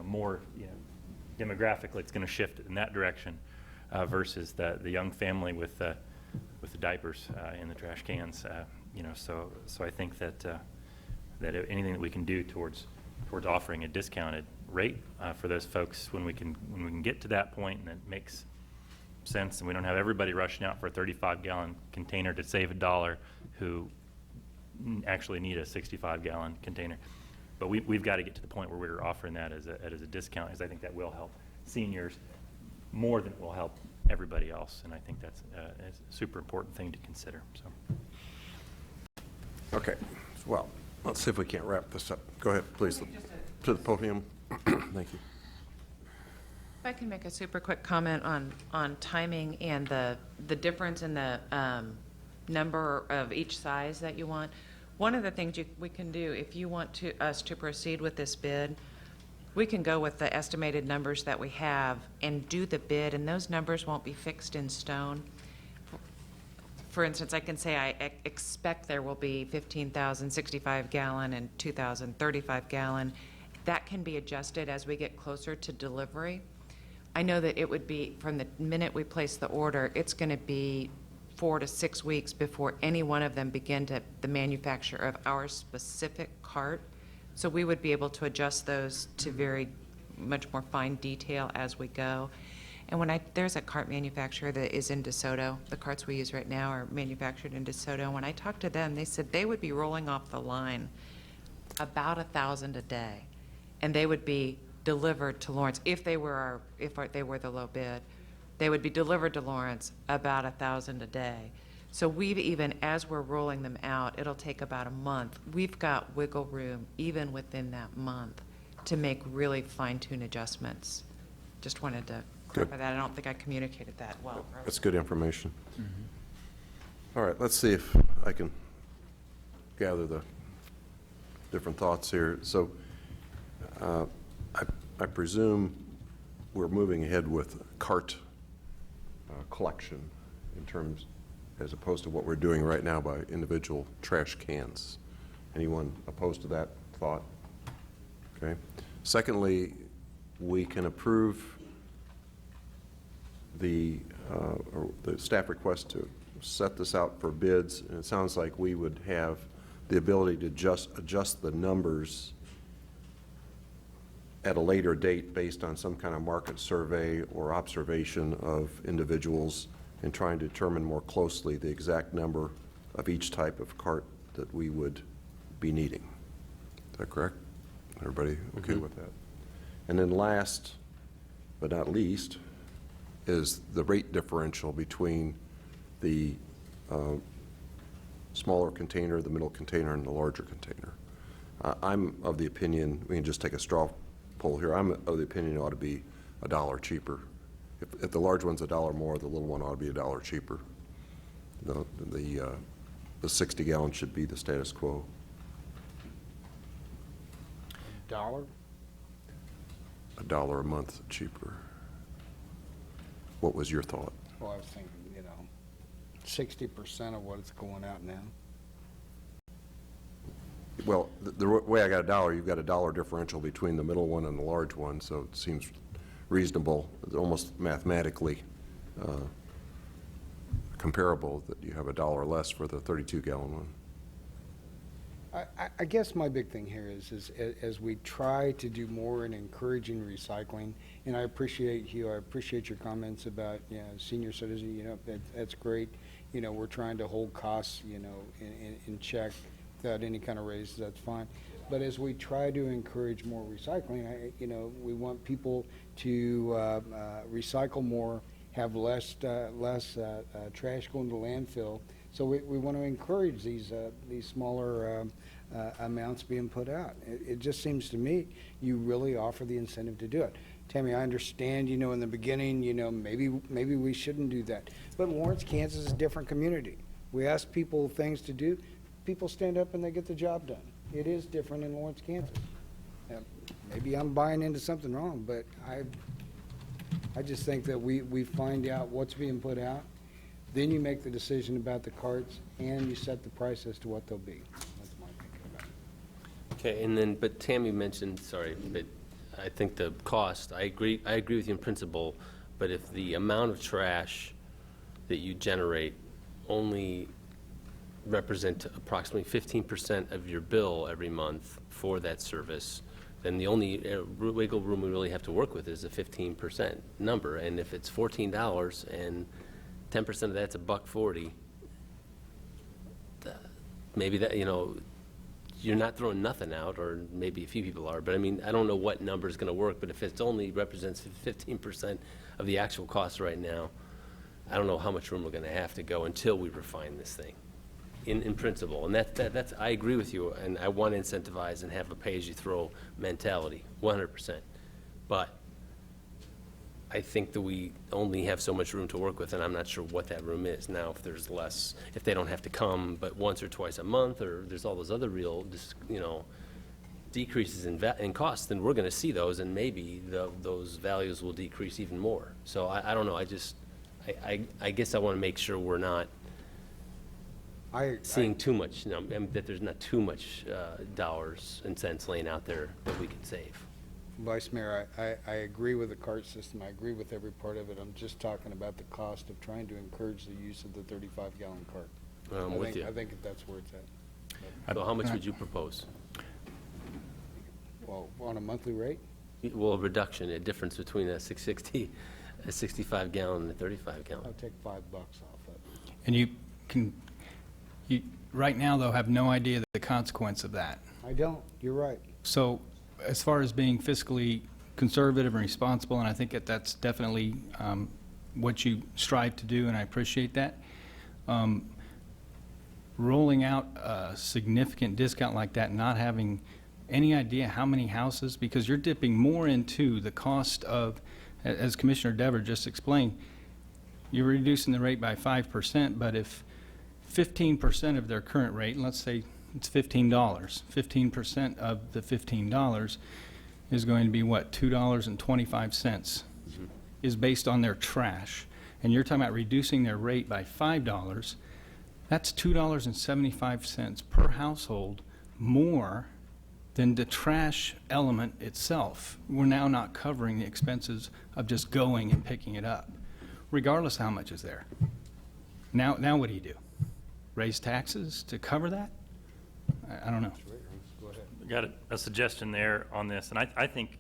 more, demographically, it's going to shift in that direction versus the young family with the diapers in the trash cans. So I think that anything that we can do towards offering a discounted rate for those folks when we can get to that point, and it makes sense, and we don't have everybody rushing out for a 35-gallon container to save $1 who actually need a 65-gallon container. But we've got to get to the point where we're offering that as a discount, because I think that will help seniors more than it will help everybody else, and I think that's a super important thing to consider. So. Okay. Well, let's see if we can't wrap this up. Go ahead, please, to the podium. Thank you. If I can make a super quick comment on timing and the difference in the number of each size that you want. One of the things we can do, if you want us to proceed with this bid, we can go with the estimated numbers that we have and do the bid, and those numbers won't be fixed in stone. For instance, I can say I expect there will be 15,000 65-gallon and 2,000 35-gallon. That can be adjusted as we get closer to delivery. I know that it would be, from the minute we place the order, it's going to be 4 to 6 weeks before any one of them begin the manufacture of our specific cart. So we would be able to adjust those to very much more fine detail as we go. And there's a cart manufacturer that is in DeSoto. The carts we use right now are manufactured in DeSoto. When I talked to them, they said they would be rolling off the line about 1,000 a day, and they would be delivered to Lawrence if they were the low bid. They would be delivered to Lawrence about 1,000 a day. So as we're rolling them out, it'll take about a month. We've got wiggle room even within that month to make really fine-tune adjustments. Just wanted to clarify that. I don't think I communicated that well. That's good information. All right, let's see if I can gather the different thoughts here. So I presume we're moving ahead with cart collection in terms, as opposed to what we're doing right now by individual trash cans. Anyone opposed to that thought? Okay. Secondly, we can approve the staff request to set this out for bids, and it sounds like we would have the ability to just adjust the numbers at a later date based on some kind of market survey or observation of individuals and trying to determine more closely the exact number of each type of cart that we would be needing. Is that correct? Everybody okay with that? And then last but not least is the rate differential between the smaller container, the middle container, and the larger container. I'm of the opinion, we can just take a straw poll here, I'm of the opinion it ought to be $1 cheaper. If the large one's $1 more, the little one ought to be $1 cheaper. The 60-gallon should be the status quo. $1? $1 a month cheaper. What was your thought? Well, I was thinking, 60% of what it's going out now. Well, the way I got $1, you've got $1 differential between the middle one and the large one, so it seems reasonable, almost mathematically comparable that you have $1 less for the 32-gallon one. I guess my big thing here is as we try to do more in encouraging recycling, and I appreciate, Hugh, I appreciate your comments about, senior citizen, that's great. We're trying to hold costs, in check without any kind of raises, that's fine. But as we try to encourage more recycling, we want people to recycle more, have less trash going to landfill. So we want to encourage these smaller amounts being put out. It just seems to me you really offer the incentive to do it. Tammy, I understand, in the beginning, maybe we shouldn't do that. But Lawrence, Kansas is a different community. We ask people things to do, people stand up and they get the job done. It is different in Lawrence, Kansas. Maybe I'm buying into something wrong, but I just think that we find out what's being put out, then you make the decision about the carts, and you set the price as to what they'll be. That's my thinking about it. Okay, and then, but Tammy mentioned, sorry, but I think the cost, I agree with you in principle, but if the amount of trash that you generate only represent approximately 15% of your bill every month for that service, then the only wiggle room we really have to work with is a 15% number. And if it's $14 and 10% of that's $1.40, maybe that, you're not throwing nothing out, or maybe a few people are, but I mean, I don't know what number is going to work, but if it only represents 15% of the actual cost right now, I don't know how much room we're going to have to go until we refine this thing in principle. And that's, I agree with you, and I want to incentivize and have a pay-as-you-throw mentality, 100%. But I think that we only have so much room to work with, and I'm not sure what that room is. Now, if there's less, if they don't have to come but once or twice a month, or there's all those other real, decreases in costs, then we're going to see those, and maybe those values will decrease even more. So I don't know. I guess I want to make sure we're not seeing too much, that there's not too much dollars and cents laying out there that we can save. Vice Mayor, I agree with the cart system. I agree with every part of it. I'm just talking about the cost of trying to encourage the use of the 35-gallon cart. I'm with you. I think that's where it's at. So how much would you propose? Well, on a monthly rate? Well, a reduction, a difference between a 65-gallon and a 35-gallon. I'll take $5 off it. And you right now, though, have no idea the consequence of that. I don't. You're right. So as far as being fiscally conservative and responsible, and I think that's definitely what you strive to do, and I appreciate that. Rolling out a significant discount like that, not having any idea how many houses, because you're dipping more into the cost of, as Commissioner Dever just explained, you're reducing the rate by 5%, but if 15% of their current rate, and let's say it's $15, 15% of the $15 is going to be what, $2.25 is based on their trash. And you're talking about reducing their rate by $5, that's $2.75 per household more than the trash element itself. We're now not covering the expenses of just going and picking it up, regardless of how much is there. Now what do you do? Raise taxes to cover that? I don't know. Got a suggestion there on this, and I think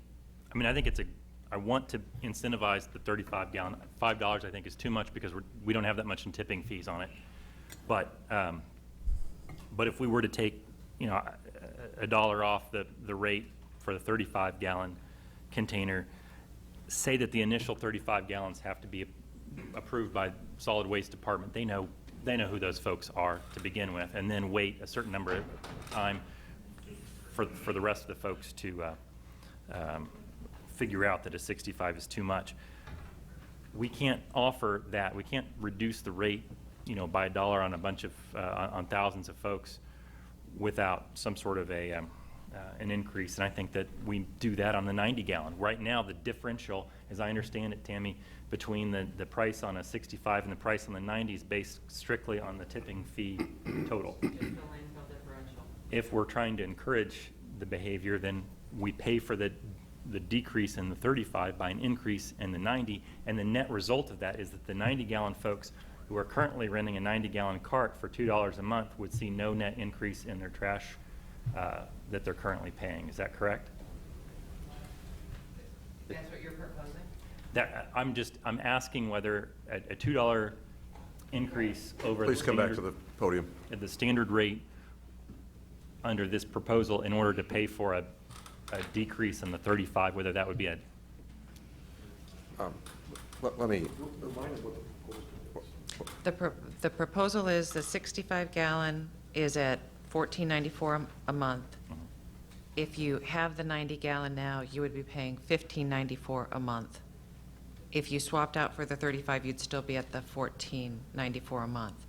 I want to incentivize the 35-gallon. $5 I think is too much because we don't have that much in tipping fees on it. But if we were to take $1 off the rate for the 35-gallon container, say that the initial 35 gallons have to be approved by Solid Waste Department. They know who those folks are to begin with, and then wait a certain number of time for the rest of the folks to figure out that a 65 is too much. We can't offer that. We can't reduce the rate, by $1 on a bunch of on thousands of folks without some sort of an increase. And I think that we do that on the 90-gallon. Right now, the differential, as I understand it, Tammy, between the price on a 65 and the price on the 90 is based strictly on the tipping fee total. If we're trying to encourage the behavior, then we pay for the decrease in the 35 by an increase in the 90, and the net result of that is that the 90-gallon folks who are currently renting a 90-gallon cart for $2 a month would see no net increase in their trash that they're currently paying. Is that correct? That's what you're proposing? I'm asking whether a $2 increase over Please come back to the podium. at the standard rate under this proposal in order to pay for a decrease in the 35, whether that would be a, Let me, The proposal is the 65 gallon is at $14.94 a month. If you have the 90 gallon now, you would be paying $15.94 a month. If you swapped out for the 35, you'd still be at the $14.94 a month.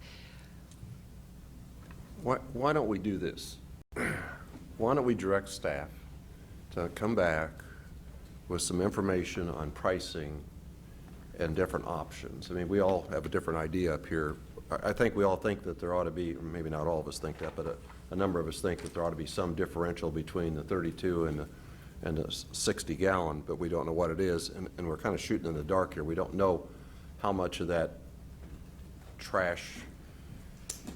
why don't we do this? Why don't we direct staff to come back with some information on pricing and different options? I mean, we all have a different idea up here. I think we all think that there ought to be, or maybe not all of us think that, but a number of us think that there ought to be some differential between the 32 and the 60 gallon, but we don't know what it is, and we're kind of shooting in the dark here. We don't know how much of that trash,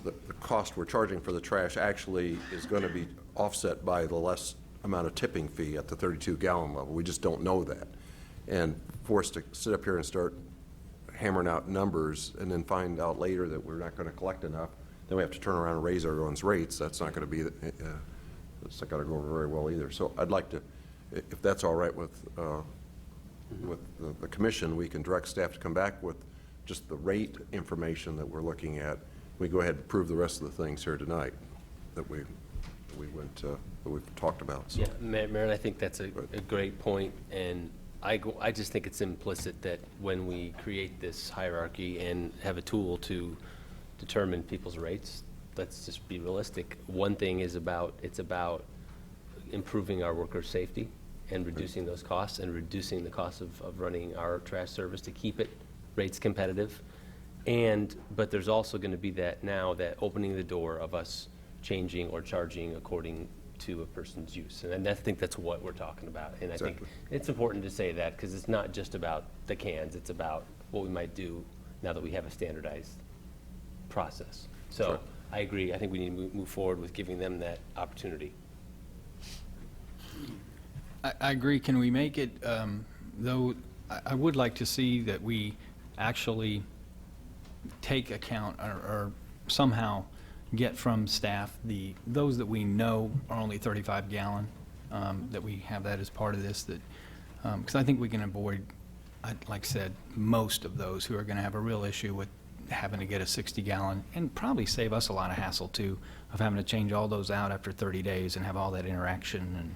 the cost we're charging for the trash actually is going to be offset by the less amount of tipping fee at the 32 gallon level. We just don't know that. And for us to sit up here and start hammering out numbers and then find out later that we're not going to collect enough, then we have to turn around and raise everyone's rates. That's not going to be, that's not going to go over very well either. So I'd like to, if that's all right with the commission, we can direct staff to come back with just the rate information that we're looking at. We go ahead and approve the rest of the things here tonight that we've talked about. So. Yeah, Mayor, I think that's a great point, and I just think it's implicit that when we create this hierarchy and have a tool to determine people's rates, let's just be realistic. One thing is it's about improving our workers' safety and reducing those costs and reducing the cost of running our trash service to keep it rates competitive. But there's also going to be that opening the door of us changing or charging according to a person's use. And I think that's what we're talking about. And I think it's important to say that because it's not just about the cans, it's about what we might do now that we have a standardized process. So Sure. I agree. I think we need to move forward with giving them that opportunity. I agree. Can we make it, though, I would like to see that we actually take account or somehow get from staff those that we know are only 35 gallon, that we have that as part of this, that because I think we can avoid, like I said, most of those who are going to have a real issue with having to get a 60 gallon and probably save us a lot of hassle too of having to change all those out after 30 days and have all that interaction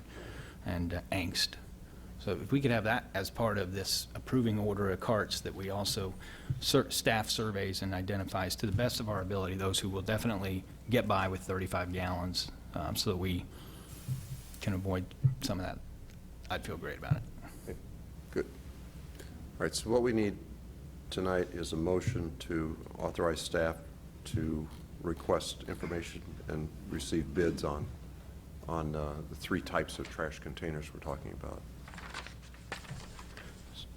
and angst. So if we could have that as part of this approving order of carts, that we also staff surveys and identifies to the best of our ability those who will definitely get by with 35 gallons so that we can avoid some of that, I'd feel great about it. Okay. Good. All right, so what we need tonight is a motion to authorize staff to request information and receive bids on the three types of trash containers we're talking about.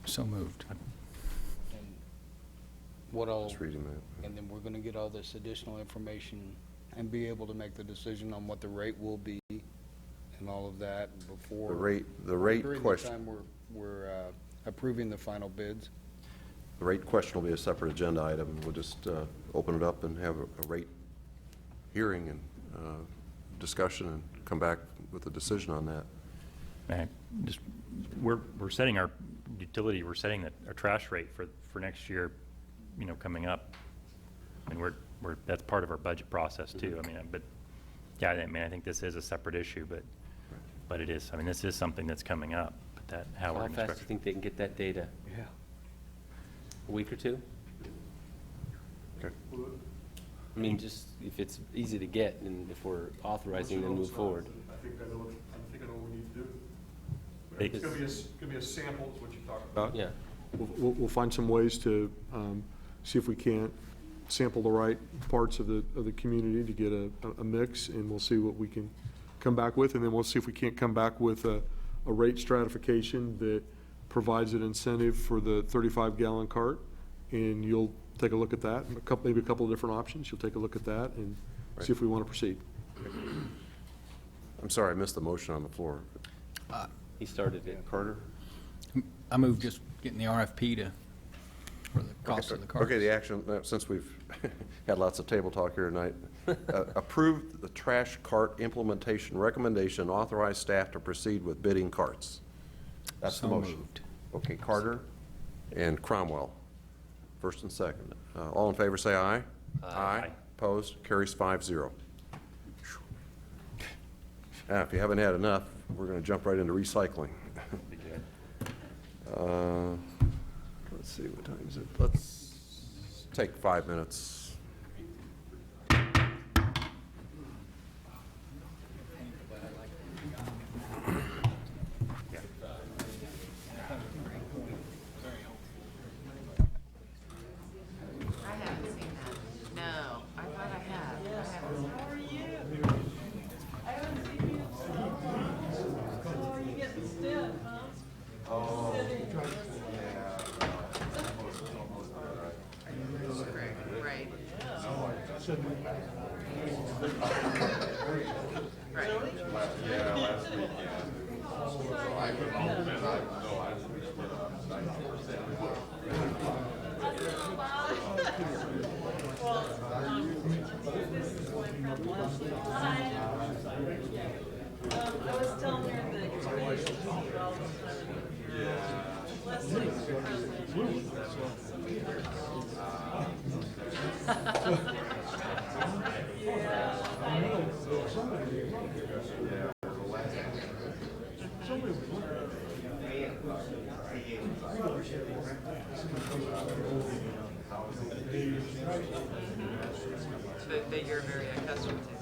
So moved. What all, Just reading that. and then we're going to get all this additional information and be able to make the decision on what the rate will be and all of that before. The rate during question. the time we're approving the final bids. The rate question will be a separate agenda item. We'll just open it up and have a rate hearing and discussion and come back with a decision on that. man, just, we're setting our utility, we're setting our trash rate for next year, coming up. And that's part of our budget process too. I mean, but yeah, I think this is a separate issue, but it is, this is something that's coming up, but how we're How going to fast do structure. you think they can get that data? Yeah. A week or two? Okay. I mean, just if it's easy to get and if we're authorizing them to move forward. I think I know what we need to do. It's It's going to be a sample, is what you talked about. Yeah. We'll find some ways to see if we can't sample the right parts of the community to get a mix, and we'll see what we can come back with, and then we'll see if we can't come back with a rate stratification that provides an incentive for the 35-gallon cart, and you'll take a look at that, maybe a couple of different options. You'll take a look at that and see if we want to proceed. I'm sorry, I missed the motion on the floor. He started it. Carter? I move just getting the RFP to for the cost of the carts. Okay, the action, since we've had lots of table talk here tonight, approve the trash cart implementation recommendation, authorize staff to proceed with bidding carts. That's the So motion. moved. Okay, Carter and Cromwell, first and second. All in favor, say aye. Aye. Opposed? Carries 5-0. Now, if you haven't had enough, we're going to jump right into recycling. Let's see, what time is it? Let's take 5 minutes. I haven't seen that. No, I thought I had. I haven't seen How are you? I haven't seen you. Oh, you getting stiff, huh? Sitting. Right. I was telling her that you're going to see all the blessings That you're very accustomed to.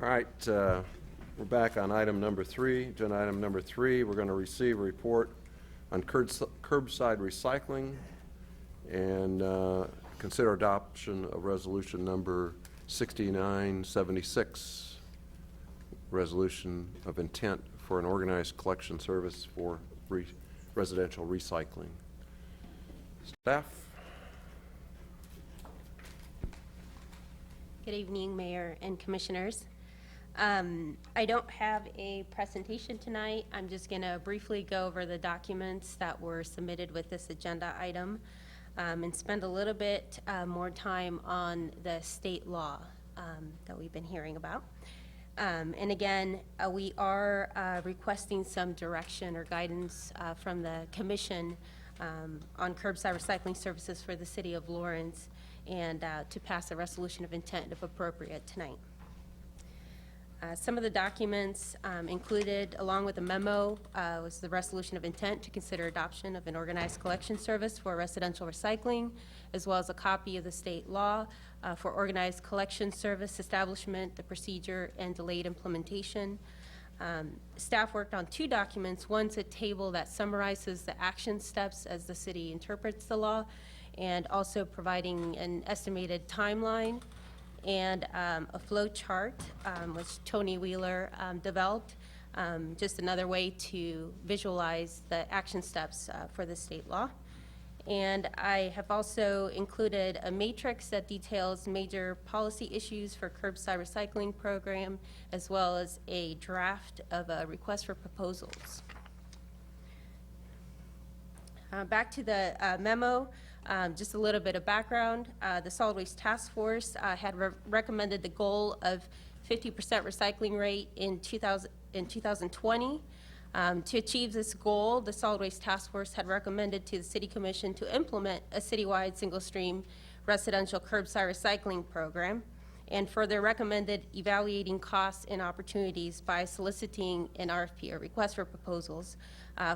All right, we're back on item number 3. Agenda item number 3, we're going to receive a report on curbside recycling and consider adoption of resolution number 6976, resolution of intent for an organized collection service for residential recycling. Staff? Good evening, Mayor and Commissioners. I don't have a presentation tonight. I'm just going to briefly go over the documents that were submitted with this agenda item and spend a little bit more time on the state law that we've been hearing about. And again, we are requesting some direction or guidance from the Commission on curbside recycling services for the City of Lawrence and to pass a resolution of intent if appropriate tonight. Some of the documents included, along with the memo, was the resolution of intent to consider adoption of an organized collection service for residential recycling, as well as a copy of the state law for organized collection service establishment, the procedure, and delayed implementation. Staff worked on 2 documents. One's a table that summarizes the action steps as the city interprets the law, and also providing an estimated timeline and a flow chart, which Tony Wheeler developed, just another way to visualize the action steps for the state law. And I have also included a matrix that details major policy issues for curbside recycling program, as well as a draft of a request for proposals. Back to the memo. Just a little bit of background. The Solid Waste Task Force had recommended the goal of 50% recycling rate in 2020. To achieve this goal, the Solid Waste Task Force had recommended to the City Commission to implement a citywide single-stream residential curbside recycling program, and further recommended evaluating costs and opportunities by soliciting an RFP, or request for proposals,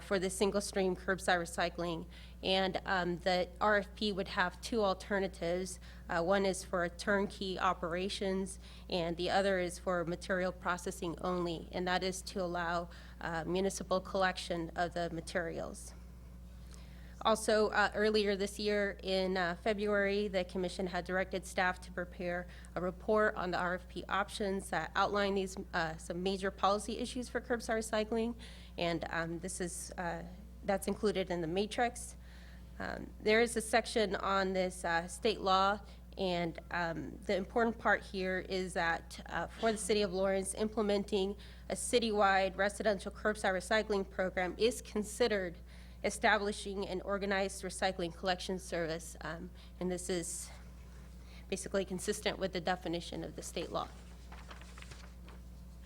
for the single-stream curbside recycling. And the RFP would have 2 alternatives. One is for turnkey operations, and the other is for material processing only, and that is to allow municipal collection of the materials. Also, earlier this year in February, the Commission had directed staff to prepare a report on the RFP options that outline these some major policy issues for curbside recycling, and that's included in the matrix. There is a section on this state law, and the important part here is that for the City of Lawrence, implementing a citywide residential curbside recycling program is considered establishing an organized recycling collection service, and this is basically consistent with the definition of the state law.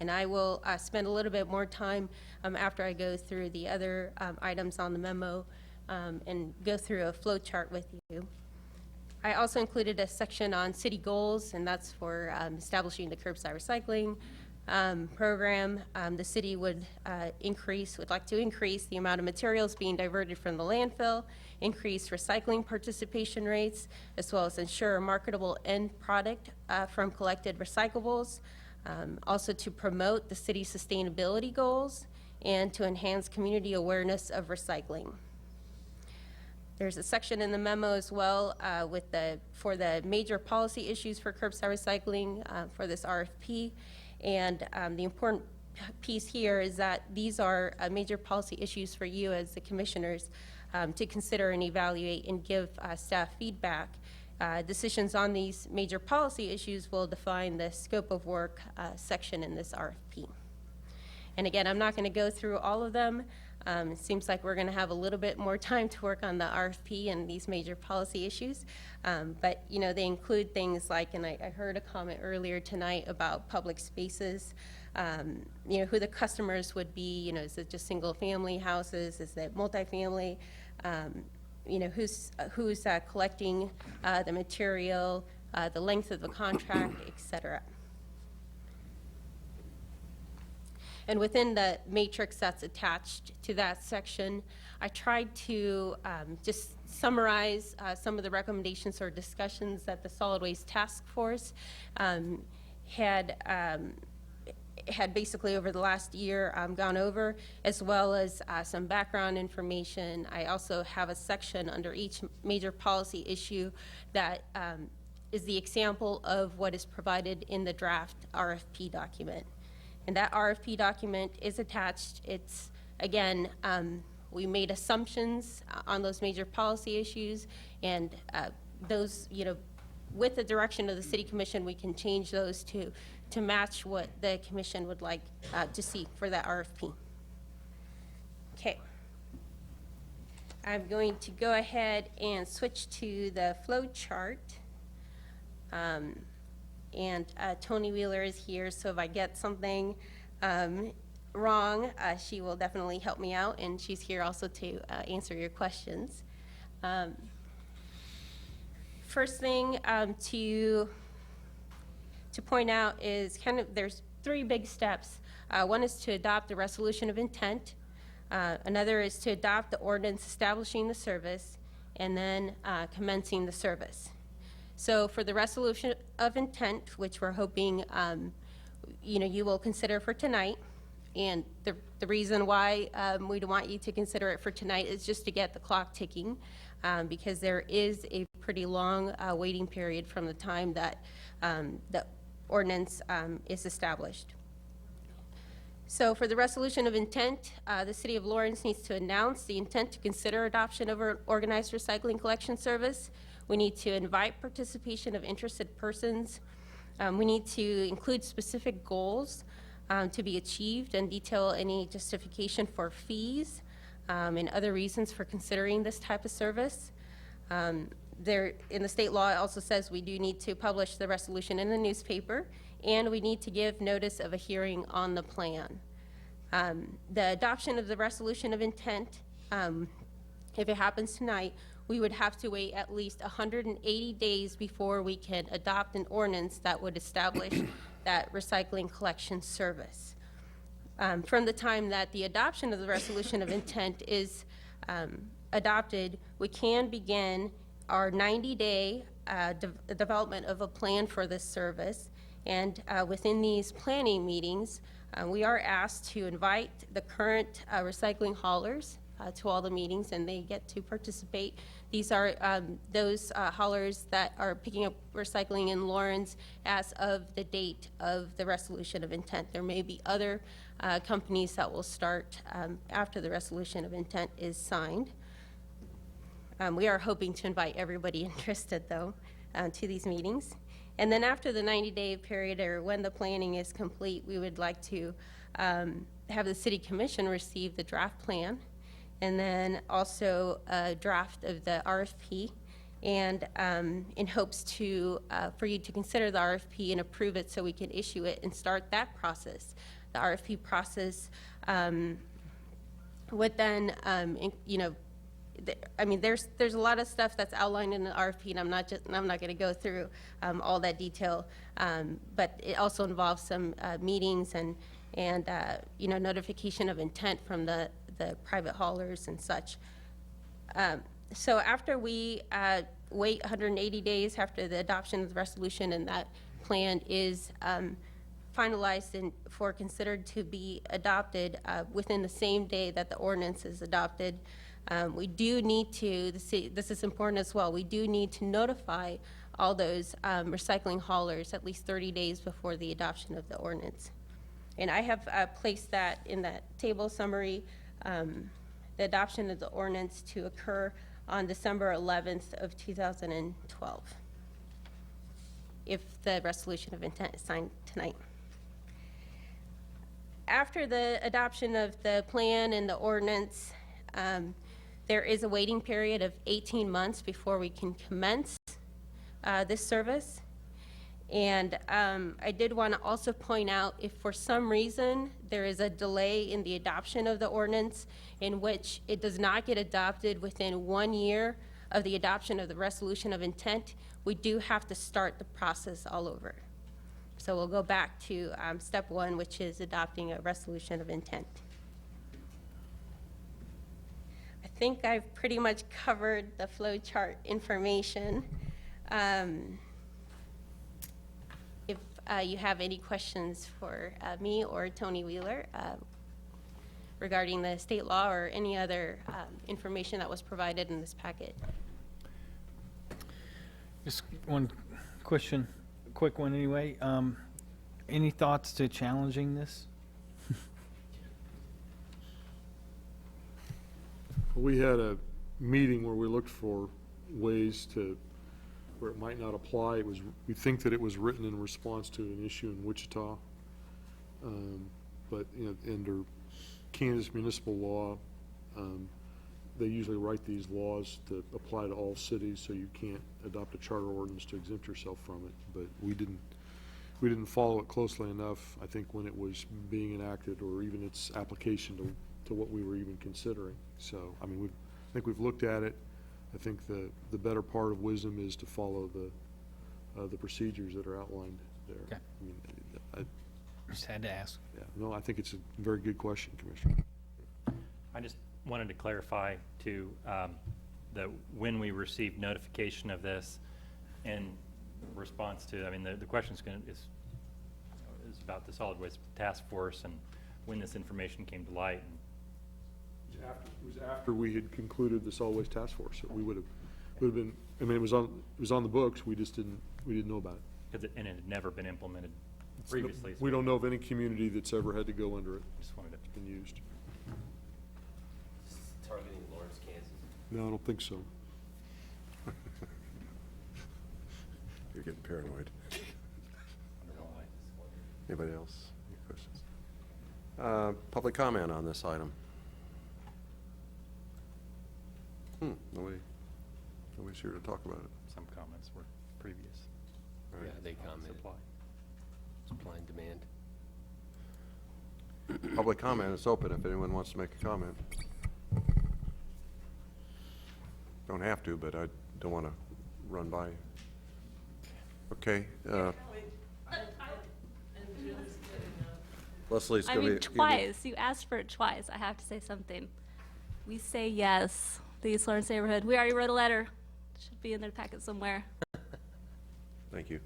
And I will spend a little bit more time after I go through the other items on the memo and go through a flow chart with you. I also included a section on city goals, and that's for establishing the curbside recycling program. The city would like to increase the amount of materials being diverted from the landfill, increase recycling participation rates, as well as ensure a marketable end product from collected recyclables, also to promote the city's sustainability goals, and to enhance community awareness of recycling. There's a section in the memo as well for the major policy issues for curbside recycling for this RFP. And the important piece here is that these are major policy issues for you as the commissioners to consider and evaluate and give staff feedback. Decisions on these major policy issues will define the scope of work section in this RFP. And again, I'm not going to go through all of them. It seems like we're going to have a little bit more time to work on the RFP and these major policy issues. But, you know, they include things like, and I heard a comment earlier tonight about public spaces, you know, who the customers would be. You know, is it just single-family houses? Is it multifamily? You know, who's collecting the material, the length of the contract, et cetera. And within the matrix that's attached to that section, I tried to just summarize some of the recommendations or discussions that the Solid Waste Task Force had had basically over the last year gone over, as well as some background information. I also have a section under each major policy issue that is the example of what is provided in the draft RFP document. And that RFP document is attached. It's, again, we made assumptions on those major policy issues, and those, with the direction of the City Commission, we can change those to match what the commission would like to see for that RFP. Okay. I'm going to go ahead and switch to the flow chart. Tony Wheeler is here, so if I get something wrong, she will definitely help me out, and she's here also to answer your questions. First thing to point out is there's 3 big steps. One is to adopt the resolution of intent. Another is to adopt the ordinance establishing the service, and then commencing the service. So for the resolution of intent, which we're hoping you will consider for tonight, and the reason why we want you to consider it for tonight is just to get the clock ticking, because there is a pretty long waiting period from the time that the ordinance is established. So for the resolution of intent, the City of Lawrence needs to announce the intent to consider adoption of an organized recycling collection service. We need to invite participation of interested persons. We need to include specific goals to be achieved and detail any justification for fees and other reasons for considering this type of service. In the state law, it also says we do need to publish the resolution in the newspaper, and we need to give notice of a hearing on the plan. The adoption of the resolution of intent, if it happens tonight, we would have to wait at least 180 days before we can adopt an ordinance that would establish that recycling collection service. From the time that the adoption of the resolution of intent is adopted, we can begin our 90-day development of a plan for this service. And within these planning meetings, we are asked to invite the current recycling haulers to all the meetings, and they get to participate. These are those haulers that are picking up recycling in Lawrence as of the date of the resolution of intent. There may be other companies that will start after the resolution of intent is signed. We are hoping to invite everybody interested, though, to these meetings. And then after the 90-day period, or when the planning is complete, we would like to have the City Commission receive the draft plan, and then also a draft of the RFP, and in hopes for you to consider the RFP and approve it so we can issue it and start that process. The RFP process would then, there's a lot of stuff that's outlined in the RFP, and I'm not going to go through all that detail, but it also involves some meetings and notification of intent from the private haulers and such. So after we wait 180 days after the adoption of the resolution, and that plan is finalized and considered to be adopted within the same day that the ordinance is adopted, we do need to, this is important as well, we do need to notify all those recycling haulers at least 30 days before the adoption of the ordinance. And I have placed that in that table summary, the adoption of the ordinance to occur on December 11th of 2012, if the resolution of intent is signed tonight. After the adoption of the plan and the ordinance, there is a waiting period of 18 months before we can commence this service. And I did want to also point out, if for some reason there is a delay in the adoption of the ordinance in which it does not get adopted within 1 year of the adoption of the resolution of intent, we do have to start the process all over. So we'll go back to step 1, which is adopting a resolution of intent. I think I've pretty much covered the flow chart information. If you have any questions for me or Tony Wheeler regarding the state law or any other information that was provided in this packet. Just one question, quick one anyway. Any thoughts to challenging this? We had a meeting where we looked for ways to, where it might not apply. We think that it was written in response to an issue in Wichita. But under Kansas municipal law, they usually write these laws to apply to all cities, so you can't adopt a charter ordinance to exempt yourself from it. But we didn't follow it closely enough, I think, when it was being enacted, or even its application to what we were even considering. So, I mean, I think we've looked at it. I think the better part of wisdom is to follow the procedures that are outlined there. Okay. I mean, Just had to ask. yeah, no, I think it's a very good question, Commissioner. I just wanted to clarify too, that when we received notification of this in response to, I mean, the question is about the solid waste task force and when this information came to light. It was after we had concluded the solid waste task force, that we would have been, I mean, it was on the books, we didn't know about it. Because it had never been implemented previously. We don't know of any community that's ever had to go under it. Just wanted to. It's been used. Targeting Lawrence, Kansas. No, I don't think so. You're getting paranoid. Anybody else? Any questions? Public comment on this item? Nobody's here to talk about it. Some comments were previous. All right. Yeah, they commented. Supply and demand. Public comment is open if anyone wants to make a comment. Don't have to, but I don't want to run by. Okay. Leslie's I going to mean, twice. You asked for it twice. I have to say something. We say yes. The East Lawrence neighborhood. We already wrote a letter. Should be in their packet somewhere. Thank you.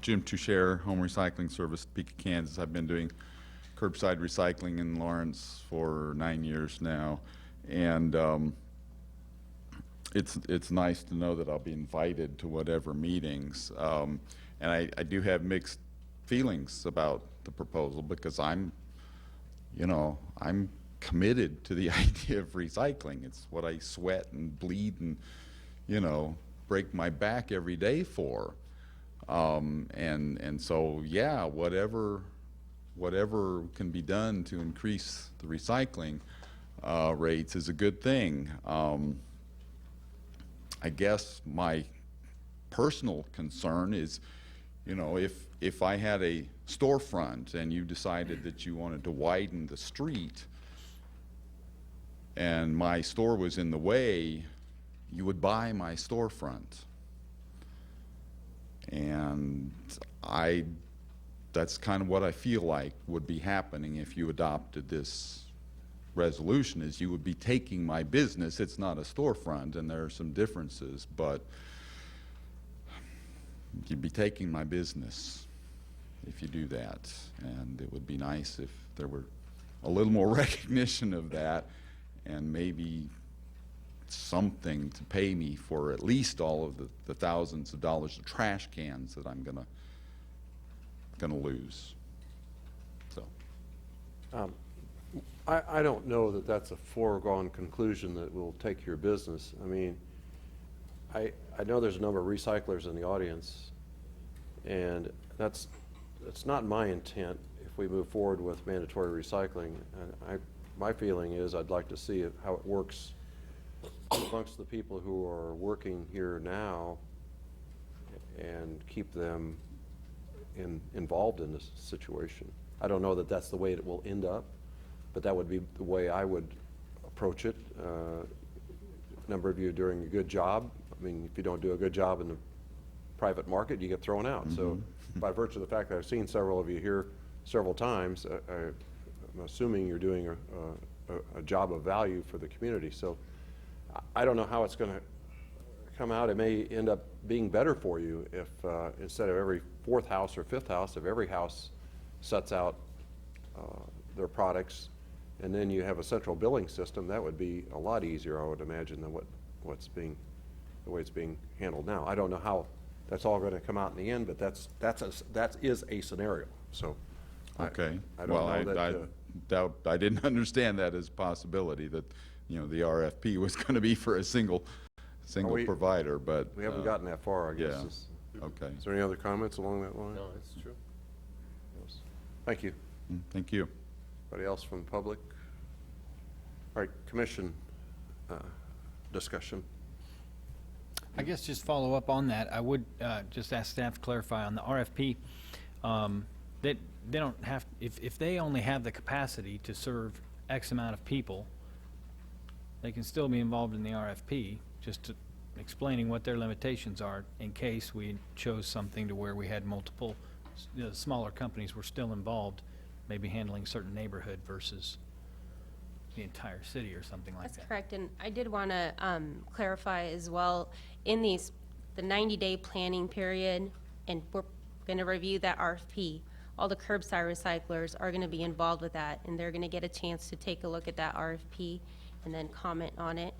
Jim Toucher, Home Recycling Service, Topeka, Kansas. I've been doing curbside recycling in Lawrence for 9 years now, and it's nice to know that I'll be invited to whatever meetings. And I do have mixed feelings about the proposal because I'm committed to the idea of recycling. It's what I sweat and bleed and, break my back every day for. And so, yeah, whatever can be done to increase the recycling rates is a good thing. I guess my personal concern is, if I had a storefront and you decided that you wanted to widen the street and my store was in the way, you would buy my storefront. And that's kind of what I feel like would be happening if you adopted this resolution, is you would be taking my business. It's not a storefront, and there are some differences, but you'd be taking my business if you do that. And it would be nice if there were a little more recognition of that, and maybe something to pay me for at least all of the thousands of dollars of trash cans that I'm gonna lose. So I don't know that that's a foregone conclusion that will take your business. I mean, I know there's a number of recyclers in the audience, and that's not my intent if we move forward with mandatory recycling. And my feeling is I'd like to see how it works amongst the people who are working here now and keep them involved in this situation. I don't know that that's the way it will end up, but that would be the way I would approach it. A number of you are doing a good job. I mean, if you don't do a good job in the private market, you get thrown out. Mm-hmm. So by virtue of the fact that I've seen several of you here several times, I'm assuming you're doing a job of value for the community. So I don't know how it's going to come out, it may end up being better for you if, instead of every fourth house or fifth house, if every house sets out their products, and then you have a central billing system, that would be a lot easier, I would imagine, than the way it's being handled now. I don't know how that's all going to come out in the end, but that is a scenario, so. Okay. I don't Well, know that, I didn't understand that as a possibility, that, you know, the RFP was going to be for a single we- provider, but. we haven't gotten that far, I guess. Yeah, okay. Is there any other comments along that line? No, that's true. Thank you. Thank you. Anybody else from the public? All right, commission discussion. I guess just follow up on that. I would just ask staff to clarify on the RFP. That they don't have, if they only have the capacity to serve X amount of people, they can still be involved in the RFP, just to explaining what their limitations are in case we chose something to where we had multiple, smaller companies were still involved, maybe handling a certain neighborhood versus the entire city or something like That's that. correct, and I did want to clarify as well, in the 90-day planning period, and we're going to review that RFP, all the curbside recyclers are going to be involved with that, and they're going to get a chance to take a look at that RFP and then comment on it.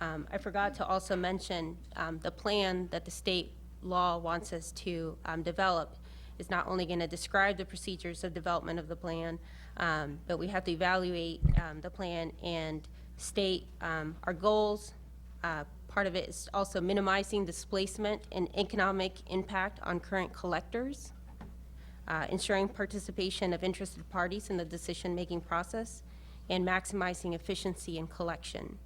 I forgot to also mention the plan that the state law wants us to develop is not only going to describe the procedures of development of the plan, but we have to evaluate the plan and state our goals. Part of it is also minimizing displacement and economic impact on current collectors, ensuring participation of interested parties in the decision-making process, and maximizing efficiency in collection,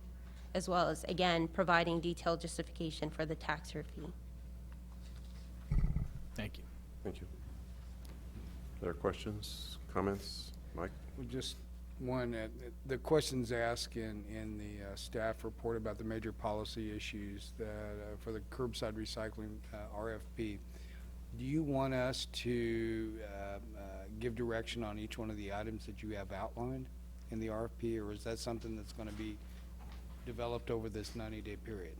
as well as, again, providing detailed justification for the taxer fee. Thank you. Thank you. Other questions, comments? Mike? Well, just one, the questions asked in the staff report about the major policy issues that, for the curbside recycling RFP, do you want us to give direction on each one of the items that you have outlined in the RFP, or is that something that's going to be developed over this 90-day period?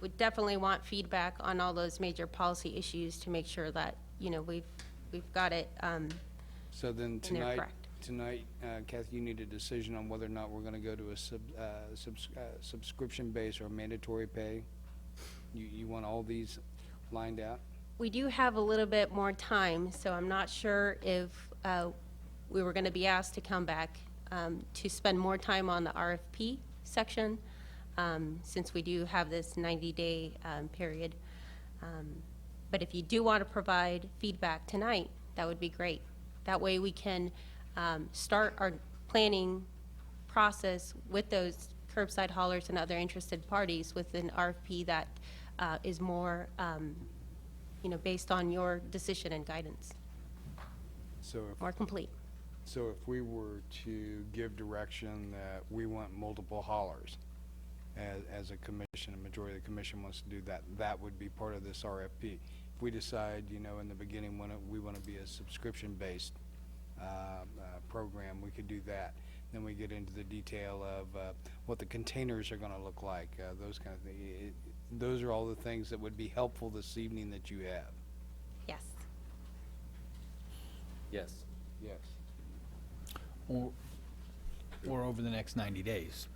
We definitely want feedback on all those major policy issues to make sure that, you know, we've got it So then in there correct. Tonight, Kathy, you need a decision on whether or not we're going to go to a subscription base or mandatory pay. You want all these lined out? We do have a little bit more time, so I'm not sure if we were going to be asked to come back to spend more time on the RFP section, since we do have this 90-day period. But if you do want to provide feedback tonight, that would be great. That way we can start our planning process with those curbside haulers and other interested parties with an RFP that is more, based on your decision and guidance, So if, more complete. so if we were to give direction that we want multiple haulers as a commission, a majority of the commission wants to do that, that would be part of this RFP. If we decide, in the beginning, we want to be a subscription-based program, we could do that. Then we get into the detail of what the containers are going to look like, those kind of things. Those are all the things that would be helpful this evening that you have. Yes. Yes. Yes. Or over the next 90 days.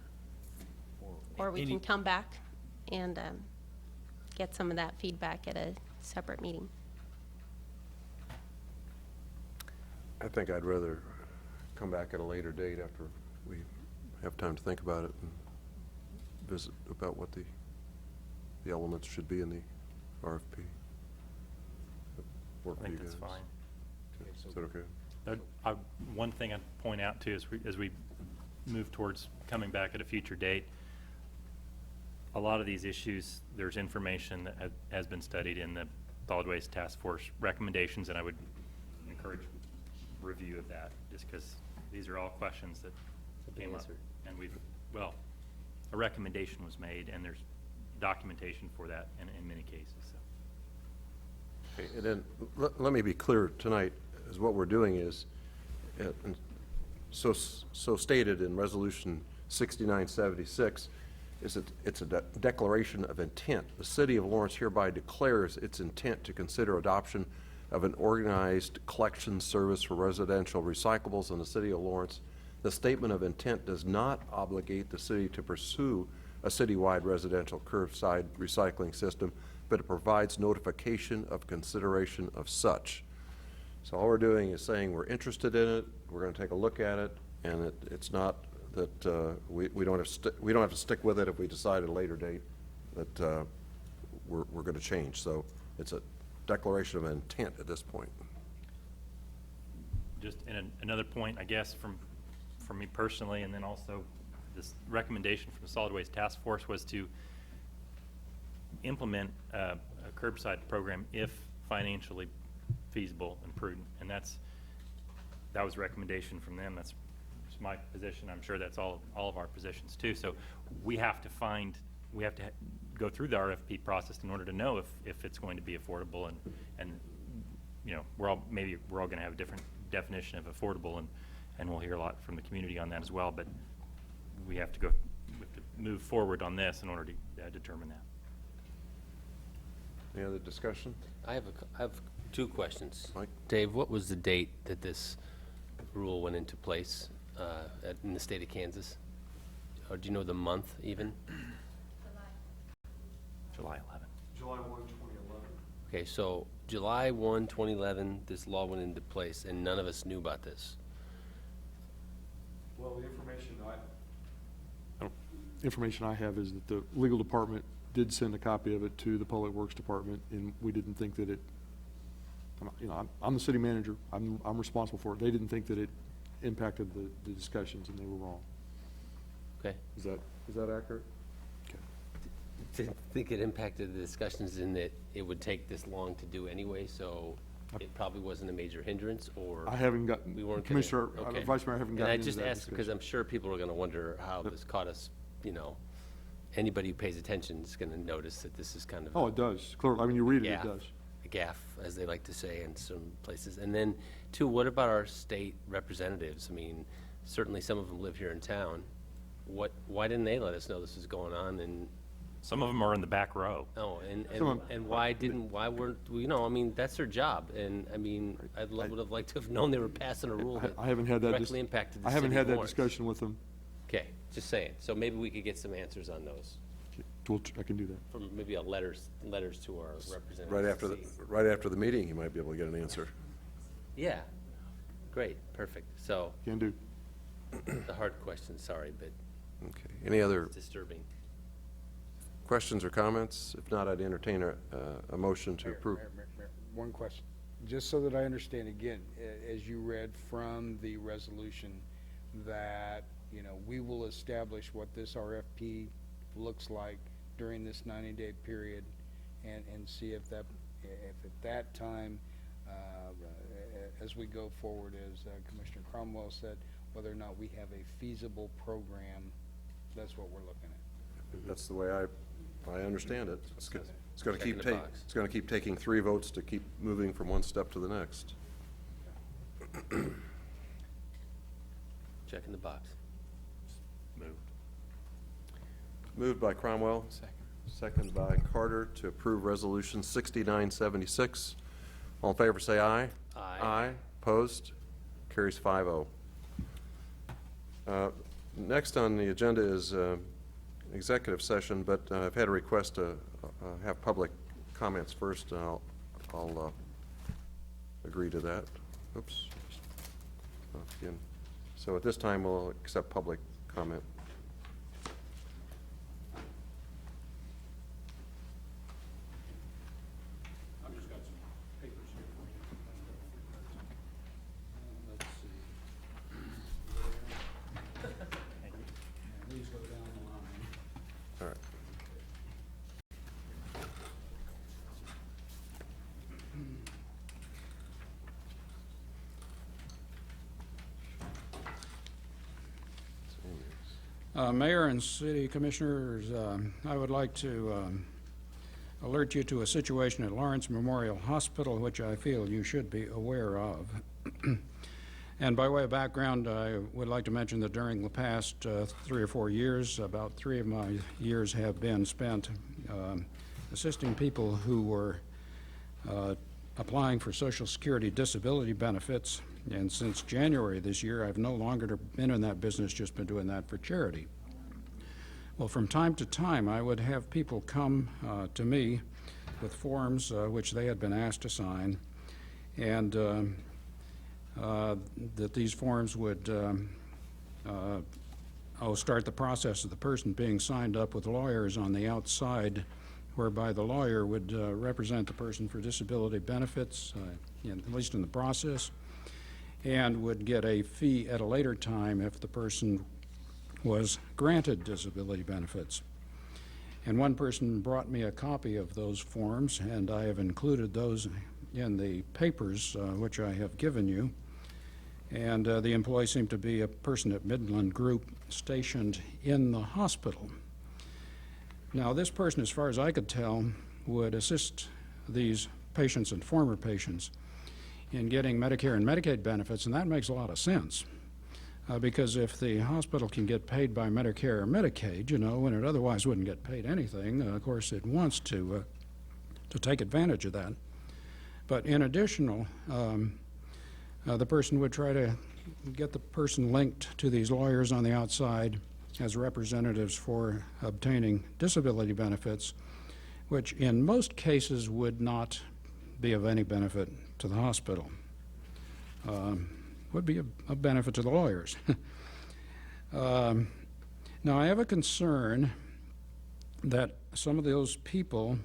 Or we Any- can come back and get some of that feedback at a separate meeting. I think I'd rather come back at a later date after we have time to think about it and visit about what the elements should be in the RFP. Work I for you think that's guys. fine. Is that okay? One thing I'd point out too, as we move towards coming back at a future date, a lot of these issues, there's information that has been studied in the Solid Waste Task Force recommendations, and I would encourage review of that, just because these are all questions that came up. answered. And a recommendation was made, and there's documentation for that in many cases, so. Okay, and then, let me be clear tonight, is what we're doing is, and so stated in Resolution 6976, It's a declaration of intent. The City of Lawrence hereby declares its intent to consider adoption of an organized collection service for residential recyclables in the City of Lawrence. The statement of intent does not obligate the city to pursue a citywide residential curbside recycling system, but it provides notification of consideration of such. So all we're doing is saying we're interested in it, we're going to take a look at it, and it's not that we don't have to stick with it if we decide at a later date that we're going to change. So it's a declaration of intent at this point. Just in another point, I guess, from me personally, and then also this recommendation from the Solid Waste Task Force was to implement a curbside program if financially feasible and prudent, and that was a recommendation from them. That's my position. I'm sure that's all of our positions too. So we have to go through the RFP process in order to know if it's going to be affordable, and you know, we're all going to have a different definition of affordable, and we'll hear a lot from the community on that as well. But we have to move forward on this in order to determine that. Any other discussion? I have two questions. Mike? Dave, what was the date that this rule went into place in the state of Kansas? Or do you know the month even? July 11. July 1, 2011. Okay, so July 1, 2011, this law went into place, and none of us knew about this. Well, the information I have is that the legal department did send a copy of it to the Public Works Department, and we didn't think that it, you know, I'm the city manager, I'm responsible for it. They didn't think that it impacted the discussions, and they were wrong. Okay. Is that accurate? Okay. Didn't think it impacted the discussions in that it would take this long to do anyway, so it probably wasn't a major hindrance, or I haven't gotten, we weren't Commissioner, okay. Vice Mayor, I haven't gotten And I into just that asked because discussion. I'm sure people are going to wonder how this caught us, you know, anybody who pays attention is going to notice that this is kind of Oh, it does. Clearly, I mean, you read it, it gaffe, does. a gaffe, as they like to say in some places. And then, two, what about our state representatives? I mean, certainly some of them live here in town. Why didn't they let us know this was going on? And Some of them are in the back row. oh, and why weren't, you know, I mean, that's their job. And I mean, would have liked to have known they were passing a rule that I haven't had that directly impacted the I haven't city had of that Lawrence. discussion with them. Okay, just saying. So maybe we could get some answers on those, I can do that. from maybe letters to our representatives. Right after the meeting, you might be able to get an answer. Yeah, great, perfect. So, Can do. the hard question, sorry, but Okay. Any other it's disturbing. questions or comments? If not, I'd entertain a motion to approve. Mayor, one question, just so that I understand again, as you read from the resolution, that, you know, we will establish what this RFP looks like during this 90-day period, and see if at that time, as we go forward, as Commissioner Cromwell said, whether or not we have a feasible program. That's what we're looking at. That's the way I understand it. It's going to Check in keep the box. it's going to keep taking 3 votes to keep moving from one step to the next. Check in the box. Moved. Moved by Cromwell. Second by Carter to approve Resolution 6976. All in favor, say aye. Aye. Aye. Opposed? Carries 5-0. Next on the agenda is executive session, but I've had a request to have public comments first, and I'll agree to that. Oops. Again. So at this time, we'll accept public comment. I've just got some papers here for you. Let's see. And these go down the line. All right. Mayor and City Commissioners, I would like to alert you to a situation at Lawrence Memorial Hospital, which I feel you should be aware of. And by way of background, I would like to mention that during the past 3 or 4 years, about 3 of my years have been spent assisting people who were applying for Social Security disability benefits. And since January this year, I've no longer been in that business, just been doing that for charity. Well, from time to time, I would have people come to me with forms which they had been asked to sign, and that these forms would start the process of the person being signed up with lawyers on the outside, whereby the lawyer would represent the person for disability benefits, at least in the process, and would get a fee at a later time if the person was granted disability benefits. And one person brought me a copy of those forms, and I have included those in the papers which I have given you. And the employee seemed to be a person at Midland Group stationed in the hospital. Now, this person, as far as I could tell, would assist these patients and former patients in getting Medicare and Medicaid benefits, and that makes a lot of sense. Because if the hospital can get paid by Medicare or Medicaid, you know, when it otherwise wouldn't get paid anything, of course it wants to take advantage of that. But in addition, the person would try to get the person linked to these lawyers on the outside as representatives for obtaining disability benefits, which in most cases would not be of any benefit to the hospital. Would be a benefit to the lawyers. Now, I have a concern that some of those people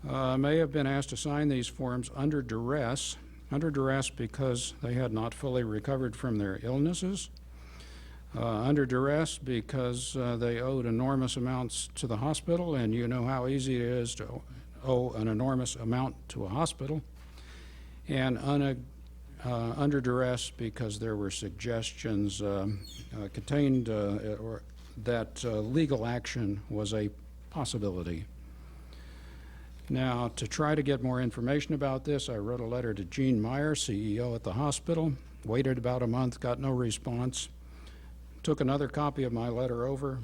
may have been asked to sign these forms under duress because they had not fully recovered from their illnesses, under duress because they owed enormous amounts to the hospital, and you know how easy it is to owe an enormous amount to a hospital, and under duress because there were suggestions contained or that legal action was a possibility. Now, to try to get more information about this, I wrote a letter to Gene Meyer, CEO at the hospital, waited about a month, got no response, took another copy of my letter over,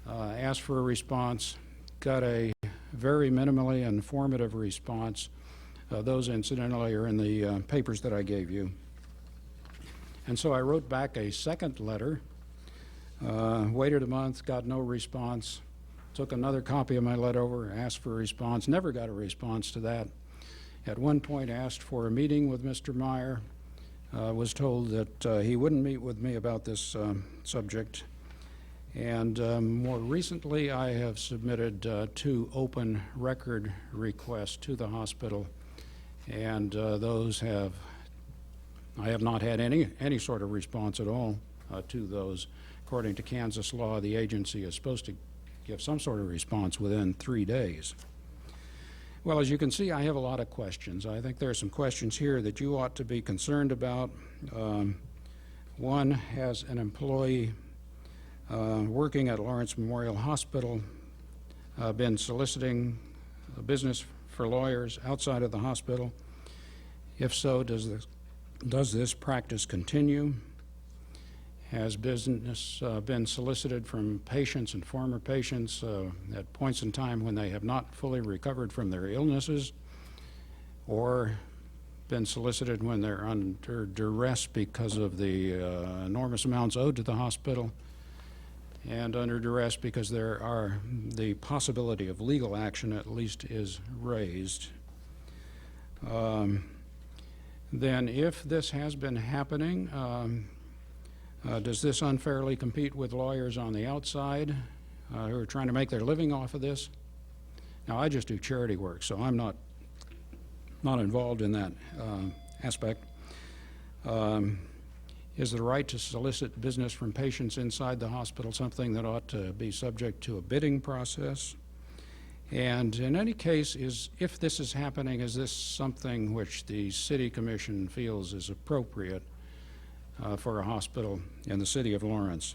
asked for a response, got a very minimally informative response. Those, incidentally, are in the papers that I gave you. And so I wrote back a second letter, waited a month, got no response, took another copy of my letter over, asked for a response, never got a response to that. At one point asked for a meeting with Mr. Meyer, was told that he wouldn't meet with me about this subject. And more recently, I have submitted 2 open record requests to the hospital, and those I have not had any sort of response at all to those. According to Kansas law, the agency is supposed to give some sort of response within 3 days. Well, as you can see, I have a lot of questions. I think there are some questions here that you ought to be concerned about. One, has an employee working at Lawrence Memorial Hospital been soliciting business for lawyers outside of the hospital? If so, does this practice continue? Has business been solicited from patients and former patients at points in time when they have not fully recovered from their illnesses, or been solicited when they're under duress because of the enormous amounts owed to the hospital, and under duress because the possibility of legal action at least is raised? Then if this has been happening, does this unfairly compete with lawyers on the outside who are trying to make their living off of this? Now, I just do charity work, so I'm not involved in that aspect. Is the right to solicit business from patients inside the hospital something that ought to be subject to a bidding process? And in any case, if this is happening, is this something which the City Commission feels is appropriate for a hospital in the city of Lawrence?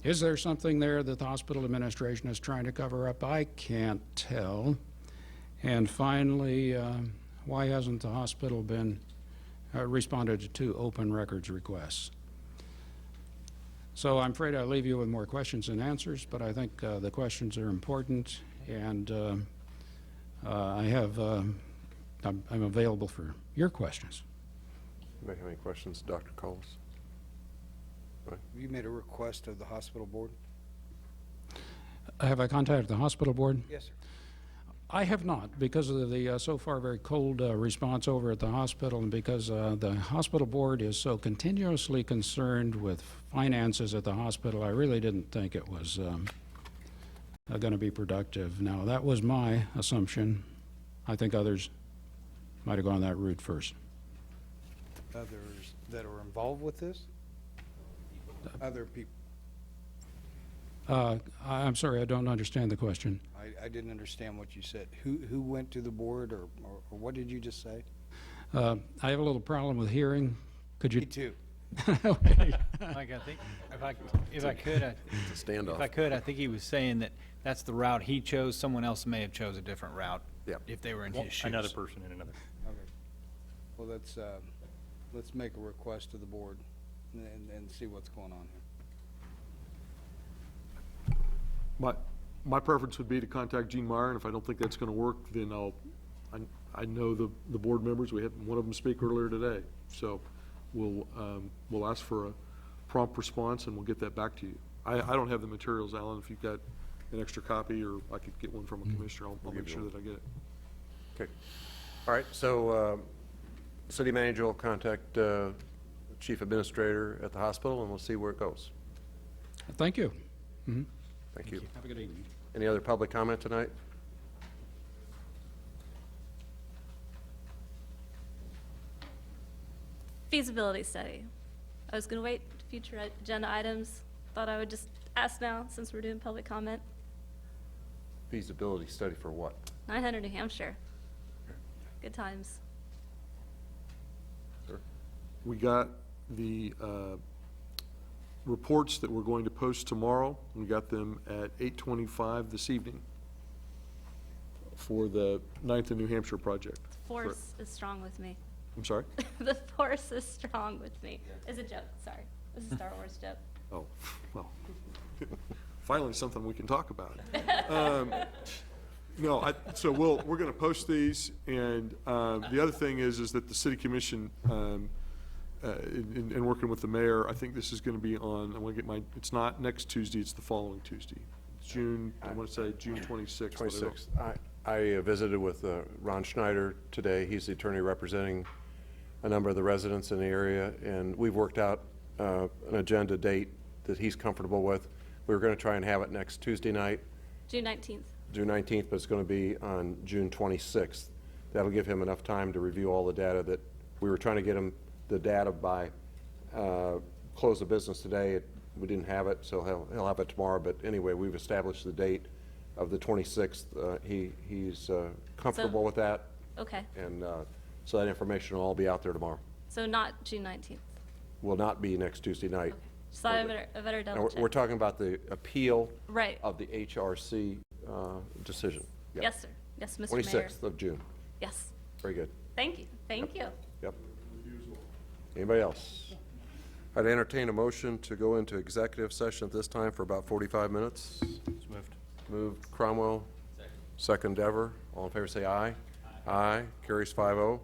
Is there something there that the hospital administration is trying to cover up? I can't tell. And finally, Why hasn't the hospital been responded to 2 open records requests? So I'm afraid I'll leave you with more questions than answers, but I think the questions are important, and I'm available for your questions. Anybody have any questions, Dr. Coles? You made a request of the hospital board? Have I contacted the hospital board? Yes, sir. I have not, because of the so far very cold response over at the hospital, and because the hospital board is so continuously concerned with finances at the hospital. I really didn't think it was going to be productive. Now, that was my assumption. I think others might have gone that route first. Others that are involved with this? Other people? I'm sorry, I don't understand the question. I didn't understand what you said. Who went to the board, or what did you just say? I have a little problem with hearing. Could you? Me too. Mike, I think if I could, It's a standoff. if I could, I think he was saying that that's the route he chose. Someone else may have chose a different route. Yep. If they were in Well, his shoes. another person in another. Okay. Well, let's make a request to the board and see what's going on here. My preference would be to contact Gene Meyer, and if I don't think that's going to work, then I know the board members. We had one of them speak earlier today. So we'll ask for a prompt response, and we'll get that back to you. I don't have the materials, Alan. If you've got an extra copy, or I could get one from a commissioner, I'll make sure that I get it. Okay. All right, so city manager will contact chief administrator at the hospital, and we'll see where it goes. Thank you. Mm-hmm. Thank you. Have a good evening. Any other public comment tonight? Feasibility study. I was going to wait to future agenda items. Thought I would just ask now since we're doing public comment. Feasibility study for what? 900 New Hampshire. Good times. Sir? We got the reports that we're going to post tomorrow. We got them at 8:25 this evening for the 9th and New Hampshire project. Force is strong with me. I'm sorry? The force is strong with me. It's a joke, sorry. It's a Star Wars joke. Oh, well, finally something we can talk about. No, so we're going to post these, and the other thing is that the city commission, in working with the mayor, I think this is going to be on, I'm going to get it's not next Tuesday, it's the following Tuesday. June, I want to say June 26th. 26th. I visited with Ron Schneider today. He's the attorney representing a number of the residents in the area, and we've worked out an agenda date that he's comfortable with. We were going to try and have it next Tuesday night, June 19th. June 19th, but it's going to be on June 26th. That'll give him enough time to review all the data that we were trying to get him the data by close of business today. We didn't have it, so he'll have it tomorrow. But anyway, we've established the date of the 26th. He's comfortable with that. Okay. And so that information will all be out there tomorrow. So not June 19th. Will not be next Tuesday night. Just thought I better And double check. we're talking about the appeal Right. of the HRC decision. Yeah. Yes, sir. Yes, Mr. Mayor. 26th of June. Yes. Very good. Thank you. Thank you. Yep. Anybody else? I'd entertain a motion to go into executive session at this time for about 45 minutes. Moved. Moved Cromwell. Second Dever. All in favor say aye. Aye. Carries 5-0.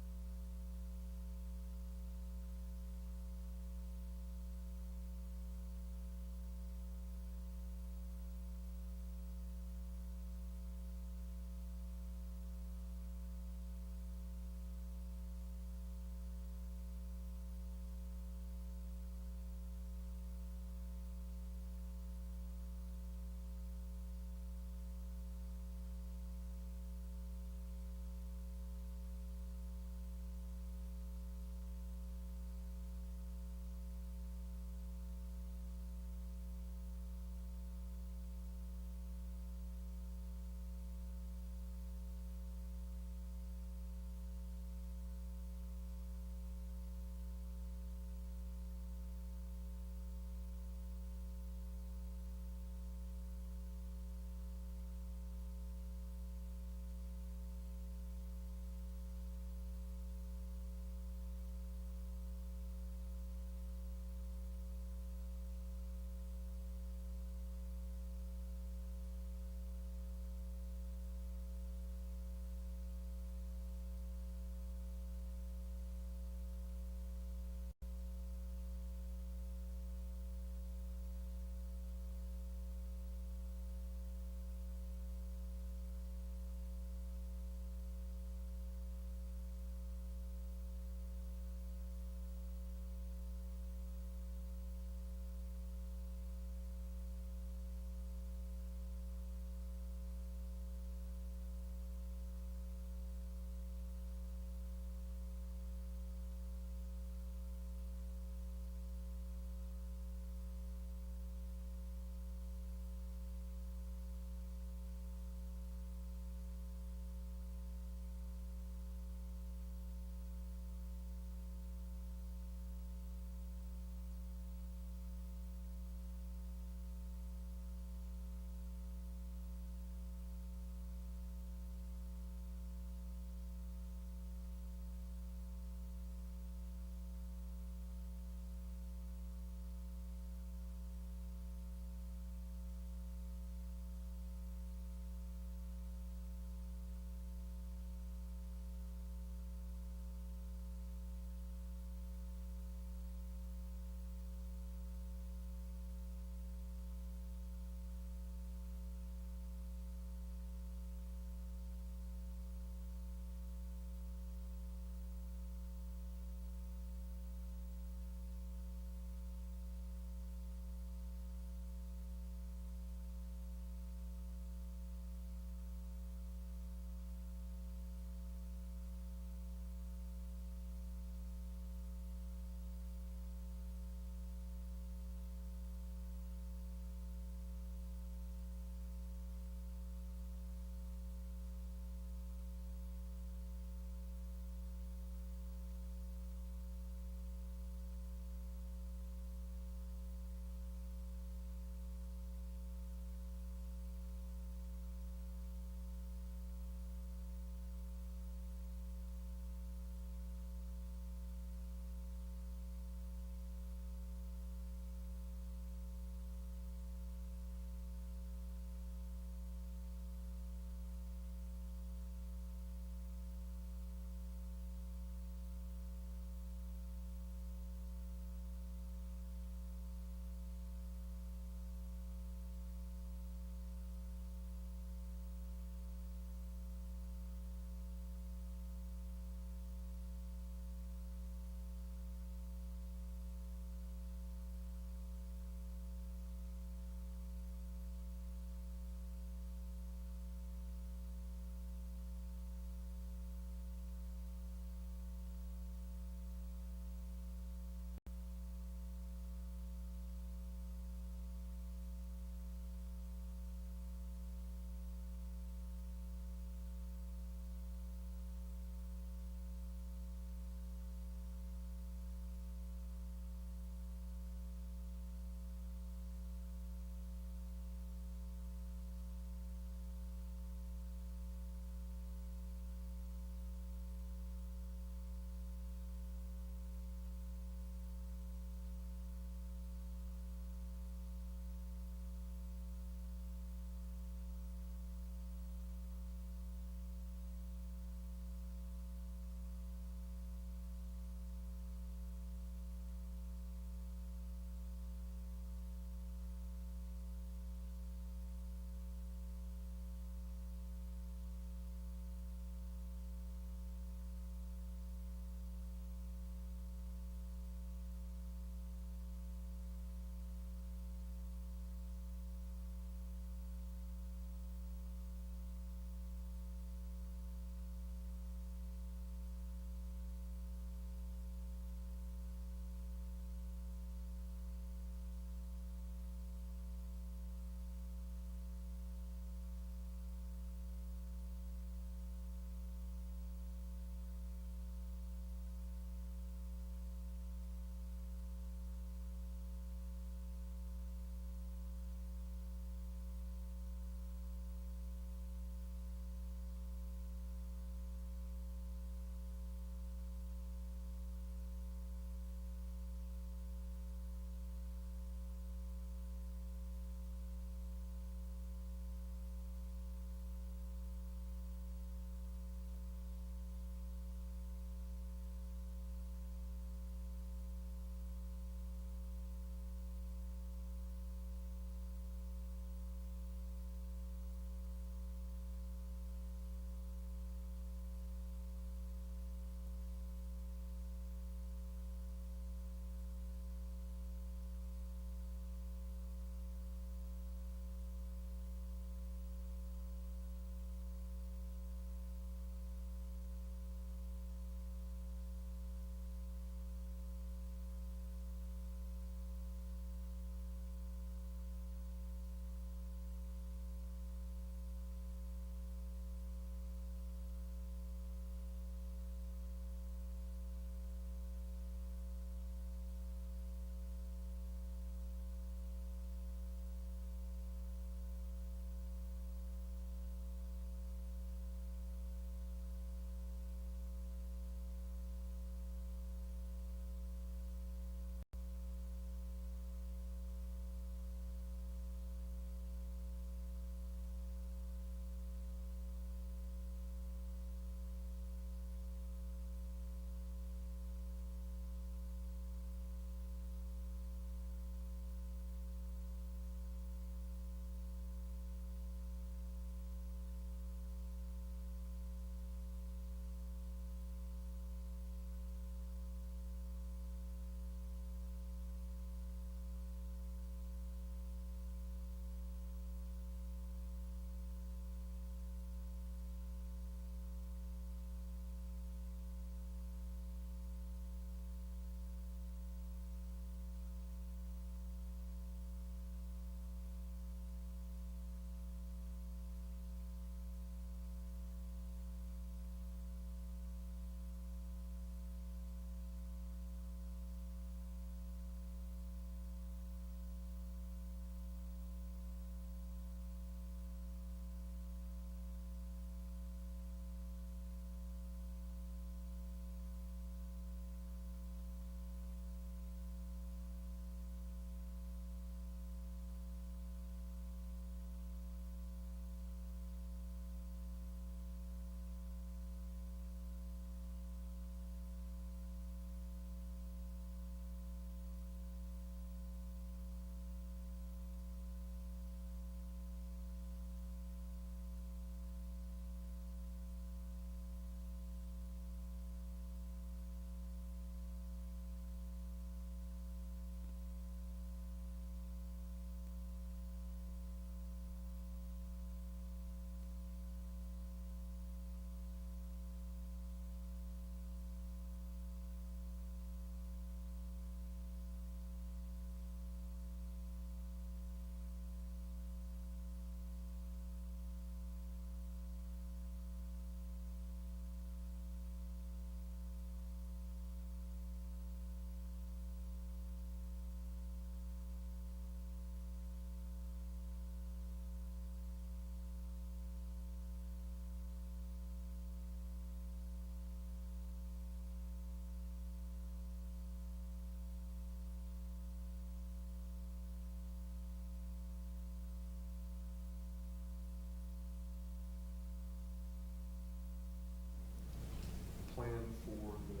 plan for the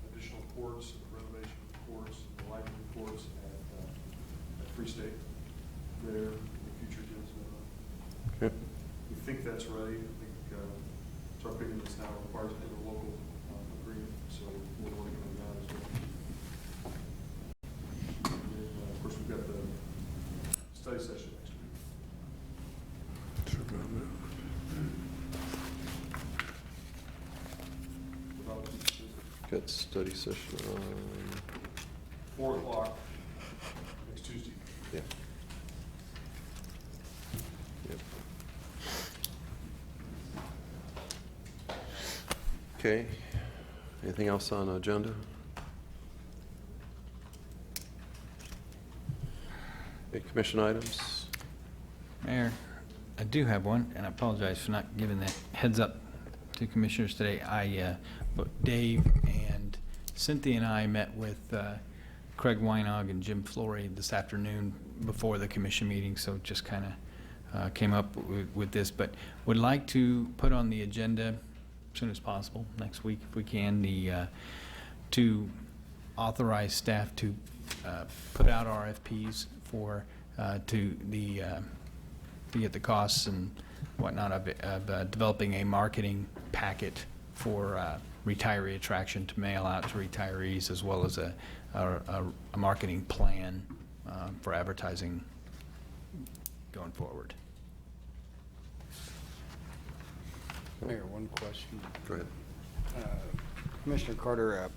additional courts, the renovation of the courts, and the lighting of the courts at Free State there in the future deals with that. Okay. We think that's ready. I think, it's our opinion this now requires an interlocal agreement, so we're working on that as well. And then, of course, we've got the study session next week. Got study session on, 4 o'clock next Tuesday. yeah. Yep. Okay, anything else on the agenda? Okay, commission items? Mayor, I do have one, and I apologize for not giving that heads up to commissioners today. But Dave and Cynthia and I met with Craig Weinog and Jim Flory this afternoon before the commission meeting, so just kind of came up with this, but would like to put on the agenda as soon as possible, next week if we can, to authorize staff to put out RFPs for to get the costs and whatnot of developing a marketing packet for retiree attraction to mail out to retirees, as well as a marketing plan for advertising going forward. Mayor, one question. Go ahead. Commissioner Carter,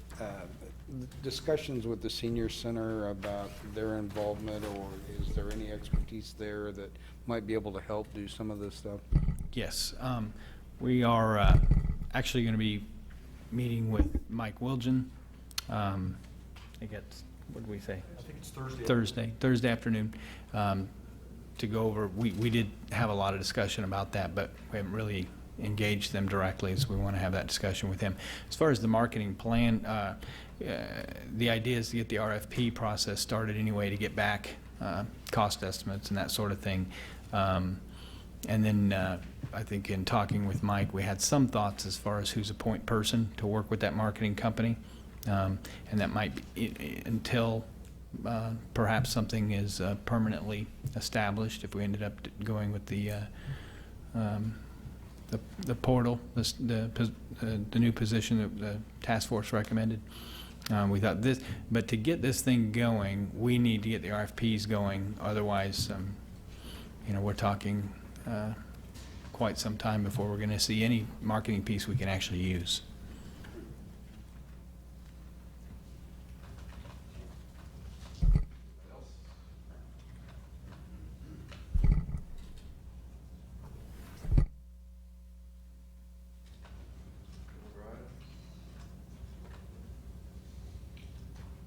discussions with the senior center about their involvement, or is there any expertise there that might be able to help do some of this stuff? Yes, we are actually going to be meeting with Mike Wilgen. I think it's, what did we say? I think it's Thursday. Thursday afternoon, to go over. We did have a lot of discussion about that, but we haven't really engaged them directly, so we want to have that discussion with him. As far as the marketing plan, the idea is to get the RFP process started anyway, to get back cost estimates and that sort of thing. And then I think in talking with Mike, we had some thoughts as far as who's a point person to work with that marketing company. And that might be until perhaps something is permanently established, if we ended up going with the portal, the new position that the task force recommended. We thought this, but to get this thing going, we need to get the RFPs going. Otherwise, we're talking quite some time before we're going to see any marketing piece we can actually use.